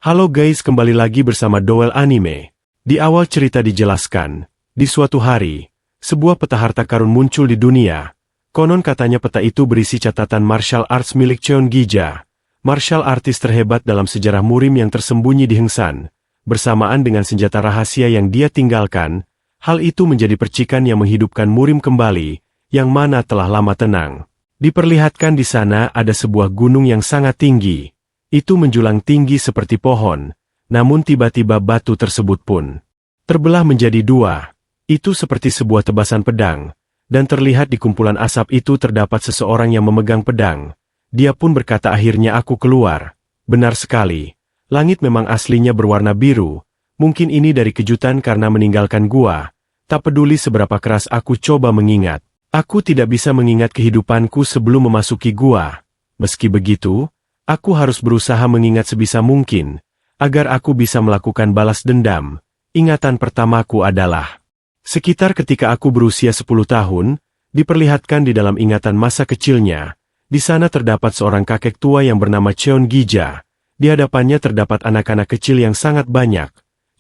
Halo guys, kembali lagi bersama Doel Anime. Di awal cerita dijelaskan, di suatu hari, sebuah peta harta karun muncul di dunia. Konon katanya peta itu berisi catatan martial arts milik Cheon Gija, martial artis terhebat dalam sejarah murim yang tersembunyi di Hengsan. Bersamaan dengan senjata rahasia yang dia tinggalkan, hal itu menjadi percikan yang menghidupkan murim kembali, yang mana telah lama tenang. Diperlihatkan di sana ada sebuah gunung yang sangat tinggi. Itu menjulang tinggi seperti pohon, namun tiba-tiba batu tersebut pun terbelah menjadi dua. Itu seperti sebuah tebasan pedang, dan terlihat di kumpulan asap itu terdapat seseorang yang memegang pedang. Dia pun berkata, akhirnya aku keluar. Benar sekali, langit memang aslinya berwarna biru, mungkin ini dari kejutan karena meninggalkan gua. Tak peduli seberapa keras aku coba mengingat, aku tidak bisa mengingat kehidupanku sebelum memasuki gua. Meski begitu, aku harus berusaha mengingat sebisa mungkin, agar aku bisa melakukan balas dendam. Ingatan pertamaku adalah, sekitar ketika aku berusia 10 tahun, diperlihatkan di dalam ingatan masa kecilnya, di sana terdapat seorang kakek tua yang bernama Cheon Gija. Di hadapannya terdapat anak-anak kecil yang sangat banyak.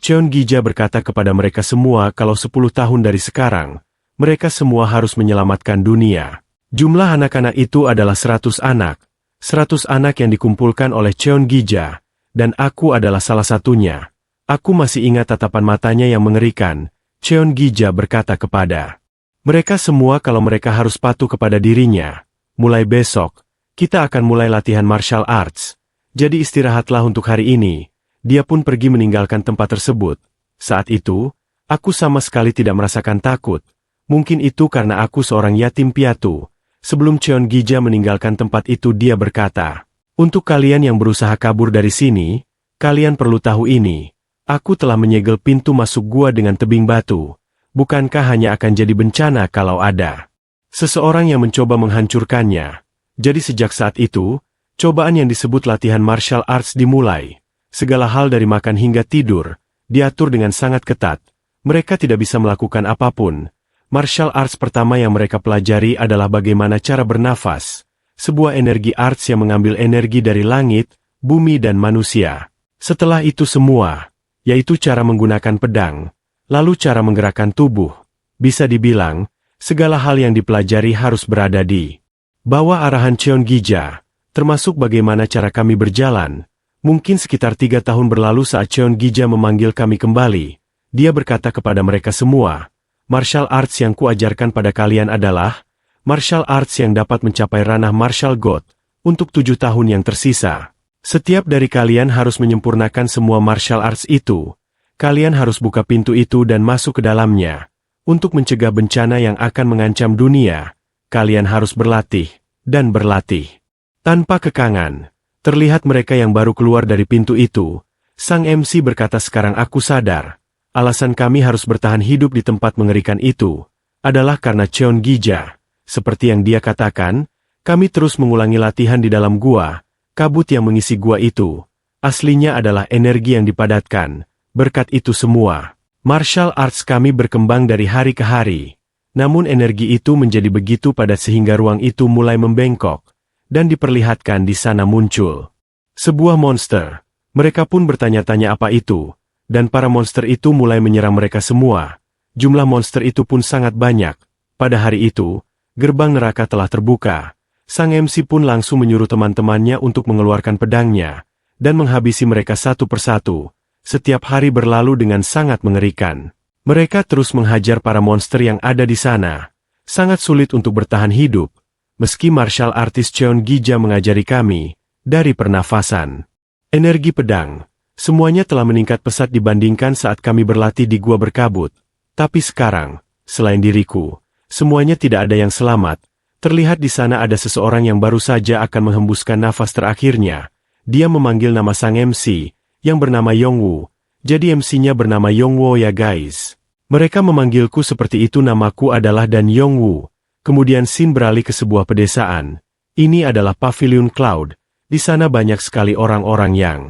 Cheon Gija berkata kepada mereka semua kalau 10 tahun dari sekarang, mereka semua harus menyelamatkan dunia. Jumlah anak-anak itu adalah 100 anak. 100 anak yang dikumpulkan oleh Cheon Gija, dan aku adalah salah satunya. Aku masih ingat tatapan matanya yang mengerikan. Cheon Gija berkata kepada mereka semua kalau mereka harus patuh kepada dirinya. Mulai besok, kita akan mulai latihan martial arts. Jadi istirahatlah untuk hari ini. Dia pun pergi meninggalkan tempat tersebut. Saat itu, aku sama sekali tidak merasakan takut. Mungkin itu karena aku seorang yatim piatu. Sebelum Cheon Gija meninggalkan tempat itu dia berkata, untuk kalian yang berusaha kabur dari sini, kalian perlu tahu ini. Aku telah menyegel pintu masuk gua dengan tebing batu. Bukankah hanya akan jadi bencana kalau ada seseorang yang mencoba menghancurkannya? Jadi sejak saat itu, cobaan yang disebut latihan martial arts dimulai. Segala hal dari makan hingga tidur, diatur dengan sangat ketat. Mereka tidak bisa melakukan apapun. Martial arts pertama yang mereka pelajari adalah bagaimana cara bernafas, sebuah energi arts yang mengambil energi dari langit, bumi dan manusia. Setelah itu semua, yaitu cara menggunakan pedang, lalu cara menggerakkan tubuh. Bisa dibilang, segala hal yang dipelajari harus berada di bawah arahan Cheon Gija, termasuk bagaimana cara kami berjalan. Mungkin sekitar 3 tahun berlalu saat Cheon Gija memanggil kami kembali, dia berkata kepada mereka semua, martial arts yang kuajarkan pada kalian adalah martial arts yang dapat mencapai ranah martial god untuk 7 tahun yang tersisa. Setiap dari kalian harus menyempurnakan semua martial arts itu. Kalian harus buka pintu itu dan masuk ke dalamnya. Untuk mencegah bencana yang akan mengancam dunia, kalian harus berlatih dan berlatih tanpa kekangan. Terlihat mereka yang baru keluar dari pintu itu. Sang MC berkata, sekarang aku sadar. Alasan kami harus bertahan hidup di tempat mengerikan itu adalah karena Cheon Gija. Seperti yang dia katakan, kami terus mengulangi latihan di dalam gua. Kabut yang mengisi gua itu aslinya adalah energi yang dipadatkan. Berkat itu semua, martial arts kami berkembang dari hari ke hari. Namun energi itu menjadi begitu padat sehingga ruang itu mulai membengkok, dan diperlihatkan di sana muncul sebuah monster. Mereka pun bertanya-tanya apa itu. Dan para monster itu mulai menyerang mereka semua. Jumlah monster itu pun sangat banyak. Pada hari itu, gerbang neraka telah terbuka. Sang MC pun langsung menyuruh teman-temannya untuk mengeluarkan pedangnya, dan menghabisi mereka satu persatu. Setiap hari berlalu dengan sangat mengerikan. Mereka terus menghajar para monster yang ada di sana. Sangat sulit untuk bertahan hidup. Meski martial artist Cheon Gija mengajari kami, dari pernafasan, energi pedang, semuanya telah meningkat pesat dibandingkan saat kami berlatih di gua berkabut. Tapi sekarang, selain diriku, semuanya tidak ada yang selamat. Terlihat di sana ada seseorang yang baru saja akan menghembuskan nafas terakhirnya. Dia memanggil nama sang MC, yang bernama Yongwoo. Jadi MC-nya bernama Yongwoo ya guys. Mereka memanggilku seperti itu, namaku adalah Dan Yongwoo. Kemudian scene beralih ke sebuah pedesaan. Ini adalah Pavilion Cloud. Di sana banyak sekali orang-orang yang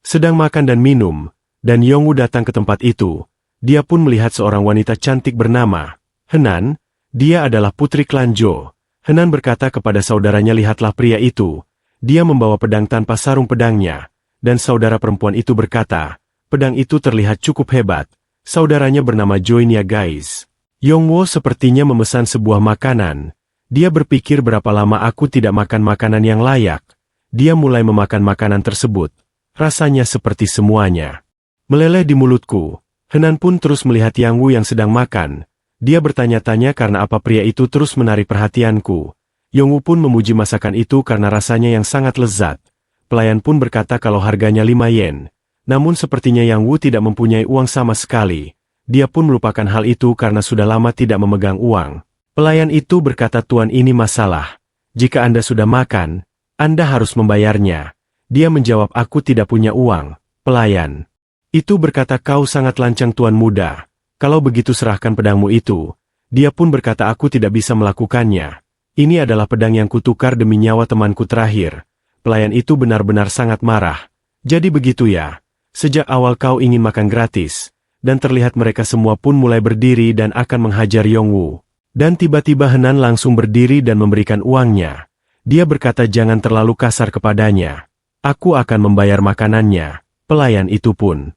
sedang makan dan minum, dan Yongwoo datang ke tempat itu. Dia pun melihat seorang wanita cantik bernama Henan. Dia adalah putri klan Jo. Henan berkata kepada saudaranya, lihatlah pria itu. Dia membawa pedang tanpa sarung pedangnya, dan saudara perempuan itu berkata, pedang itu terlihat cukup hebat. Saudaranya bernama Join ya guys. Yongwo sepertinya memesan sebuah makanan. Dia berpikir berapa lama aku tidak makan makanan yang layak. Dia mulai memakan makanan tersebut. Rasanya seperti semuanya meleleh di mulutku. Henan pun terus melihat Yang Wu yang sedang makan. Dia bertanya-tanya karena apa pria itu terus menarik perhatianku. Yongwu pun memuji masakan itu karena rasanya yang sangat lezat. Pelayan pun berkata kalau harganya 5 yen. Namun sepertinya Yang Wu tidak mempunyai uang sama sekali. Dia pun melupakan hal itu karena sudah lama tidak memegang uang. Pelayan itu berkata, tuan ini masalah. Jika Anda sudah makan, Anda harus membayarnya. Dia menjawab, aku tidak punya uang. Pelayan itu berkata, kau sangat lancang tuan muda. Kalau begitu serahkan pedangmu itu. Dia pun berkata, aku tidak bisa melakukannya. Ini adalah pedang yang kutukar demi nyawa temanku terakhir. Pelayan itu benar-benar sangat marah. Jadi begitu ya. Sejak awal kau ingin makan gratis. Dan terlihat mereka semua pun mulai berdiri dan akan menghajar Yongwu. Dan tiba-tiba Henan langsung berdiri dan memberikan uangnya. Dia berkata jangan terlalu kasar kepadanya. Aku akan membayar makanannya. Pelayan itu pun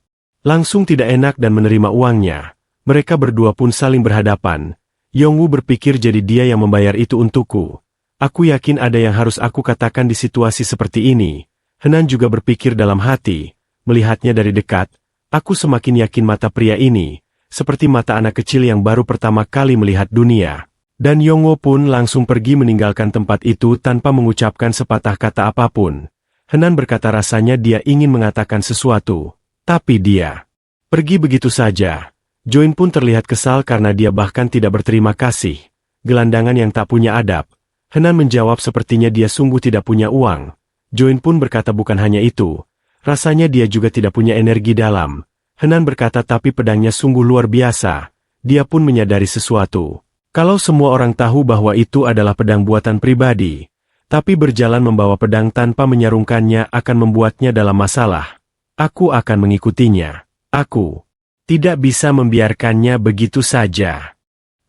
langsung tidak enak dan menerima uangnya. Mereka berdua pun saling berhadapan. Yongwu berpikir jadi dia yang membayar itu untukku. Aku yakin ada yang harus aku katakan di situasi seperti ini. Henan juga berpikir dalam hati. Melihatnya dari dekat, aku semakin yakin mata pria ini, seperti mata anak kecil yang baru pertama kali melihat dunia. Dan Yongwo pun langsung pergi meninggalkan tempat itu tanpa mengucapkan sepatah kata apapun. Henan berkata rasanya dia ingin mengatakan sesuatu. Tapi dia pergi begitu saja. Join pun terlihat kesal karena dia bahkan tidak berterima kasih. Gelandangan yang tak punya adab. Henan menjawab sepertinya dia sungguh tidak punya uang. Join pun berkata bukan hanya itu. Rasanya dia juga tidak punya energi dalam. Henan berkata tapi pedangnya sungguh luar biasa. Dia pun menyadari sesuatu. Kalau semua orang tahu bahwa itu adalah pedang buatan pribadi, tapi berjalan membawa pedang tanpa menyarungkannya akan membuatnya dalam masalah. Aku akan mengikutinya. Aku tidak bisa membiarkannya begitu saja.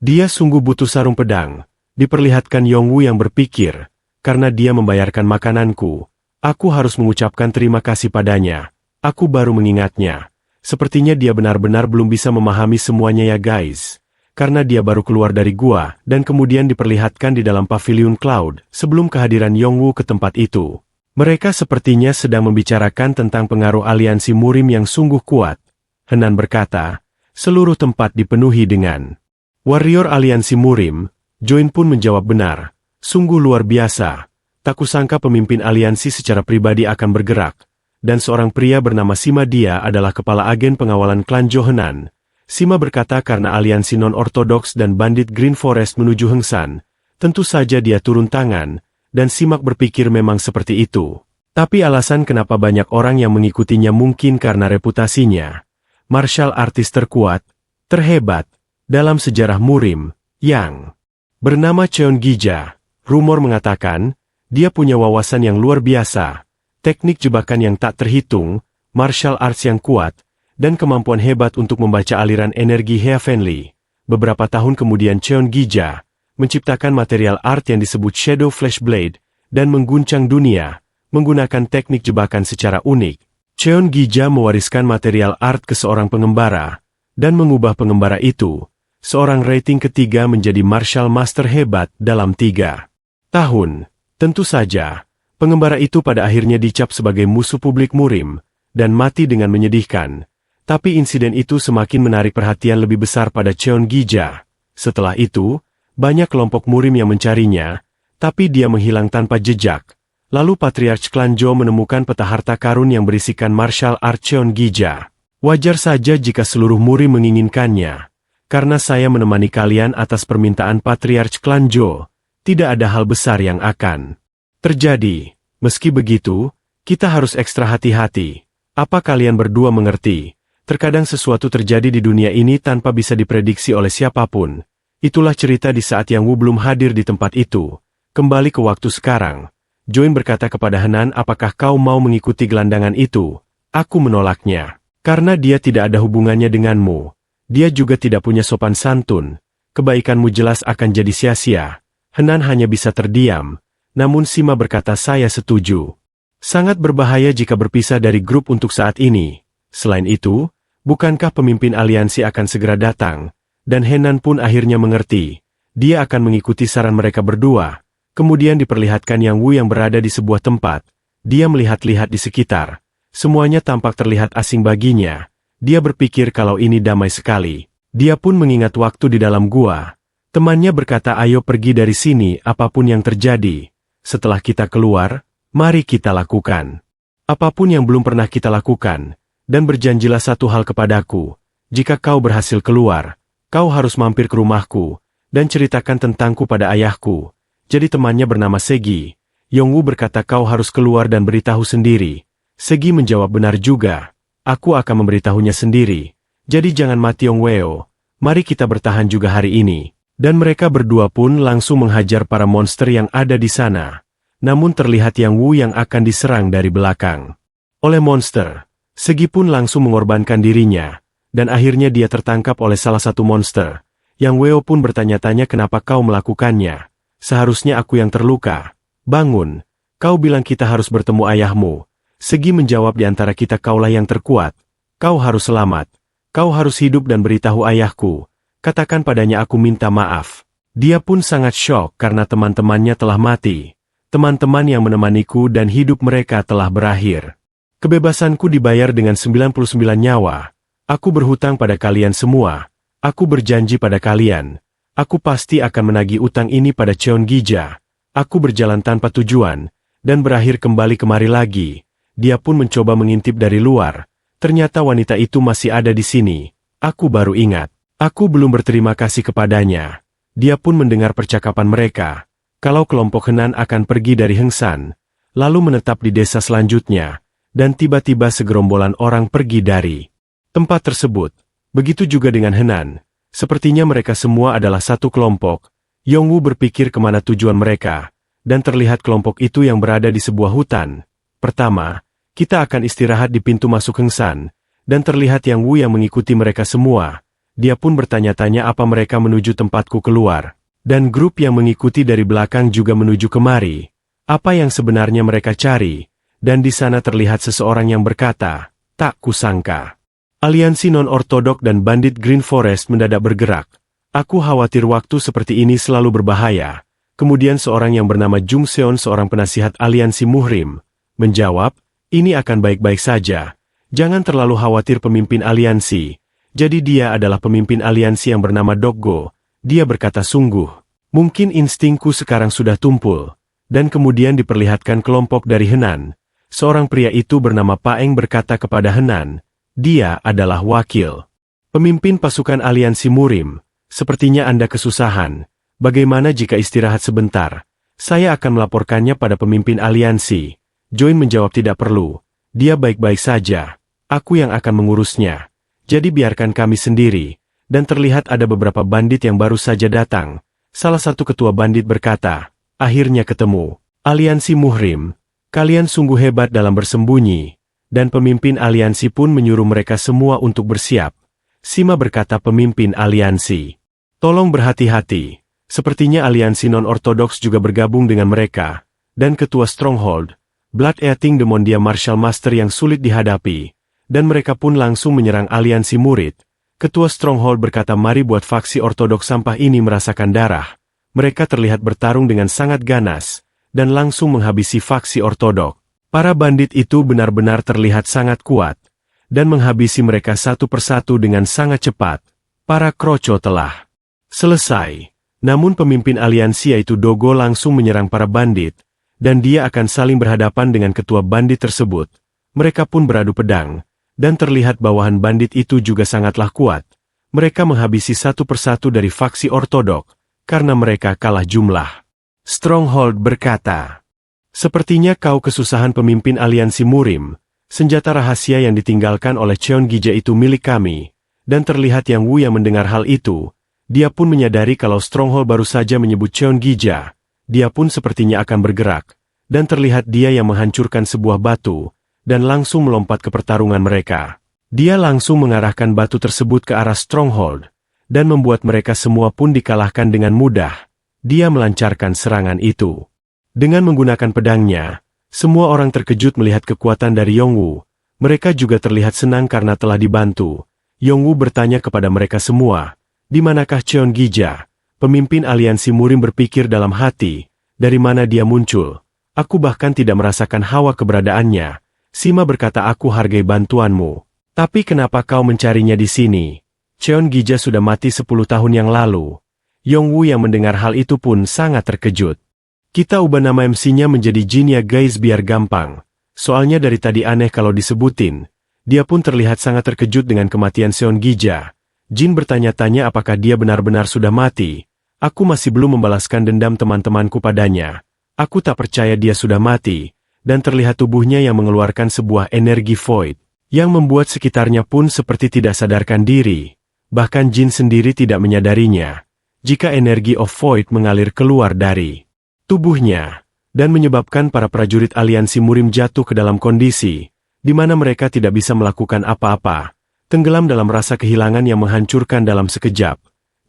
Dia sungguh butuh sarung pedang. Diperlihatkan Yongwu yang berpikir, karena dia membayarkan makananku. Aku harus mengucapkan terima kasih padanya. Aku baru mengingatnya. Sepertinya dia benar-benar belum bisa memahami semuanya ya guys. Karena dia baru keluar dari gua, dan kemudian diperlihatkan di dalam pavilion Cloud, sebelum kehadiran Yongwu ke tempat itu. Mereka sepertinya sedang membicarakan tentang pengaruh aliansi Murim yang sungguh kuat. Henan berkata, seluruh tempat dipenuhi dengan warrior aliansi Murim. Join pun menjawab benar. Sungguh luar biasa. Tak kusangka pemimpin aliansi secara pribadi akan bergerak. Dan seorang pria bernama Sima dia adalah kepala agen pengawalan klan Johenan. Sima berkata karena aliansi non-ortodoks dan bandit Green Forest menuju Hengsan, tentu saja dia turun tangan. Dan Simak berpikir memang seperti itu. Tapi alasan kenapa banyak orang yang mengikutinya mungkin karena reputasinya. Martial artis terkuat, terhebat, dalam sejarah Murim, yang bernama Cheon Gija. Rumor mengatakan, dia punya wawasan yang luar biasa, teknik jebakan yang tak terhitung, martial arts yang kuat, dan kemampuan hebat untuk membaca aliran energi Heavenly. Beberapa tahun kemudian Cheon Gija menciptakan material art yang disebut Shadow Flash Blade, dan mengguncang dunia, menggunakan teknik jebakan secara unik. Cheon Gija mewariskan material art ke seorang pengembara, dan mengubah pengembara itu, seorang rating ketiga menjadi martial master hebat dalam 3 tahun. Tentu saja, pengembara itu pada akhirnya dicap sebagai musuh publik Murim, dan mati dengan menyedihkan. Tapi insiden itu semakin menarik perhatian lebih besar pada Cheon Gija. Setelah itu, banyak kelompok Murim yang mencarinya, tapi dia menghilang tanpa jejak. Lalu Patriarch Klan Jo menemukan peta harta karun yang berisikan martial art Cheon Gija. Wajar saja jika seluruh Murim menginginkannya. Karena saya menemani kalian atas permintaan Patriarch Klan Jo, tidak ada hal besar yang akan terjadi. Meski begitu, kita harus ekstra hati-hati. Apa kalian berdua mengerti? Terkadang sesuatu terjadi di dunia ini tanpa bisa diprediksi oleh siapapun. Itulah cerita di saat Yang Wu belum hadir di tempat itu. Kembali ke waktu sekarang. Join berkata kepada Henan, apakah kau mau mengikuti gelandangan itu? Aku menolaknya. Karena dia tidak ada hubungannya denganmu. Dia juga tidak punya sopan santun. Kebaikanmu jelas akan jadi sia-sia. Henan hanya bisa terdiam. Namun Sima berkata saya setuju. Sangat berbahaya jika berpisah dari grup untuk saat ini. Selain itu, bukankah pemimpin aliansi akan segera datang? Dan Henan pun akhirnya mengerti. Dia akan mengikuti saran mereka berdua. Kemudian diperlihatkan Yang Wu yang berada di sebuah tempat. Dia melihat-lihat di sekitar. Semuanya tampak terlihat asing baginya. Dia berpikir kalau ini damai sekali. Dia pun mengingat waktu di dalam gua. Temannya berkata, ayo pergi dari sini apapun yang terjadi. Setelah kita keluar, mari kita lakukan apapun yang belum pernah kita lakukan, dan berjanjilah satu hal kepadaku. Jika kau berhasil keluar, kau harus mampir ke rumahku, dan ceritakan tentangku pada ayahku. Jadi temannya bernama Segi. Yong Wu berkata kau harus keluar dan beritahu sendiri. Segi menjawab benar juga. Aku akan memberitahunya sendiri. Jadi jangan mati Yong Weo. Mari kita bertahan juga hari ini. Dan mereka berdua pun langsung menghajar para monster yang ada di sana. Namun terlihat Yang Wu yang akan diserang dari belakang oleh monster. Segi pun langsung mengorbankan dirinya, dan akhirnya dia tertangkap oleh salah satu monster. Yang Weo pun bertanya-tanya kenapa kau melakukannya. Seharusnya aku yang terluka. Bangun, kau bilang kita harus bertemu ayahmu. Segi menjawab di antara kita kaulah yang terkuat. Kau harus selamat. Kau harus hidup dan beritahu ayahku. Katakan padanya aku minta maaf. Dia pun sangat syok karena teman-temannya telah mati. Teman-teman yang menemaniku dan hidup mereka telah berakhir. Kebebasanku dibayar dengan 99 nyawa. Aku berhutang pada kalian semua. Aku berjanji pada kalian. Aku pasti akan menagih utang ini pada Cheon Gija. Aku berjalan tanpa tujuan, dan berakhir kembali kemari lagi. Dia pun mencoba mengintip dari luar. Ternyata wanita itu masih ada di sini. Aku baru ingat. Aku belum berterima kasih kepadanya. Dia pun mendengar percakapan mereka. Kalau kelompok Henan akan pergi dari Hengsan, lalu menetap di desa selanjutnya, dan tiba-tiba segerombolan orang pergi dari tempat tersebut. Begitu juga dengan Henan. Sepertinya mereka semua adalah satu kelompok. Yong Wu berpikir kemana tujuan mereka, dan terlihat kelompok itu yang berada di sebuah hutan. Pertama, kita akan istirahat di pintu masuk Hengsan, dan terlihat Yang Wu yang mengikuti mereka semua. Dia pun bertanya-tanya apa mereka menuju tempatku keluar. Dan grup yang mengikuti dari belakang juga menuju kemari. Apa yang sebenarnya mereka cari? Dan di sana terlihat seseorang yang berkata, tak kusangka. Aliansi non-ortodok dan bandit Green Forest mendadak bergerak. Aku khawatir waktu seperti ini selalu berbahaya. Kemudian seorang yang bernama Jung Seon, seorang penasihat aliansi Muhrim, menjawab, ini akan baik-baik saja. Jangan terlalu khawatir pemimpin aliansi. Jadi dia adalah pemimpin aliansi yang bernama Doggo. Dia berkata sungguh. Mungkin instingku sekarang sudah tumpul. Dan kemudian diperlihatkan kelompok dari Henan. Seorang pria itu bernama Paeng berkata kepada Henan. Dia adalah wakil pemimpin pasukan aliansi Murim. Sepertinya Anda kesusahan. Bagaimana jika istirahat sebentar? Saya akan melaporkannya pada pemimpin aliansi. Join menjawab tidak perlu. Dia baik-baik saja. Aku yang akan mengurusnya. Jadi biarkan kami sendiri. Dan terlihat ada beberapa bandit yang baru saja datang. Salah satu ketua bandit berkata, akhirnya ketemu. Aliansi Muhrim, kalian sungguh hebat dalam bersembunyi. Dan pemimpin aliansi pun menyuruh mereka semua untuk bersiap. Sima berkata pemimpin aliansi. Tolong berhati-hati. Sepertinya aliansi non-ortodoks juga bergabung dengan mereka. Dan ketua Stronghold, Blood Eating Demondia Martial Master yang sulit dihadapi. Dan mereka pun langsung menyerang aliansi murid. Ketua Stronghold berkata mari buat faksi ortodoks sampah ini merasakan darah. Mereka terlihat bertarung dengan sangat ganas, dan langsung menghabisi faksi ortodok. Para bandit itu benar-benar terlihat sangat kuat, dan menghabisi mereka satu persatu dengan sangat cepat. Para kroco telah selesai. Namun pemimpin aliansi yaitu Dogo langsung menyerang para bandit, dan dia akan saling berhadapan dengan ketua bandit tersebut. Mereka pun beradu pedang. Dan terlihat bawahan bandit itu juga sangatlah kuat. Mereka menghabisi satu persatu dari faksi ortodok, karena mereka kalah jumlah. Stronghold berkata, sepertinya kau kesusahan pemimpin aliansi Murim. Senjata rahasia yang ditinggalkan oleh Cheon Gija itu milik kami. Dan terlihat Yang Wu yang mendengar hal itu. Dia pun menyadari kalau Stronghold baru saja menyebut Cheon Gija. Dia pun sepertinya akan bergerak. Dan terlihat dia yang menghancurkan sebuah batu. Dan langsung melompat ke pertarungan mereka. Dia langsung mengarahkan batu tersebut ke arah Stronghold, dan membuat mereka semua pun dikalahkan dengan mudah. Dia melancarkan serangan itu. Dengan menggunakan pedangnya, Semua orang terkejut melihat kekuatan dari Yongwu. Mereka juga terlihat senang karena telah dibantu. Yongwu bertanya kepada mereka semua, "Di manakah Cheon Gija?" Pemimpin aliansi murim berpikir dalam hati, dari mana dia muncul? Aku bahkan tidak merasakan hawa keberadaannya. Sima berkata, "Aku hargai bantuanmu. Tapi kenapa kau mencarinya di sini?" Cheon Gija sudah mati 10 tahun yang lalu. Yongwu yang mendengar hal itu pun sangat terkejut. Kita ubah nama MC-nya menjadi Jin ya guys biar gampang. Soalnya dari tadi aneh kalau disebutin. Dia pun terlihat sangat terkejut dengan kematian Cheon Gija. Jin bertanya-tanya apakah dia benar-benar sudah mati. Aku masih belum membalaskan dendam teman-temanku padanya. Aku tak percaya dia sudah mati, dan terlihat tubuhnya yang mengeluarkan sebuah energi void, yang membuat sekitarnya pun seperti tidak sadarkan diri. Bahkan Jin sendiri tidak menyadarinya, jika energi of void mengalir keluar dari tubuhnya, dan menyebabkan para prajurit aliansi murim jatuh ke dalam kondisi, di mana mereka tidak bisa melakukan apa-apa, tenggelam dalam rasa kehilangan yang menghancurkan dalam sekejap.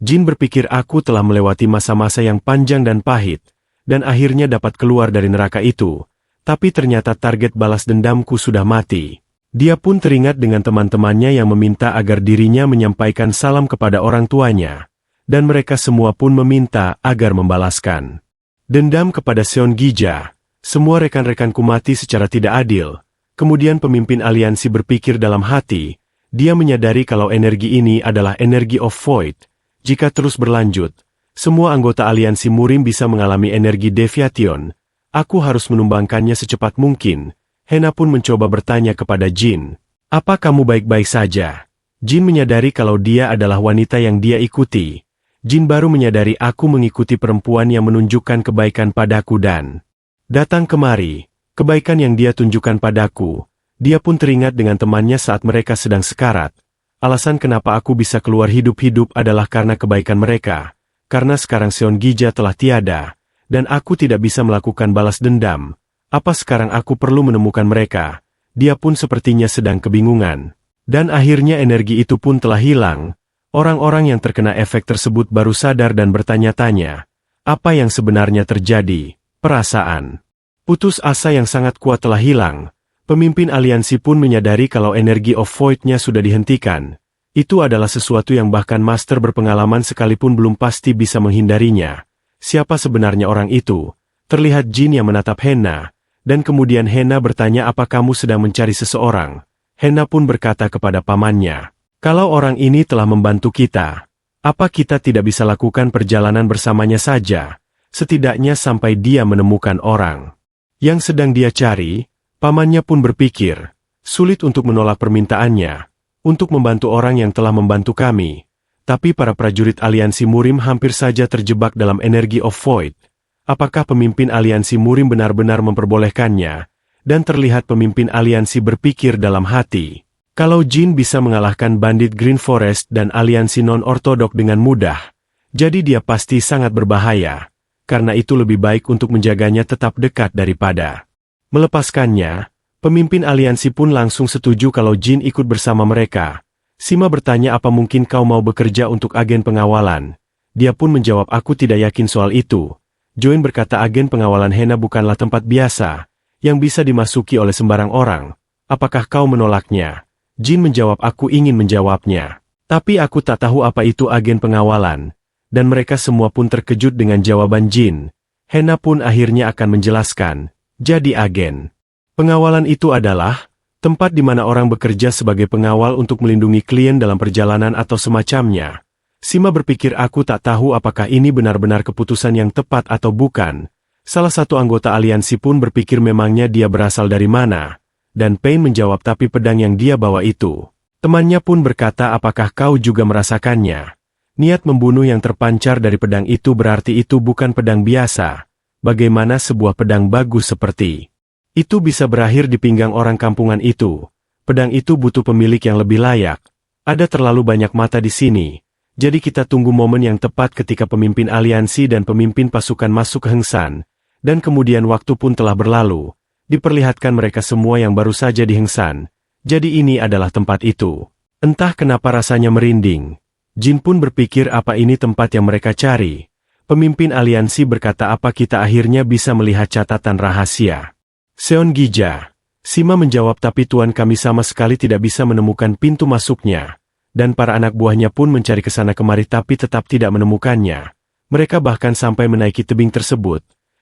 Jin berpikir aku telah melewati masa-masa yang panjang dan pahit, dan akhirnya dapat keluar dari neraka itu, tapi ternyata target balas dendamku sudah mati. Dia pun teringat dengan teman-temannya yang meminta agar dirinya menyampaikan salam kepada orang tuanya, dan mereka semua pun meminta agar membalaskan dendam kepada Cheon Gija. Semua rekan-rekanku mati secara tidak adil. Kemudian pemimpin aliansi berpikir dalam hati, dia menyadari kalau energi ini adalah energi of void. Jika terus berlanjut, semua anggota aliansi murim bisa mengalami energi deviation. Aku harus menumbangkannya secepat mungkin. Hena pun mencoba bertanya kepada Jin, "Apa kamu baik-baik saja?" Jin menyadari kalau dia adalah wanita yang dia ikuti. Jin baru menyadari aku mengikuti perempuan yang menunjukkan kebaikan padaku dan datang kemari. Kebaikan yang dia tunjukkan padaku. Dia pun teringat dengan temannya saat mereka sedang sekarat. Alasan kenapa aku bisa keluar hidup-hidup adalah karena kebaikan mereka. Karena sekarang Cheon Gija telah tiada, dan aku tidak bisa melakukan balas dendam. Apa sekarang aku perlu menemukan mereka? Dia pun sepertinya sedang kebingungan. Dan akhirnya energi itu pun telah hilang. Orang-orang yang terkena efek tersebut baru sadar dan bertanya-tanya, apa yang sebenarnya terjadi? Perasaan putus asa yang sangat kuat telah hilang. Pemimpin aliansi pun menyadari kalau energi of void-nya sudah dihentikan. Itu adalah sesuatu yang bahkan master berpengalaman sekalipun belum pasti bisa menghindarinya. Siapa sebenarnya orang itu? Terlihat Jin yang menatap Hena, dan kemudian Hena bertanya apa kamu sedang mencari seseorang. Hena pun berkata kepada pamannya, "Kalau orang ini telah membantu kita, apa kita tidak bisa lakukan perjalanan bersamanya saja, setidaknya sampai dia menemukan orang yang sedang dia cari?" Pamannya pun berpikir, sulit untuk menolak permintaannya, untuk membantu orang yang telah membantu kami. Tapi para prajurit aliansi murim hampir saja terjebak dalam energi of void. Apakah pemimpin aliansi murim benar-benar memperbolehkannya? Dan terlihat pemimpin aliansi berpikir dalam hati, kalau Jin bisa mengalahkan bandit Green Forest dan aliansi non-ortodok dengan mudah, jadi dia pasti sangat berbahaya. Karena itu lebih baik untuk menjaganya tetap dekat daripada melepaskannya. Pemimpin aliansi pun langsung setuju kalau Jin ikut bersama mereka. Sima bertanya apa mungkin kau mau bekerja untuk agen pengawalan. Dia pun menjawab aku tidak yakin soal itu. Join berkata agen pengawalan Hena bukanlah tempat biasa, yang bisa dimasuki oleh sembarang orang. Apakah kau menolaknya? Jin menjawab aku ingin menjawabnya. Tapi aku tak tahu apa itu agen pengawalan. Dan mereka semua pun terkejut dengan jawaban Jin. Hena pun akhirnya akan menjelaskan. Jadi agen pengawalan itu adalah tempat di mana orang bekerja sebagai pengawal untuk melindungi klien dalam perjalanan atau semacamnya. Sima berpikir aku tak tahu apakah ini benar-benar keputusan yang tepat atau bukan. Salah satu anggota aliansi pun berpikir memangnya dia berasal dari mana. Dan Pain menjawab tapi pedang yang dia bawa itu. Temannya pun berkata apakah kau juga merasakannya? Niat membunuh yang terpancar dari pedang itu berarti itu bukan pedang biasa. Bagaimana sebuah pedang bagus seperti itu bisa berakhir di pinggang orang kampungan itu? Pedang itu butuh pemilik yang lebih layak. Ada terlalu banyak mata di sini. Jadi kita tunggu momen yang tepat ketika pemimpin aliansi dan pemimpin pasukan masuk ke Heng San. Dan kemudian waktu pun telah berlalu. Diperlihatkan mereka semua yang baru saja di Heng San. Jadi ini adalah tempat itu. Entah kenapa rasanya merinding. Jin pun berpikir apa ini tempat yang mereka cari. Pemimpin aliansi berkata apa kita akhirnya bisa melihat catatan rahasia. Seon Gija. Sima menjawab, tapi tuan kami sama sekali tidak bisa menemukan pintu masuknya. Dan para anak buahnya pun mencari ke sana kemari tapi tetap tidak menemukannya. Mereka bahkan sampai menaiki tebing tersebut.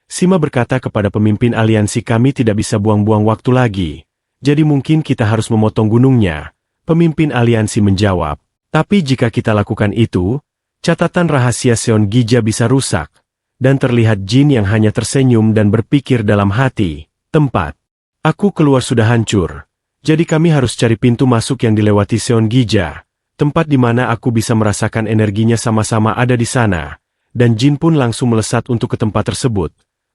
Sima berkata kepada pemimpin aliansi, kami tidak bisa buang-buang waktu lagi. Jadi mungkin kita harus memotong gunungnya. Pemimpin aliansi menjawab. Tapi jika kita lakukan itu, catatan rahasia Seon Gija bisa rusak. Dan terlihat Jin yang hanya tersenyum dan berpikir dalam hati, tempat aku keluar sudah hancur. Jadi kami harus cari pintu masuk yang dilewati Seon Gija. Tempat di mana aku bisa merasakan energinya sama-sama ada di sana. Dan Jin pun langsung melesat untuk ke tempat tersebut.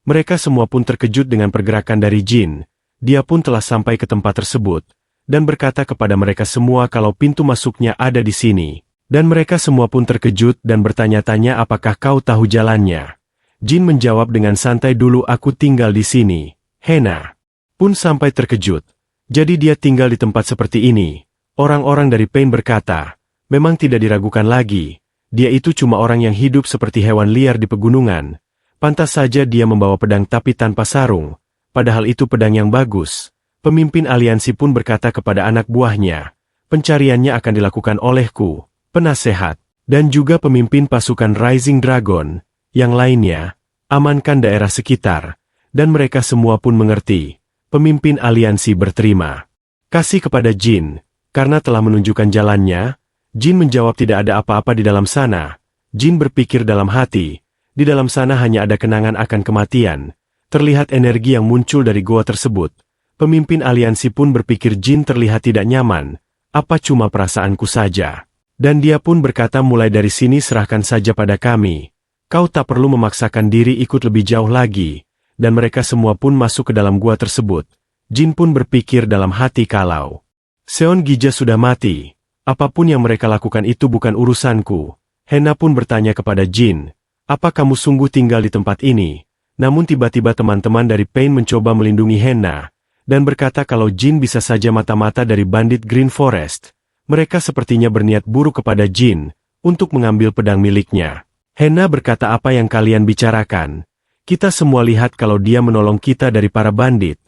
Mereka semua pun terkejut dengan pergerakan dari Jin. Dia pun telah sampai ke tempat tersebut. Dan berkata kepada mereka semua kalau pintu masuknya ada di sini. Dan mereka semua pun terkejut dan bertanya-tanya, apakah kau tahu jalannya? Jin menjawab dengan santai, dulu aku tinggal di sini. Hena pun sampai terkejut. Jadi dia tinggal di tempat seperti ini. Orang-orang dari Pain berkata, memang tidak diragukan lagi. Dia itu cuma orang yang hidup seperti hewan liar di pegunungan. Pantas saja dia membawa pedang tapi tanpa sarung. Padahal itu pedang yang bagus. Pemimpin aliansi pun berkata kepada anak buahnya, pencariannya akan dilakukan olehku, penasehat, dan juga pemimpin pasukan Rising Dragon. Yang lainnya, amankan daerah sekitar. Dan mereka semua pun mengerti. Pemimpin aliansi berterima kasih kepada Jin. Karena telah menunjukkan jalannya, Jin menjawab tidak ada apa-apa di dalam sana. Jin berpikir dalam hati, di dalam sana hanya ada kenangan akan kematian. Terlihat energi yang muncul dari goa tersebut. Pemimpin aliansi pun berpikir Jin terlihat tidak nyaman. Apa cuma perasaanku saja? Dan dia pun berkata, mulai dari sini serahkan saja pada kami. Kau tak perlu memaksakan diri ikut lebih jauh lagi. Dan mereka semua pun masuk ke dalam gua tersebut. Jin pun berpikir dalam hati, kalau Seon Gija sudah mati. Apapun yang mereka lakukan itu bukan urusanku. Hena pun bertanya kepada Jin, apa kamu sungguh tinggal di tempat ini? Namun tiba-tiba teman-teman dari Pain mencoba melindungi Hena, dan berkata kalau Jin bisa saja mata-mata dari bandit Green Forest. Mereka sepertinya berniat buruk kepada Jin, untuk mengambil pedang miliknya. Hena berkata, apa yang kalian bicarakan? Kita semua lihat kalau dia menolong kita dari para bandit.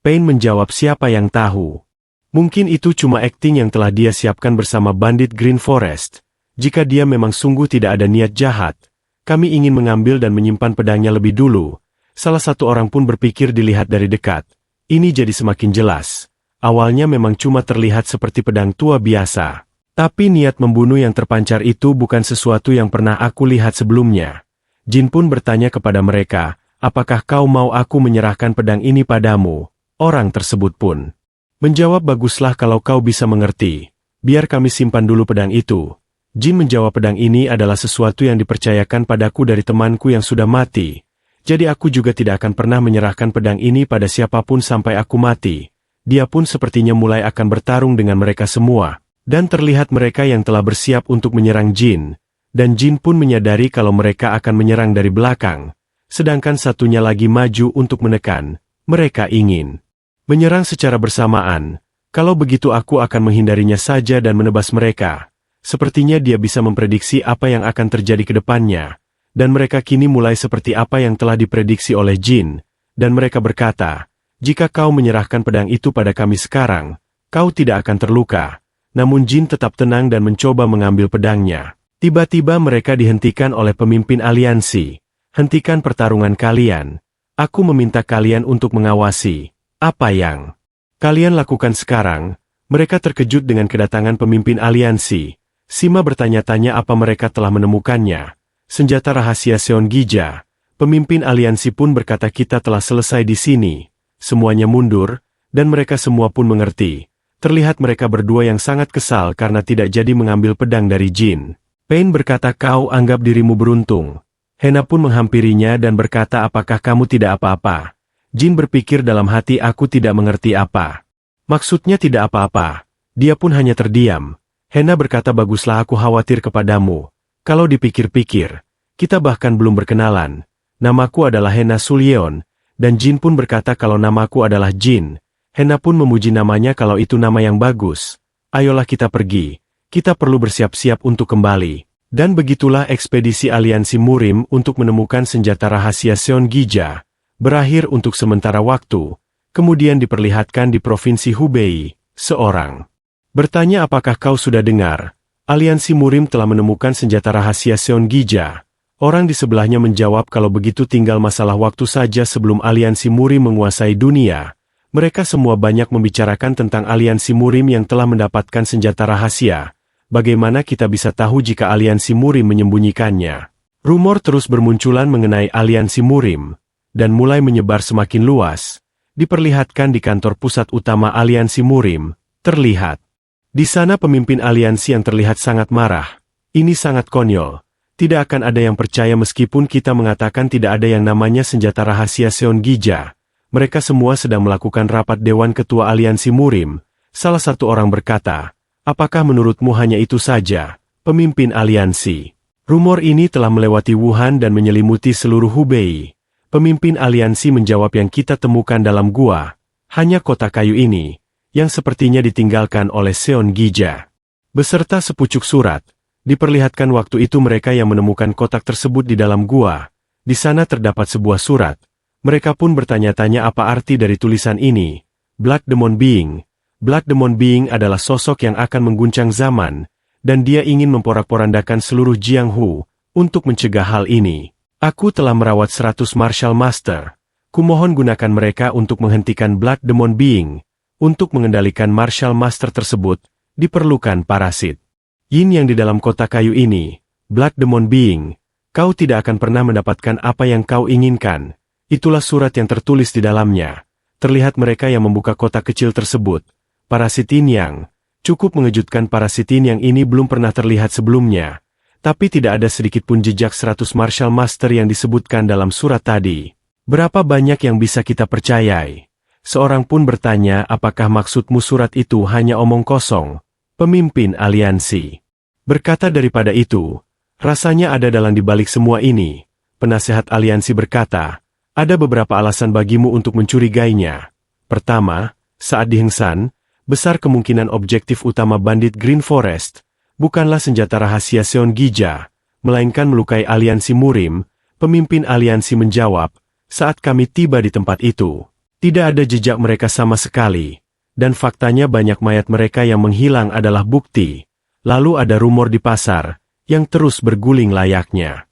Pain menjawab, siapa yang tahu? Mungkin itu cuma akting yang telah dia siapkan bersama bandit Green Forest. Jika dia memang sungguh tidak ada niat jahat, kami ingin mengambil dan menyimpan pedangnya lebih dulu. Salah satu orang pun berpikir dilihat dari dekat. Ini jadi semakin jelas. Awalnya memang cuma terlihat seperti pedang tua biasa. Tapi niat membunuh yang terpancar itu bukan sesuatu yang pernah aku lihat sebelumnya. Jin pun bertanya kepada mereka, apakah kau mau aku menyerahkan pedang ini padamu? Orang tersebut pun menjawab, baguslah kalau kau bisa mengerti. Biar kami simpan dulu pedang itu. Jin menjawab, pedang ini adalah sesuatu yang dipercayakan padaku dari temanku yang sudah mati. Jadi aku juga tidak akan pernah menyerahkan pedang ini pada siapapun sampai aku mati. Dia pun sepertinya mulai akan bertarung dengan mereka semua. Dan terlihat mereka yang telah bersiap untuk menyerang Jin. Dan Jin pun menyadari kalau mereka akan menyerang dari belakang. Sedangkan satunya lagi maju untuk menekan. Mereka ingin menyerang secara bersamaan. Kalau begitu aku akan menghindarinya saja dan menebas mereka. Sepertinya dia bisa memprediksi apa yang akan terjadi ke depannya. Dan mereka kini mulai seperti apa yang telah diprediksi oleh Jin. Dan mereka berkata, jika kau menyerahkan pedang itu pada kami sekarang, kau tidak akan terluka. Namun Jin tetap tenang dan mencoba mengambil pedangnya. Tiba-tiba mereka dihentikan oleh pemimpin aliansi. Hentikan pertarungan kalian. Aku meminta kalian untuk mengawasi. Apa yang kalian lakukan sekarang? Mereka terkejut dengan kedatangan pemimpin aliansi. Sima bertanya-tanya apa mereka telah menemukannya. Senjata rahasia Seon Gija. Pemimpin aliansi pun berkata kita telah selesai di sini. Semuanya mundur, dan mereka semua pun mengerti. Terlihat mereka berdua yang sangat kesal karena tidak jadi mengambil pedang dari Jin. Pain berkata, kau anggap dirimu beruntung. Hena pun menghampirinya dan berkata, apakah kamu tidak apa-apa? Jin berpikir dalam hati, aku tidak mengerti apa maksudnya tidak apa-apa. Dia pun hanya terdiam. Hena berkata, baguslah, aku khawatir kepadamu. Kalau dipikir-pikir, kita bahkan belum berkenalan. Namaku adalah Hena Sulyeon. Dan Jin pun berkata kalau namaku adalah Jin. Hena pun memuji namanya kalau itu nama yang bagus. Ayolah kita pergi. Kita perlu bersiap-siap untuk kembali. Dan begitulah ekspedisi aliansi Murim untuk menemukan senjata rahasia Seon Gija berakhir untuk sementara waktu. kemudian diperlihatkan di Provinsi Hubei, seorang bertanya apakah kau sudah dengar, aliansi Murim telah menemukan senjata rahasia Seon Gija. Orang di sebelahnya menjawab kalau begitu tinggal masalah waktu saja sebelum aliansi Murim menguasai dunia. Mereka semua banyak membicarakan tentang aliansi Murim yang telah mendapatkan senjata rahasia. Bagaimana kita bisa tahu jika aliansi Murim menyembunyikannya? Rumor terus bermunculan mengenai aliansi Murim, dan mulai menyebar semakin luas. Diperlihatkan di kantor pusat utama aliansi Murim, terlihat. Di sana pemimpin aliansi yang terlihat sangat marah. Ini sangat konyol. Tidak akan ada yang percaya meskipun kita mengatakan tidak ada yang namanya senjata rahasia Seon Gija. Mereka semua sedang melakukan rapat Dewan Ketua Aliansi Murim. Salah satu orang berkata, apakah menurutmu hanya itu saja, pemimpin aliansi? Rumor ini telah melewati Wuhan dan menyelimuti seluruh Hubei. Pemimpin aliansi menjawab yang kita temukan dalam gua, hanya kotak kayu ini, yang sepertinya ditinggalkan oleh Seon Gija. Beserta sepucuk surat, diperlihatkan waktu itu mereka yang menemukan kotak tersebut di dalam gua. Di sana terdapat sebuah surat. Mereka pun bertanya-tanya apa arti dari tulisan ini. Black Demon Being. Black Demon Being adalah sosok yang akan mengguncang zaman, dan dia ingin memporak-porandakan seluruh Jianghu, untuk mencegah hal ini. Aku telah merawat 100 Martial Master. Kumohon gunakan mereka untuk menghentikan Black Demon Being. Untuk mengendalikan Martial Master tersebut, diperlukan parasit. Yin yang di dalam kotak kayu ini, Black Demon Being, kau tidak akan pernah mendapatkan apa yang kau inginkan. Itulah surat yang tertulis di dalamnya. Terlihat mereka yang membuka kotak kecil tersebut. Parasit Yin yang cukup mengejutkan. Parasit Yin yang ini belum pernah terlihat sebelumnya. Tapi tidak ada sedikit pun jejak 100 Martial Master yang disebutkan dalam surat tadi. Berapa banyak yang bisa kita percayai? Seorang pun bertanya apakah maksudmu surat itu hanya omong kosong. Pemimpin aliansi berkata daripada itu, rasanya ada dalang di balik semua ini. Penasehat aliansi berkata, ada beberapa alasan bagimu untuk mencurigainya. Pertama, saat di Hengsan, besar kemungkinan objektif utama bandit Green Forest, bukanlah senjata rahasia Seon Gija, melainkan melukai aliansi Murim. Pemimpin aliansi menjawab, saat kami tiba di tempat itu, tidak ada jejak mereka sama sekali, dan faktanya banyak mayat mereka yang menghilang adalah bukti. Lalu ada rumor di pasar, yang terus berguling layaknya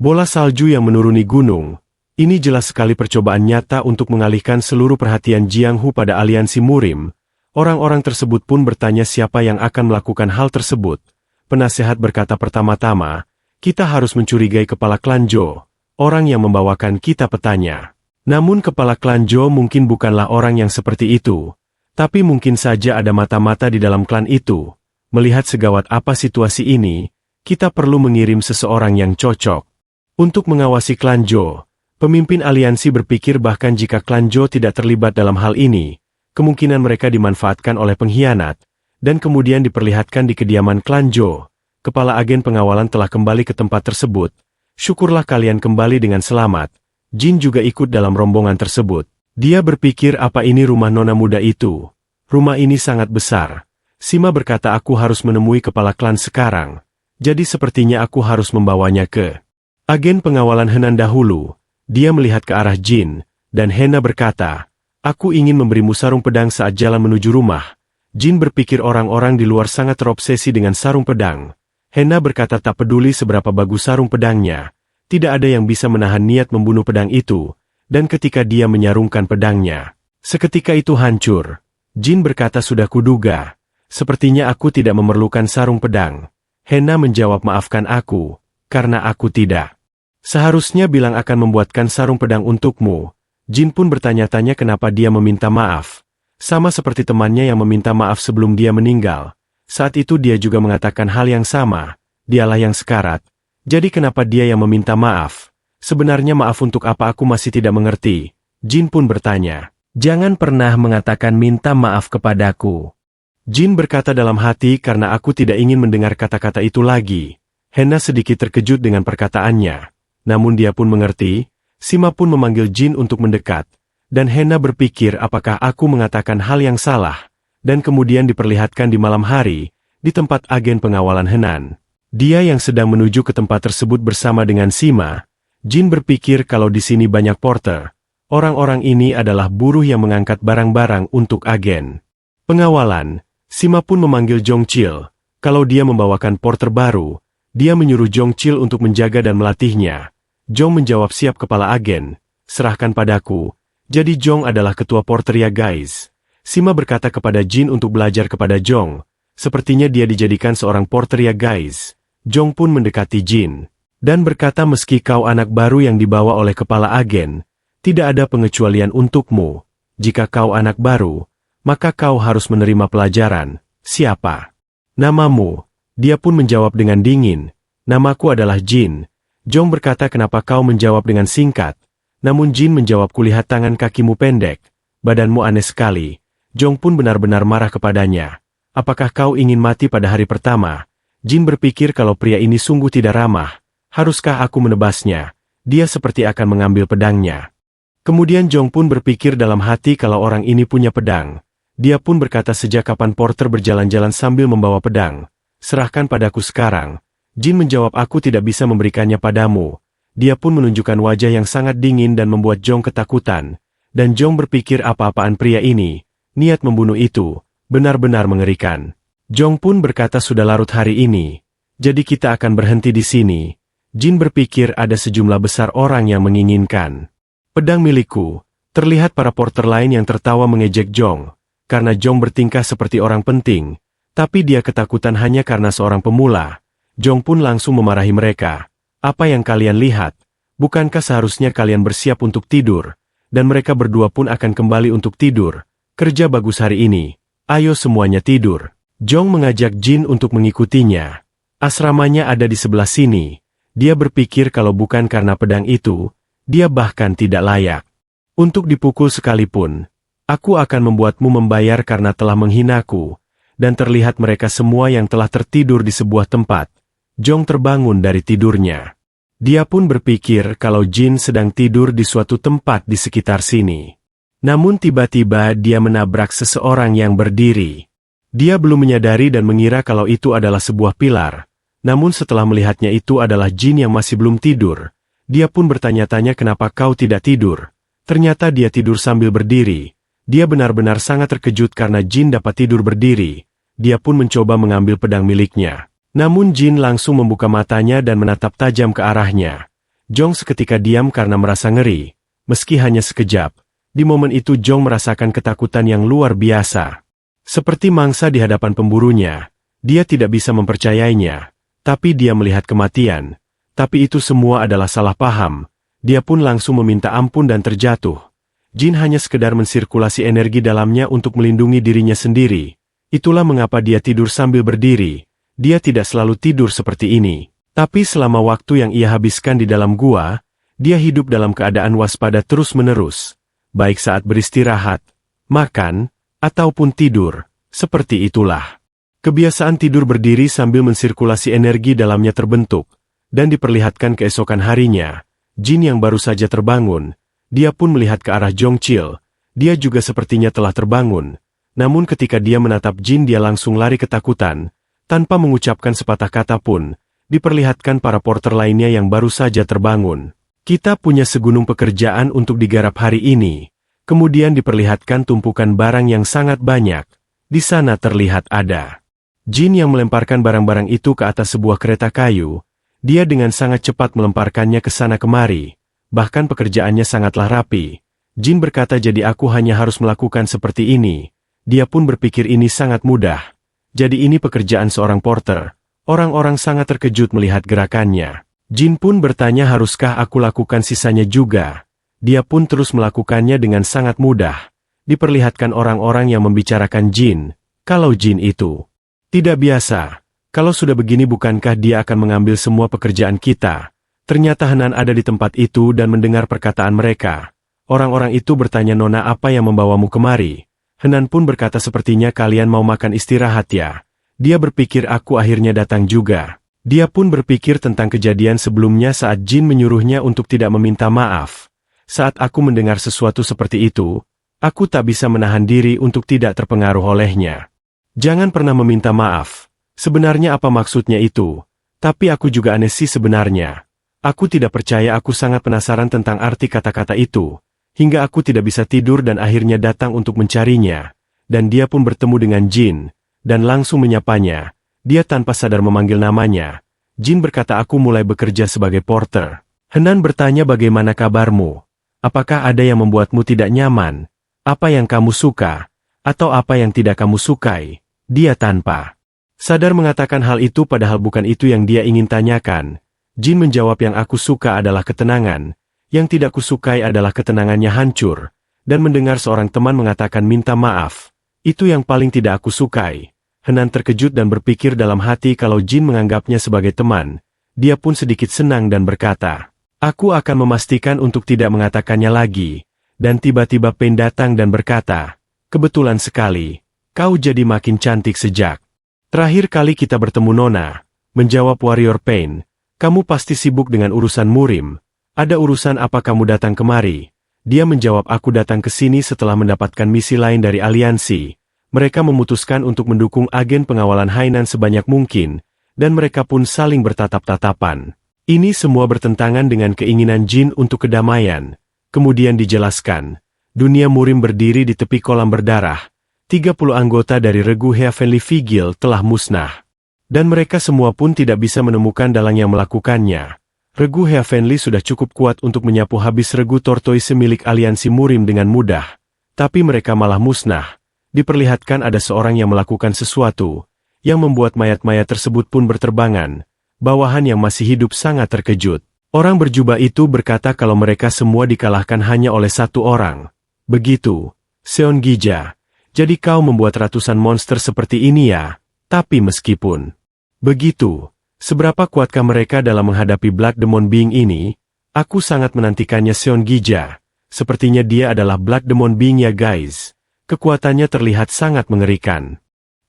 bola salju yang menuruni gunung. Ini jelas sekali percobaan nyata untuk mengalihkan seluruh perhatian Jianghu pada aliansi Murim. Orang-orang tersebut pun bertanya siapa yang akan melakukan hal tersebut. Penasehat berkata pertama-tama, kita harus mencurigai kepala klan Zhou, orang yang membawakan kita petanya. Namun kepala klan Zhou mungkin bukanlah orang yang seperti itu. Tapi mungkin saja ada mata-mata di dalam klan itu. Melihat segawat apa situasi ini, kita perlu mengirim seseorang yang cocok untuk mengawasi klan Zhou. Pemimpin aliansi berpikir bahkan jika klan Zhou tidak terlibat dalam hal ini, kemungkinan mereka dimanfaatkan oleh pengkhianat, dan kemudian diperlihatkan di kediaman klan Zhou. Kepala agen pengawalan telah kembali ke tempat tersebut. Syukurlah kalian kembali dengan selamat. Jin juga ikut dalam rombongan tersebut. Dia berpikir apa ini rumah nona muda itu. Rumah ini sangat besar. Sima berkata aku harus menemui kepala klan sekarang. Jadi sepertinya aku harus membawanya ke agen pengawalan Henan dahulu. Dia melihat ke arah Jin, dan Hena berkata, aku ingin memberimu sarung pedang saat jalan menuju rumah. Jin berpikir orang-orang di luar sangat terobsesi dengan sarung pedang. Hena berkata tak peduli seberapa bagus sarung pedangnya, tidak ada yang bisa menahan niat membunuh pedang itu, dan ketika dia menyarungkan pedangnya, seketika itu hancur. Jin berkata sudah kuduga, sepertinya aku tidak memerlukan sarung pedang. Hena menjawab maafkan aku, karena aku tidak seharusnya bilang akan membuatkan sarung pedang untukmu. Jin pun bertanya-tanya kenapa dia meminta maaf. Sama seperti temannya yang meminta maaf sebelum dia meninggal. Saat itu dia juga mengatakan hal yang sama. Dialah yang sekarat. Jadi kenapa dia yang meminta maaf? Sebenarnya maaf untuk apa aku masih tidak mengerti. Jin pun bertanya. Jangan pernah mengatakan minta maaf kepadaku. Jin berkata dalam hati karena aku tidak ingin mendengar kata-kata itu lagi. Hena sedikit terkejut dengan perkataannya. Namun dia pun mengerti, Sima pun memanggil Jin untuk mendekat, dan Hena berpikir apakah aku mengatakan hal yang salah, dan kemudian diperlihatkan di malam hari, di tempat agen pengawalan Henan. Dia yang sedang menuju ke tempat tersebut bersama dengan Sima. Jin berpikir kalau di sini banyak porter, Orang-orang ini adalah buruh yang mengangkat barang-barang untuk agen pengawalan. Sima pun memanggil Jongchil. Kalau dia membawakan porter baru, dia menyuruh Jongchil untuk menjaga dan melatihnya. Jong menjawab, siap kepala agen, serahkan padaku. Jadi Jong adalah ketua porter ya guys. Sima berkata kepada Jin untuk belajar kepada Jong. Sepertinya dia dijadikan seorang porter ya guys. Jong pun mendekati Jin dan berkata, meski kau anak baru yang dibawa oleh kepala agen, tidak ada pengecualian untukmu. Jika kau anak baru, maka kau harus menerima pelajaran. Siapa namamu? Dia pun menjawab dengan dingin, namaku adalah Jin. Jong berkata, kenapa kau menjawab dengan singkat? Namun Jin menjawab, kulihat tangan kakimu pendek, badanmu aneh sekali. Jong pun benar-benar marah kepadanya. Apakah kau ingin mati pada hari pertama? Jin berpikir kalau pria ini sungguh tidak ramah. Haruskah aku menebasnya? Dia seperti akan mengambil pedangnya. Kemudian Jong pun berpikir dalam hati kalau orang ini punya pedang. Dia pun berkata, sejak kapan porter berjalan-jalan sambil membawa pedang? Serahkan padaku sekarang. Jin menjawab, aku tidak bisa memberikannya padamu. Dia pun menunjukkan wajah yang sangat dingin dan membuat Jong ketakutan. Dan Jong berpikir, apa-apaan pria ini? Niat membunuh itu benar-benar mengerikan. Jong pun berkata, sudah larut hari ini, jadi kita akan berhenti di sini. Jin berpikir ada sejumlah besar orang yang menginginkan pedang milikku. Terlihat para porter lain yang tertawa mengejek Jong. Karena Jong bertingkah seperti orang penting, tapi dia ketakutan hanya karena seorang pemula. Jong pun langsung memarahi mereka. Apa yang kalian lihat? Bukankah seharusnya kalian bersiap untuk tidur? Dan mereka berdua pun akan kembali untuk tidur. Kerja bagus hari ini. Ayo semuanya tidur. Jong mengajak Jin untuk mengikutinya. Asramanya ada di sebelah sini. Dia berpikir kalau bukan karena pedang itu, dia bahkan tidak layak untuk dipukul sekalipun. Aku akan membuatmu membayar karena telah menghinaku. Dan terlihat mereka semua yang telah tertidur di sebuah tempat. Jong terbangun dari tidurnya. Dia pun berpikir kalau Jin sedang tidur di suatu tempat di sekitar sini. Namun tiba-tiba dia menabrak seseorang yang berdiri. Dia belum menyadari dan mengira kalau itu adalah sebuah pilar. Namun setelah melihatnya itu adalah Jin yang masih belum tidur. Dia pun bertanya-tanya, kenapa kau tidak tidur? Ternyata dia tidur sambil berdiri. Dia benar-benar sangat terkejut karena Jin dapat tidur berdiri. Dia pun mencoba mengambil pedang miliknya. Namun Jin langsung membuka matanya dan menatap tajam ke arahnya. Jong seketika diam karena merasa ngeri. Meski hanya sekejap, di momen itu Jong merasakan ketakutan yang luar biasa. Seperti mangsa di hadapan pemburunya, dia tidak bisa mempercayainya. Tapi dia melihat kematian. Tapi itu semua adalah salah paham. Dia pun langsung meminta ampun dan terjatuh. Jin hanya sekedar mensirkulasi energi dalamnya untuk melindungi dirinya sendiri. Itulah mengapa dia tidur sambil berdiri. Dia tidak selalu tidur seperti ini. Tapi selama waktu yang ia habiskan di dalam gua, dia hidup dalam keadaan waspada terus-menerus. Baik saat beristirahat, makan, ataupun tidur. Seperti itulah. Kebiasaan tidur berdiri sambil mensirkulasi energi dalamnya terbentuk. Dan diperlihatkan keesokan harinya. Jin yang baru saja terbangun. Dia pun melihat ke arah Jongchil. Dia juga sepertinya telah terbangun. Namun ketika dia menatap Jin, dia langsung lari ketakutan. Tanpa mengucapkan sepatah kata pun, diperlihatkan para porter lainnya yang baru saja terbangun. Kita punya segunung pekerjaan untuk digarap hari ini. Kemudian diperlihatkan tumpukan barang yang sangat banyak. Di sana terlihat ada Jin yang melemparkan barang-barang itu ke atas sebuah kereta kayu. Dia dengan sangat cepat melemparkannya ke sana kemari. Bahkan pekerjaannya sangatlah rapi. Jin berkata, jadi aku hanya harus melakukan seperti ini. Dia pun berpikir ini sangat mudah. Jadi ini pekerjaan seorang porter. Orang-orang sangat terkejut melihat gerakannya. Jin pun bertanya, haruskah aku lakukan sisanya juga? Dia pun terus melakukannya dengan sangat mudah. Diperlihatkan orang-orang yang membicarakan Jin. Kalau Jin itu tidak biasa. Kalau sudah begini bukankah dia akan mengambil semua pekerjaan kita? Ternyata Henan ada di tempat itu dan mendengar perkataan mereka. Orang-orang itu bertanya, Nona, apa yang membawamu kemari? Henan pun berkata, sepertinya kalian mau makan istirahat ya. Dia berpikir aku akhirnya datang juga. Dia pun berpikir tentang kejadian sebelumnya saat Jin menyuruhnya untuk tidak meminta maaf. Saat aku mendengar sesuatu seperti itu, aku tak bisa menahan diri untuk tidak terpengaruh olehnya. Jangan pernah meminta maaf. Sebenarnya apa maksudnya itu? Tapi aku juga aneh sih sebenarnya. Aku tidak percaya, aku sangat penasaran tentang arti kata-kata itu. hingga aku tidak bisa tidur dan akhirnya datang untuk mencarinya. Dan dia pun bertemu dengan Jin, dan langsung menyapanya. Dia tanpa sadar memanggil namanya. Jin berkata aku mulai bekerja sebagai porter. Henan bertanya bagaimana kabarmu? Apakah ada yang membuatmu tidak nyaman? Apa yang kamu suka? Atau apa yang tidak kamu sukai? Dia tanpa sadar mengatakan hal itu padahal bukan itu yang dia ingin tanyakan. Jin menjawab yang aku suka adalah ketenangan. Yang tidak kusukai adalah ketenangannya hancur. Dan mendengar seorang teman mengatakan minta maaf. Itu yang paling tidak aku sukai. Henan terkejut dan berpikir dalam hati kalau Jin menganggapnya sebagai teman. Dia pun sedikit senang dan berkata, aku akan memastikan untuk tidak mengatakannya lagi. Dan tiba-tiba Pain datang dan berkata, kebetulan sekali, kau jadi makin cantik sejak terakhir kali kita bertemu Nona. Menjawab Warrior Pain, kamu pasti sibuk dengan urusan murim. Ada urusan apa kamu datang kemari? Dia menjawab aku datang ke sini setelah mendapatkan misi lain dari aliansi. Mereka memutuskan untuk mendukung agen pengawalan Hainan sebanyak mungkin, dan mereka pun saling bertatap-tatapan. Ini semua bertentangan dengan keinginan Jin untuk kedamaian. Kemudian dijelaskan, dunia murim berdiri di tepi kolam berdarah. 30 anggota dari regu Heavenly Vigil telah musnah. Dan mereka semua pun tidak bisa menemukan dalang yang melakukannya. Regu Heavenly sudah cukup kuat untuk menyapu habis regu Tortoise milik aliansi murim dengan mudah. Tapi mereka malah musnah. Diperlihatkan ada seorang yang melakukan sesuatu, yang membuat mayat-mayat tersebut pun berterbangan. Bawahan yang masih hidup sangat terkejut. Orang berjubah itu berkata kalau mereka semua dikalahkan hanya oleh satu orang. Begitu, Seon Gija. Jadi kau membuat ratusan monster seperti ini ya? Tapi meskipun begitu, seberapa kuatkah mereka dalam menghadapi Black Demon Being ini? Aku sangat menantikannya Seon Gija. Sepertinya dia adalah Black Demon Being ya guys. Kekuatannya terlihat sangat mengerikan.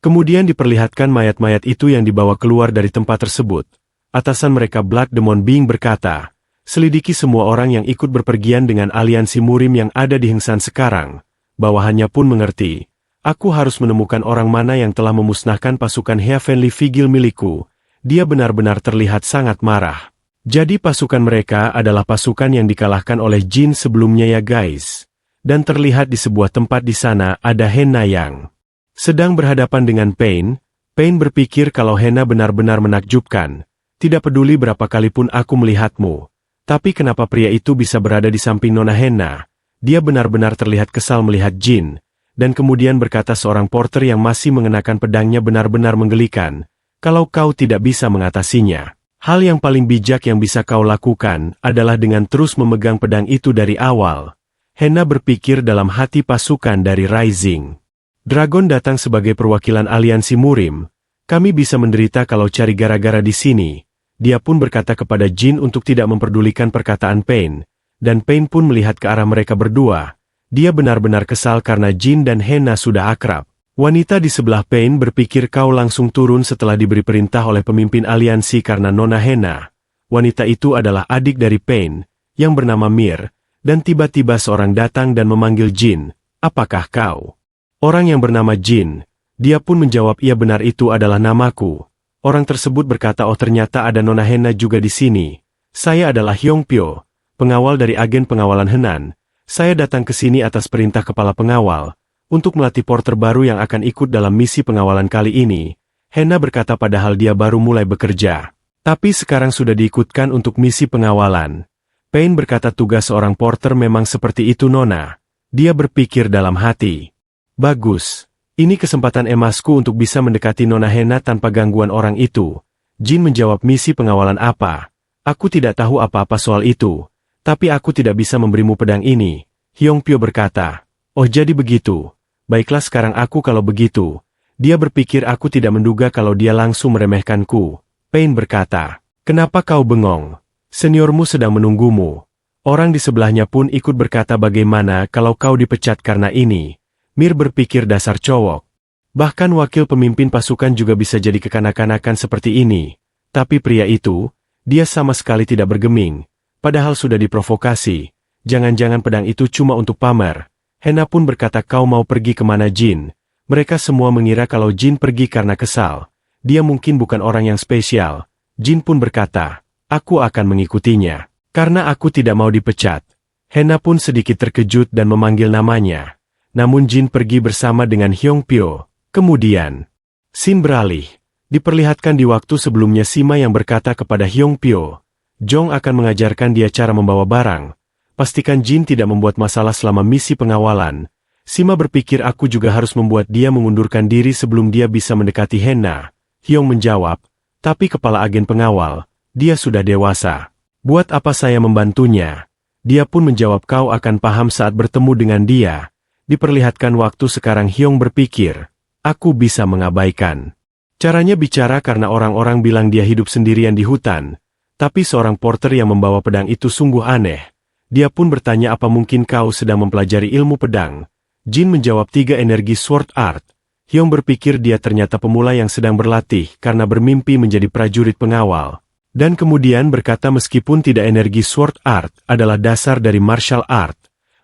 Kemudian diperlihatkan mayat-mayat itu yang dibawa keluar dari tempat tersebut. Atasan mereka Black Demon Being berkata, selidiki semua orang yang ikut berpergian dengan aliansi murim yang ada di Hengsan sekarang. Bawahannya pun mengerti. Aku harus menemukan orang mana yang telah memusnahkan pasukan Heavenly Vigil milikku. Dia benar-benar terlihat sangat marah. Jadi pasukan mereka adalah pasukan yang dikalahkan oleh Jin sebelumnya ya guys. Dan terlihat di sebuah tempat di sana ada Hena yang sedang berhadapan dengan Pain. Pain berpikir kalau Hena benar-benar menakjubkan. Tidak peduli berapa kali pun aku melihatmu. Tapi kenapa pria itu bisa berada di samping Nona Hena? Dia benar-benar terlihat kesal melihat Jin. Dan kemudian berkata seorang porter yang masih mengenakan pedangnya benar-benar menggelikan. Kalau kau tidak bisa mengatasinya, hal yang paling bijak yang bisa kau lakukan adalah dengan terus memegang pedang itu dari awal. Hena berpikir dalam hati pasukan dari Rising Dragon datang sebagai perwakilan aliansi murim. Kami bisa menderita kalau cari gara-gara di sini. Dia pun berkata kepada Jin untuk tidak memperdulikan perkataan Pain. Dan Pain pun melihat ke arah mereka berdua. Dia benar-benar kesal karena Jin dan Hena sudah akrab. Wanita di sebelah Pain berpikir kau langsung turun setelah diberi perintah oleh pemimpin aliansi karena Nona Hena. Wanita itu adalah adik dari Pain, yang bernama Mir. Dan tiba-tiba seorang datang dan memanggil Jin, apakah kau? Orang yang bernama Jin, dia pun menjawab iya benar itu adalah namaku. Orang tersebut berkata oh ternyata ada Nona Hena juga di sini. Saya adalah Hyongpyo, pengawal dari agen pengawalan Henan. Saya datang ke sini atas perintah kepala pengawal, untuk melatih porter baru yang akan ikut dalam misi pengawalan kali ini. Hena berkata padahal dia baru mulai bekerja. Tapi sekarang sudah diikutkan untuk misi pengawalan. Pain berkata tugas seorang porter memang seperti itu Nona. Dia berpikir dalam hati. Bagus. Ini kesempatan emasku untuk bisa mendekati Nona Hena tanpa gangguan orang itu. Jin menjawab misi pengawalan apa? Aku tidak tahu apa-apa soal itu. Tapi aku tidak bisa memberimu pedang ini. Hyongpyo berkata. Oh jadi begitu. Baiklah sekarang aku kalau begitu. Dia berpikir aku tidak menduga kalau dia langsung meremehkanku. Pain berkata. Kenapa kau bengong? Seniormu sedang menunggumu. Orang di sebelahnya pun ikut berkata bagaimana kalau kau dipecat karena ini. Mir berpikir dasar cowok. Bahkan wakil pemimpin pasukan juga bisa jadi kekanak-kanakan seperti ini. Tapi pria itu, dia sama sekali tidak bergeming. Padahal sudah diprovokasi. Jangan-jangan pedang itu cuma untuk pamer. Hena pun berkata kau mau pergi kemana Jin? Mereka semua mengira kalau Jin pergi karena kesal. Dia mungkin bukan orang yang spesial. Jin pun berkata, aku akan mengikutinya. Karena aku tidak mau dipecat. Hena pun sedikit terkejut dan memanggil namanya. Namun Jin pergi bersama dengan Hyong Pyo. Kemudian, scene beralih. Diperlihatkan di waktu sebelumnya Sima yang berkata kepada Hyong Pyo, Jong akan mengajarkan dia cara membawa barang. Pastikan Jin tidak membuat masalah selama misi pengawalan. Sima berpikir aku juga harus membuat dia mengundurkan diri sebelum dia bisa mendekati Hena. Hyong menjawab, tapi kepala agen pengawal, dia sudah dewasa. Buat apa saya membantunya? Dia pun menjawab kau akan paham saat bertemu dengan dia. Diperlihatkan waktu sekarang Hyong berpikir, aku bisa mengabaikan. Caranya bicara karena orang-orang bilang dia hidup sendirian di hutan. Tapi seorang porter yang membawa pedang itu sungguh aneh. Dia pun bertanya apa mungkin kau sedang mempelajari ilmu pedang. Jin menjawab 3 energi sword art. Hyong berpikir dia ternyata pemula yang sedang berlatih karena bermimpi menjadi prajurit pengawal. Dan kemudian berkata meskipun tidak energi sword art adalah dasar dari martial art,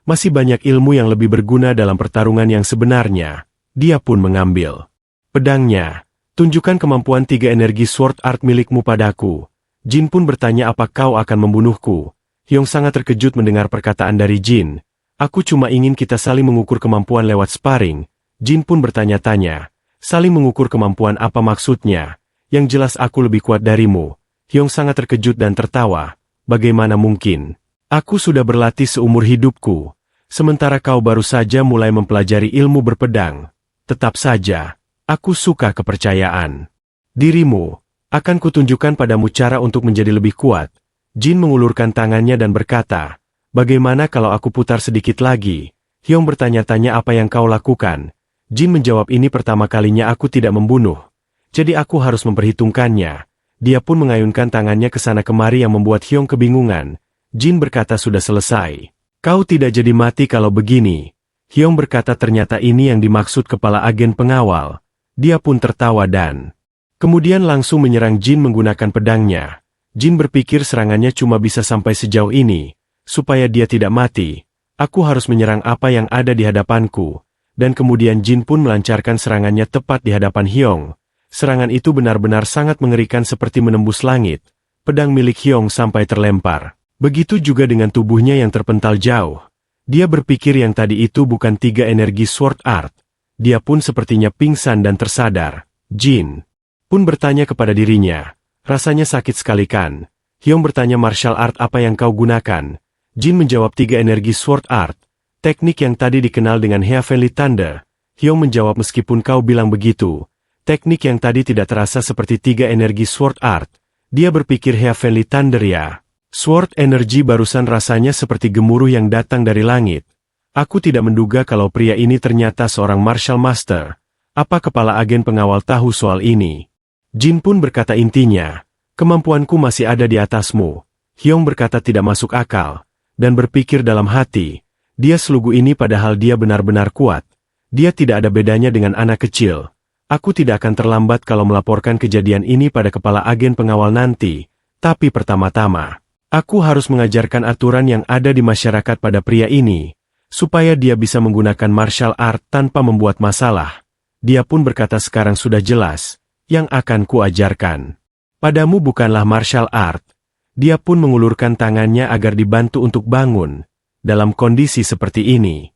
masih banyak ilmu yang lebih berguna dalam pertarungan yang sebenarnya. Dia pun mengambil pedangnya. Tunjukkan kemampuan 3 energi sword art milikmu padaku. Jin pun bertanya apa kau akan membunuhku. Hyong sangat terkejut mendengar perkataan dari Jin. Aku cuma ingin kita saling mengukur kemampuan lewat sparring. Jin pun bertanya-tanya, saling mengukur kemampuan apa maksudnya? Yang jelas aku lebih kuat darimu. Hyong sangat terkejut dan tertawa. Bagaimana mungkin? Aku sudah berlatih seumur hidupku. Sementara kau baru saja mulai mempelajari ilmu berpedang. Tetap saja, aku suka kepercayaan dirimu. Akan kutunjukkan padamu cara untuk menjadi lebih kuat. Jin mengulurkan tangannya dan berkata, bagaimana kalau aku putar sedikit lagi? Hyong bertanya-tanya apa yang kau lakukan. Jin menjawab ini pertama kalinya aku tidak membunuh. Jadi aku harus memperhitungkannya. Dia pun mengayunkan tangannya ke sana kemari yang membuat Hyong kebingungan. Jin berkata sudah selesai. Kau tidak jadi mati kalau begini. Hyong berkata ternyata ini yang dimaksud kepala agen pengawal. Dia pun tertawa dan kemudian langsung menyerang Jin menggunakan pedangnya. Jin berpikir serangannya cuma bisa sampai sejauh ini. Supaya dia tidak mati, aku harus menyerang apa yang ada di hadapanku. Dan kemudian Jin pun melancarkan serangannya tepat di hadapan Hyong. Serangan itu benar-benar sangat mengerikan seperti menembus langit. Pedang milik Hyong sampai terlempar. Begitu juga dengan tubuhnya yang terpental jauh. Dia berpikir yang tadi itu bukan 3 energi sword art. Dia pun sepertinya pingsan dan tersadar. Jin pun bertanya kepada dirinya. Rasanya sakit sekali kan? Hyong bertanya martial art apa yang kau gunakan? Jin menjawab 3 energi sword art. Teknik yang tadi dikenal dengan Heavenly Thunder. Hyong menjawab meskipun kau bilang begitu. Teknik yang tadi tidak terasa seperti 3 energi sword art. Dia berpikir Heavenly Thunder ya. Sword energi barusan rasanya seperti gemuruh yang datang dari langit. Aku tidak menduga kalau pria ini ternyata seorang martial master. Apa kepala agen pengawal tahu soal ini? Jin pun berkata intinya, kemampuanku masih ada di atasmu. Hyong berkata tidak masuk akal. Dan berpikir dalam hati, dia selugu ini padahal dia benar-benar kuat. Dia tidak ada bedanya dengan anak kecil. Aku tidak akan terlambat kalau melaporkan kejadian ini pada kepala agen pengawal nanti, tapi pertama-tama, aku harus mengajarkan aturan yang ada di masyarakat pada pria ini, supaya dia bisa menggunakan martial art tanpa membuat masalah. Dia pun berkata sekarang sudah jelas, yang akan kuajarkan padamu bukanlah martial art. Dia pun mengulurkan tangannya agar dibantu untuk bangun. Dalam kondisi seperti ini,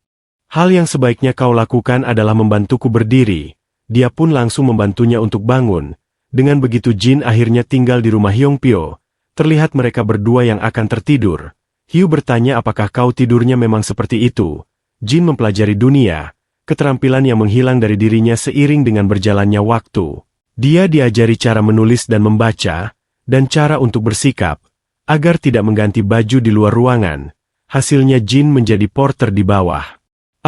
hal yang sebaiknya kau lakukan adalah membantuku berdiri. Dia pun langsung membantunya untuk bangun. Dengan begitu Jin akhirnya tinggal di rumah Hyong Pyo. Terlihat mereka berdua yang akan tertidur. Hyu bertanya apakah kau tidurnya memang seperti itu. Jin mempelajari dunia, keterampilan yang menghilang dari dirinya seiring dengan berjalannya waktu. Dia diajari cara menulis dan membaca, dan cara untuk bersikap, agar tidak mengganti baju di luar ruangan. Hasilnya Jin menjadi porter di bawah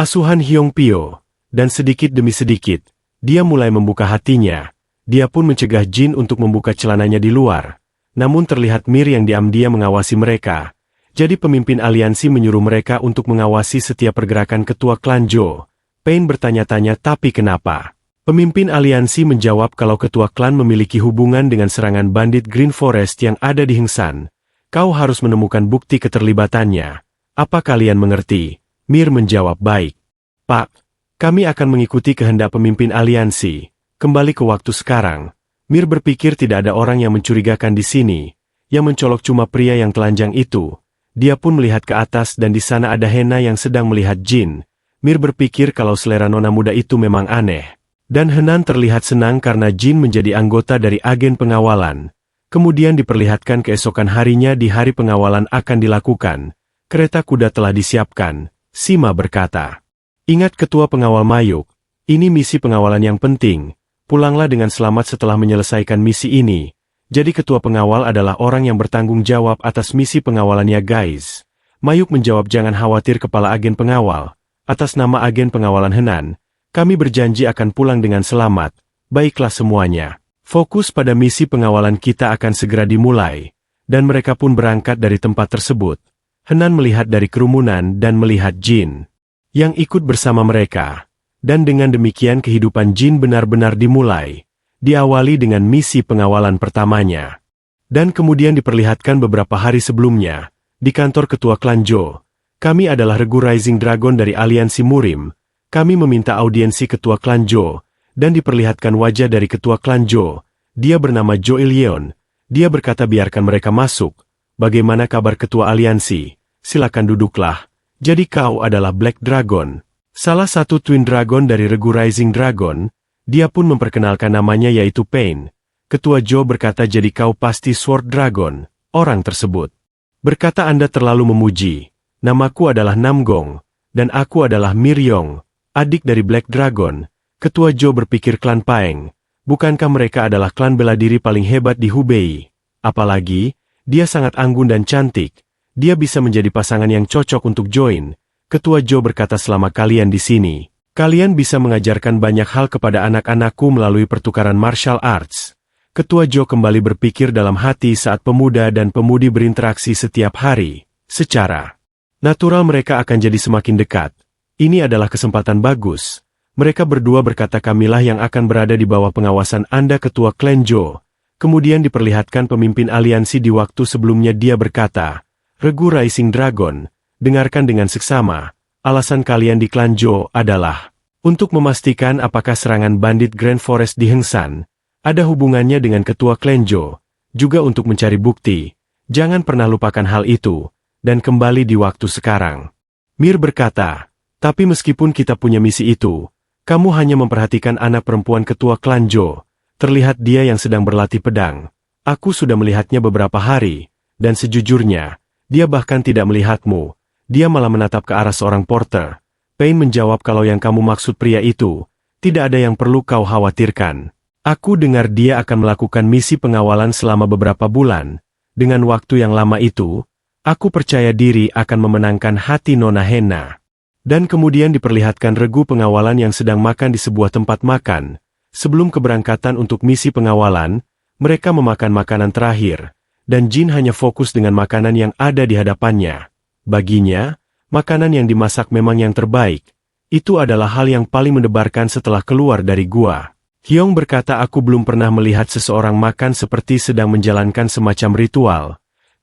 asuhan Hyong Pyo, dan sedikit demi sedikit, dia mulai membuka hatinya. Dia pun mencegah Jin untuk membuka celananya di luar. Namun terlihat Mir yang diam-diam mengawasi mereka. Jadi pemimpin aliansi menyuruh mereka untuk mengawasi setiap pergerakan ketua klan Jo. Pain bertanya-tanya tapi kenapa? Pemimpin aliansi menjawab kalau ketua klan memiliki hubungan dengan serangan bandit Green Forest yang ada di Hengsan. Kau harus menemukan bukti keterlibatannya. Apa kalian mengerti? Mir menjawab baik. Pak, kami akan mengikuti kehendak pemimpin aliansi. Kembali ke waktu sekarang. Mir berpikir tidak ada orang yang mencurigakan di sini. Yang mencolok cuma pria yang telanjang itu. dia pun melihat ke atas dan di sana ada Hena yang sedang melihat Jin. Mir berpikir kalau selera nona muda itu memang aneh. Dan Henan terlihat senang karena Jin menjadi anggota dari agen pengawalan. Kemudian diperlihatkan keesokan harinya di hari pengawalan akan dilakukan. Kereta kuda telah disiapkan, Sima berkata. Ingat ketua pengawal Mayuk, ini misi pengawalan yang penting. Pulanglah dengan selamat setelah menyelesaikan misi ini. Jadi ketua pengawal adalah orang yang bertanggung jawab atas misi pengawalannya guys. Mayuk menjawab jangan khawatir kepala agen pengawal. Atas nama agen pengawalan Henan, kami berjanji akan pulang dengan selamat. Baiklah semuanya. Fokus pada misi pengawalan kita akan segera dimulai. Dan mereka pun berangkat dari tempat tersebut. Henan melihat dari kerumunan dan melihat Jin yang ikut bersama mereka. Dan dengan demikian kehidupan Jin benar-benar dimulai. Diawali dengan misi pengawalan pertamanya. Dan kemudian diperlihatkan beberapa hari sebelumnya, di kantor ketua klan Jo. Kami adalah Regu Rising Dragon dari Aliansi Murim. Kami meminta audiensi ketua klan Jo, dan diperlihatkan wajah dari ketua klan Jo. Dia bernama Jo Ilyeon. Dia berkata biarkan mereka masuk. Bagaimana kabar ketua aliansi? Silakan duduklah. Jadi kau adalah Black Dragon. Salah satu Twin Dragon dari Regu Rising Dragon. Dia pun memperkenalkan namanya yaitu Pain. Ketua Jo berkata jadi kau pasti Sword Dragon, orang tersebut. Berkata Anda terlalu memuji. Namaku adalah Namgong, dan aku adalah Miryong, adik dari Black Dragon. Ketua Jo berpikir klan Paeng. Bukankah mereka adalah klan bela diri paling hebat di Hubei? Apalagi, dia sangat anggun dan cantik. Dia bisa menjadi pasangan yang cocok untuk join. Ketua Jo berkata selama kalian di sini. Kalian bisa mengajarkan banyak hal kepada anak-anakku melalui pertukaran martial arts. Ketua Jo kembali berpikir dalam hati saat pemuda dan pemudi berinteraksi setiap hari. Secara natural mereka akan jadi semakin dekat. Ini adalah kesempatan bagus. Mereka berdua berkata kamilah yang akan berada di bawah pengawasan Anda ketua klan Jo. Kemudian diperlihatkan pemimpin aliansi di waktu sebelumnya dia berkata, Regu Rising Dragon, dengarkan dengan seksama. Alasan kalian di klan Jo adalah untuk memastikan apakah serangan bandit Grand Forest di Hengsan ada hubungannya dengan ketua klan Jo, juga untuk mencari bukti. Jangan pernah lupakan hal itu, dan kembali di waktu sekarang. Mir berkata, tapi meskipun kita punya misi itu, kamu hanya memperhatikan anak perempuan ketua klan Jo. Terlihat dia yang sedang berlatih pedang. Aku sudah melihatnya beberapa hari, dan sejujurnya, dia bahkan tidak melihatmu. Dia malah menatap ke arah seorang porter. Pain menjawab kalau yang kamu maksud pria itu, tidak ada yang perlu kau khawatirkan. Aku dengar dia akan melakukan misi pengawalan selama beberapa bulan. Dengan waktu yang lama itu, aku percaya diri akan memenangkan hati Nona Hena. Dan kemudian diperlihatkan regu pengawalan yang sedang makan di sebuah tempat makan. Sebelum keberangkatan untuk misi pengawalan, mereka memakan makanan terakhir, dan Jin hanya fokus dengan makanan yang ada di hadapannya. Baginya, makanan yang dimasak memang yang terbaik. Itu adalah hal yang paling mendebarkan setelah keluar dari gua. Hyong berkata aku belum pernah melihat seseorang makan seperti sedang menjalankan semacam ritual.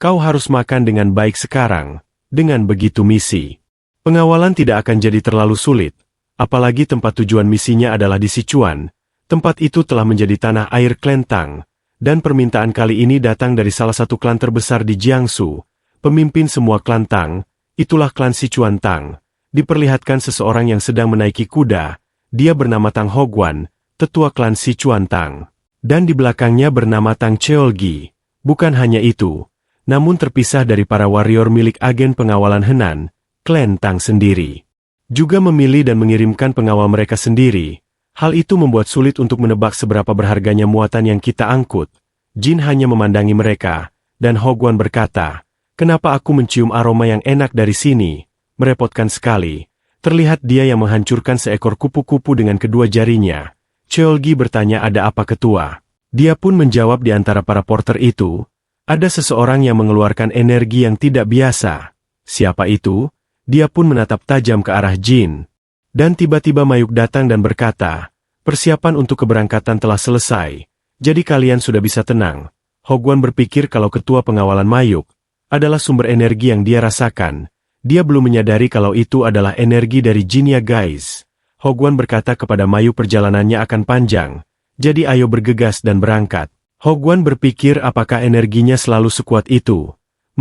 Kau harus makan dengan baik sekarang. Dengan begitu misi pengawalan tidak akan jadi terlalu sulit. Apalagi tempat tujuan misinya adalah di Sichuan. Tempat itu telah menjadi tanah air klan Tang. Dan permintaan kali ini datang dari salah satu klan terbesar di Jiangsu. Pemimpin semua klan Tang, itulah klan Sichuan Tang. Diperlihatkan seseorang yang sedang menaiki kuda. Dia bernama Tang Hogwan, tetua klan Sichuan Tang. Dan di belakangnya bernama Tang Cheolgi. Bukan hanya itu, namun terpisah dari para warrior milik agen pengawalan Henan, klan Tang sendiri. Juga memilih dan mengirimkan pengawal mereka sendiri. Hal itu membuat sulit untuk menebak seberapa berharganya muatan yang kita angkut. Jin hanya memandangi mereka, dan Hogwan berkata, kenapa aku mencium aroma yang enak dari sini? Merepotkan sekali. Terlihat dia yang menghancurkan seekor kupu-kupu dengan kedua jarinya. Cheolgi bertanya ada apa ketua? Dia pun menjawab di antara para porter itu, ada seseorang yang mengeluarkan energi yang tidak biasa. Siapa itu? Dia pun menatap tajam ke arah Jin. Dan tiba-tiba Mayuk datang dan berkata, persiapan untuk keberangkatan telah selesai, jadi kalian sudah bisa tenang. Hogwan berpikir kalau ketua pengawalan Mayuk adalah sumber energi yang dia rasakan. Dia belum menyadari kalau itu adalah energi dari Jin ya guys. Hogwan berkata kepada Mayuk perjalanannya akan panjang, jadi ayo bergegas dan berangkat. Hogwan berpikir apakah energinya selalu sekuat itu.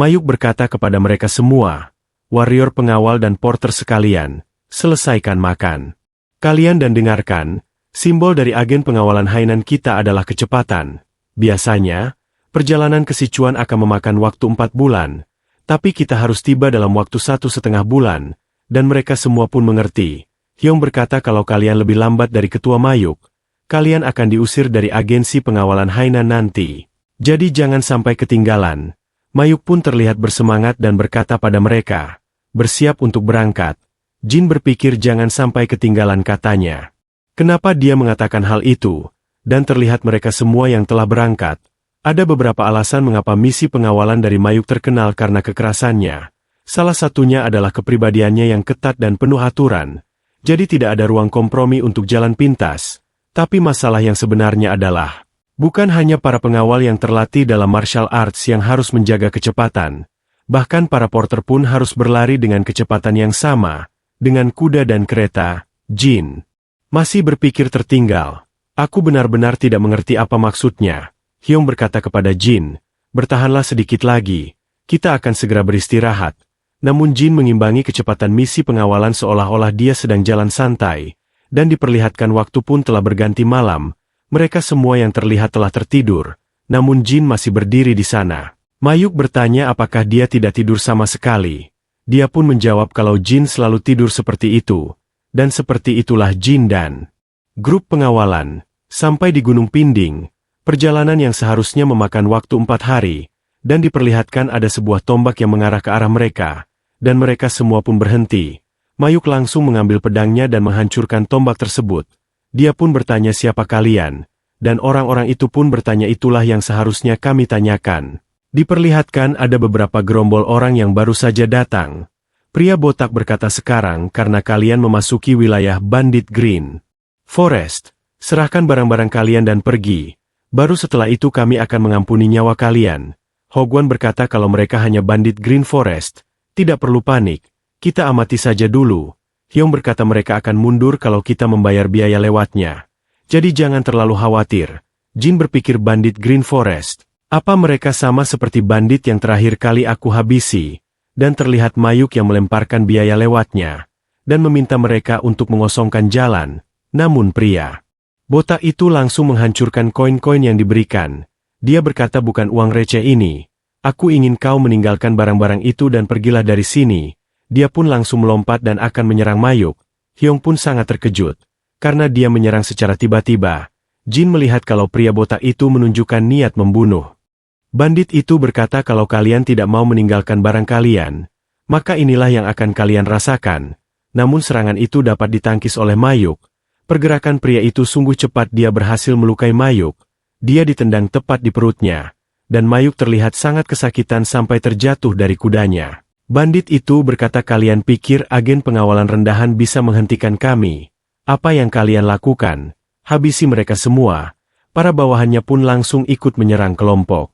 Mayuk berkata kepada mereka semua, warrior pengawal dan porter sekalian, selesaikan makan. Kalian dan dengarkan, simbol dari agen pengawalan Hainan kita adalah kecepatan. Biasanya, perjalanan ke Sichuan akan memakan waktu 4 bulan, tapi kita harus tiba dalam waktu 1,5 bulan, dan mereka semua pun mengerti. Hyong berkata kalau kalian lebih lambat dari ketua Mayuk, kalian akan diusir dari agensi pengawalan Hainan nanti. Jadi jangan sampai ketinggalan. Mayuk pun terlihat bersemangat dan berkata pada mereka, bersiap untuk berangkat. Jin berpikir jangan sampai ketinggalan katanya. Kenapa dia mengatakan hal itu? Dan terlihat mereka semua yang telah berangkat. Ada beberapa alasan mengapa misi pengawalan dari Mayuk terkenal karena kekerasannya. Salah satunya adalah kepribadiannya yang ketat dan penuh aturan. Jadi tidak ada ruang kompromi untuk jalan pintas. Tapi masalah yang sebenarnya adalah, bukan hanya para pengawal yang terlatih dalam martial arts yang harus menjaga kecepatan. Bahkan para porter pun harus berlari dengan kecepatan yang sama. Dengan kuda dan kereta, Jin masih berpikir tertinggal. Aku benar-benar tidak mengerti apa maksudnya. Hyong berkata kepada Jin, bertahanlah sedikit lagi, kita akan segera beristirahat. Namun Jin mengimbangi kecepatan misi pengawalan seolah-olah dia sedang jalan santai, dan diperlihatkan waktu pun telah berganti malam. Mereka semua yang terlihat telah tertidur, namun Jin masih berdiri di sana. Mayuk bertanya apakah dia tidak tidur sama sekali. Dia pun menjawab kalau Jin selalu tidur seperti itu, dan seperti itulah Jin dan grup pengawalan. Sampai di Gunung Pinding, perjalanan yang seharusnya memakan waktu 4 hari, dan diperlihatkan ada sebuah tombak yang mengarah ke arah mereka, dan mereka semua pun berhenti. Mayuk langsung mengambil pedangnya dan menghancurkan tombak tersebut. Dia pun bertanya siapa kalian, dan orang-orang itu pun bertanya itulah yang seharusnya kami tanyakan. Diperlihatkan ada beberapa gerombol orang yang baru saja datang. Pria botak berkata sekarang karena kalian memasuki wilayah Bandit Green Forest, serahkan barang-barang kalian dan pergi. Baru setelah itu kami akan mengampuni nyawa kalian. Hogwan berkata kalau mereka hanya Bandit Green Forest, tidak perlu panik, kita amati saja dulu. Hyong berkata mereka akan mundur kalau kita membayar biaya lewatnya. Jadi jangan terlalu khawatir. Jin berpikir Bandit Green Forest. Apa mereka sama seperti bandit yang terakhir kali aku habisi? Dan terlihat Mayuk yang melemparkan biaya lewatnya, dan meminta mereka untuk mengosongkan jalan. Namun pria botak itu langsung menghancurkan koin-koin yang diberikan. Dia berkata bukan uang receh ini. Aku ingin kau meninggalkan barang-barang itu dan pergilah dari sini. Dia pun langsung melompat dan akan menyerang Mayuk. Hyong pun sangat terkejut, karena dia menyerang secara tiba-tiba. Jin melihat kalau pria botak itu menunjukkan niat membunuh. Bandit itu berkata kalau kalian tidak mau meninggalkan barang kalian, maka inilah yang akan kalian rasakan. Namun serangan itu dapat ditangkis oleh Mayuk. Pergerakan pria itu sungguh cepat, dia berhasil melukai Mayuk. Dia ditendang tepat di perutnya, dan Mayuk terlihat sangat kesakitan sampai terjatuh dari kudanya. Bandit itu berkata kalian pikir agen pengawalan rendahan bisa menghentikan kami. Apa yang kalian lakukan? Habisi mereka semua. Para bawahannya pun langsung ikut menyerang kelompok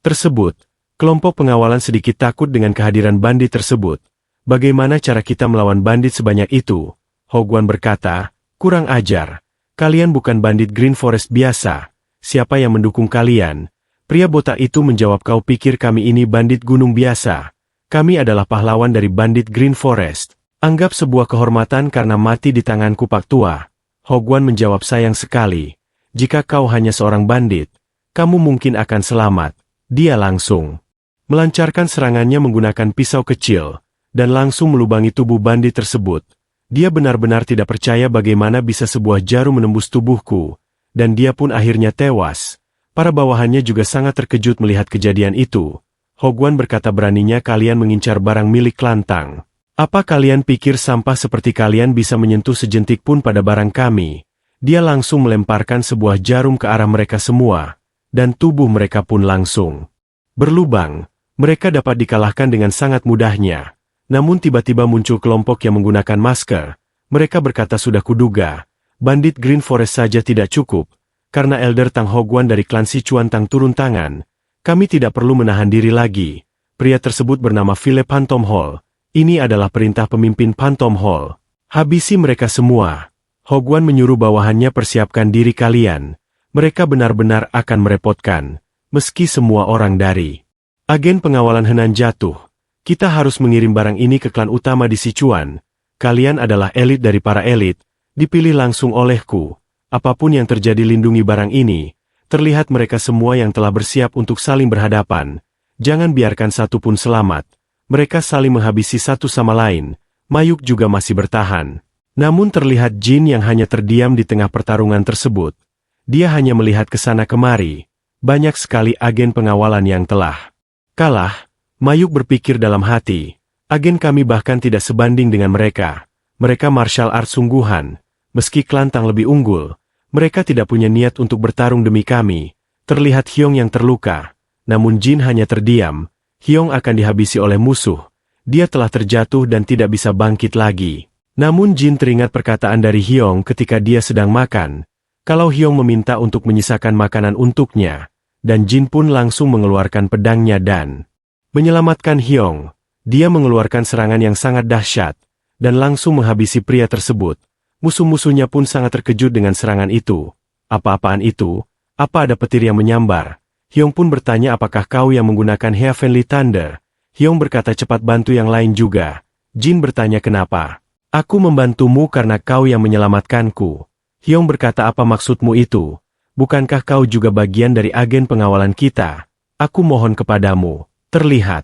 tersebut. Kelompok pengawalan sedikit takut dengan kehadiran bandit tersebut. Bagaimana cara kita melawan bandit sebanyak itu? Hogwan berkata, kurang ajar. Kalian bukan bandit Green Forest biasa. Siapa yang mendukung kalian? Pria botak itu menjawab kau pikir kami ini bandit gunung biasa. Kami adalah pahlawan dari bandit Green Forest. Anggap sebuah kehormatan karena mati di tanganku Pak Tua. Hogwan menjawab sayang sekali. Jika kau hanya seorang bandit, kamu mungkin akan selamat. Dia langsung melancarkan serangannya menggunakan pisau kecil, dan langsung melubangi tubuh bandit tersebut. Dia benar-benar tidak percaya bagaimana bisa sebuah jarum menembus tubuhku, dan dia pun akhirnya tewas. Para bawahannya juga sangat terkejut melihat kejadian itu. Hogwan berkata beraninya kalian mengincar barang milik Lantang. Apa kalian pikir sampah seperti kalian bisa menyentuh sejentik pun pada barang kami? Dia langsung melemparkan sebuah jarum ke arah mereka semua. Dan tubuh mereka pun langsung berlubang. Mereka dapat dikalahkan dengan sangat mudahnya. Namun tiba-tiba muncul kelompok yang menggunakan masker. Mereka berkata sudah kuduga, bandit Green Forest saja tidak cukup. Karena Elder Tang Hogwan dari klan Sichuan Tang turun tangan, kami tidak perlu menahan diri lagi. Pria tersebut bernama Philip Phantom Hall. Ini adalah perintah pemimpin Phantom Hall. Habisi mereka semua. Hogwan menyuruh bawahannya persiapkan diri kalian. Mereka benar-benar akan merepotkan, meski semua orang dari Agen pengawalan Henan jatuh. Kita harus mengirim barang ini ke klan utama di Sichuan. Kalian adalah elit dari para elit, dipilih langsung olehku. Apapun yang terjadi lindungi barang ini. Terlihat mereka semua yang telah bersiap untuk saling berhadapan. Jangan biarkan satu pun selamat. Mereka saling menghabisi satu sama lain. Mayuk juga masih bertahan. Namun terlihat Jin yang hanya terdiam di tengah pertarungan tersebut. Dia hanya melihat ke sana kemari. Banyak sekali agen pengawalan yang telah kalah. Mayuk berpikir dalam hati. Agen kami bahkan tidak sebanding dengan mereka. Mereka martial art sungguhan. Meski klan Tang lebih unggul, mereka tidak punya niat untuk bertarung demi kami. Terlihat Hyong yang terluka. Namun Jin hanya terdiam. Hyong akan dihabisi oleh musuh. Dia telah terjatuh dan tidak bisa bangkit lagi. Namun Jin teringat perkataan dari Hyong ketika dia sedang makan. Kalau Hyong meminta untuk menyisakan makanan untuknya. Dan Jin pun langsung mengeluarkan pedangnya dan menyelamatkan Hyong. Dia mengeluarkan serangan yang sangat dahsyat. Dan langsung menghabisi pria tersebut. Musuh-musuhnya pun sangat terkejut dengan serangan itu. Apa-apaan itu? Apa ada petir yang menyambar? Hyong pun bertanya apakah kau yang menggunakan Heavenly Thunder? Hyong berkata cepat bantu yang lain juga. Jin bertanya kenapa? Aku membantumu karena kau yang menyelamatkanku. Hyong berkata apa maksudmu itu? Bukankah kau juga bagian dari agen pengawalan kita? Aku mohon kepadamu. Terlihat.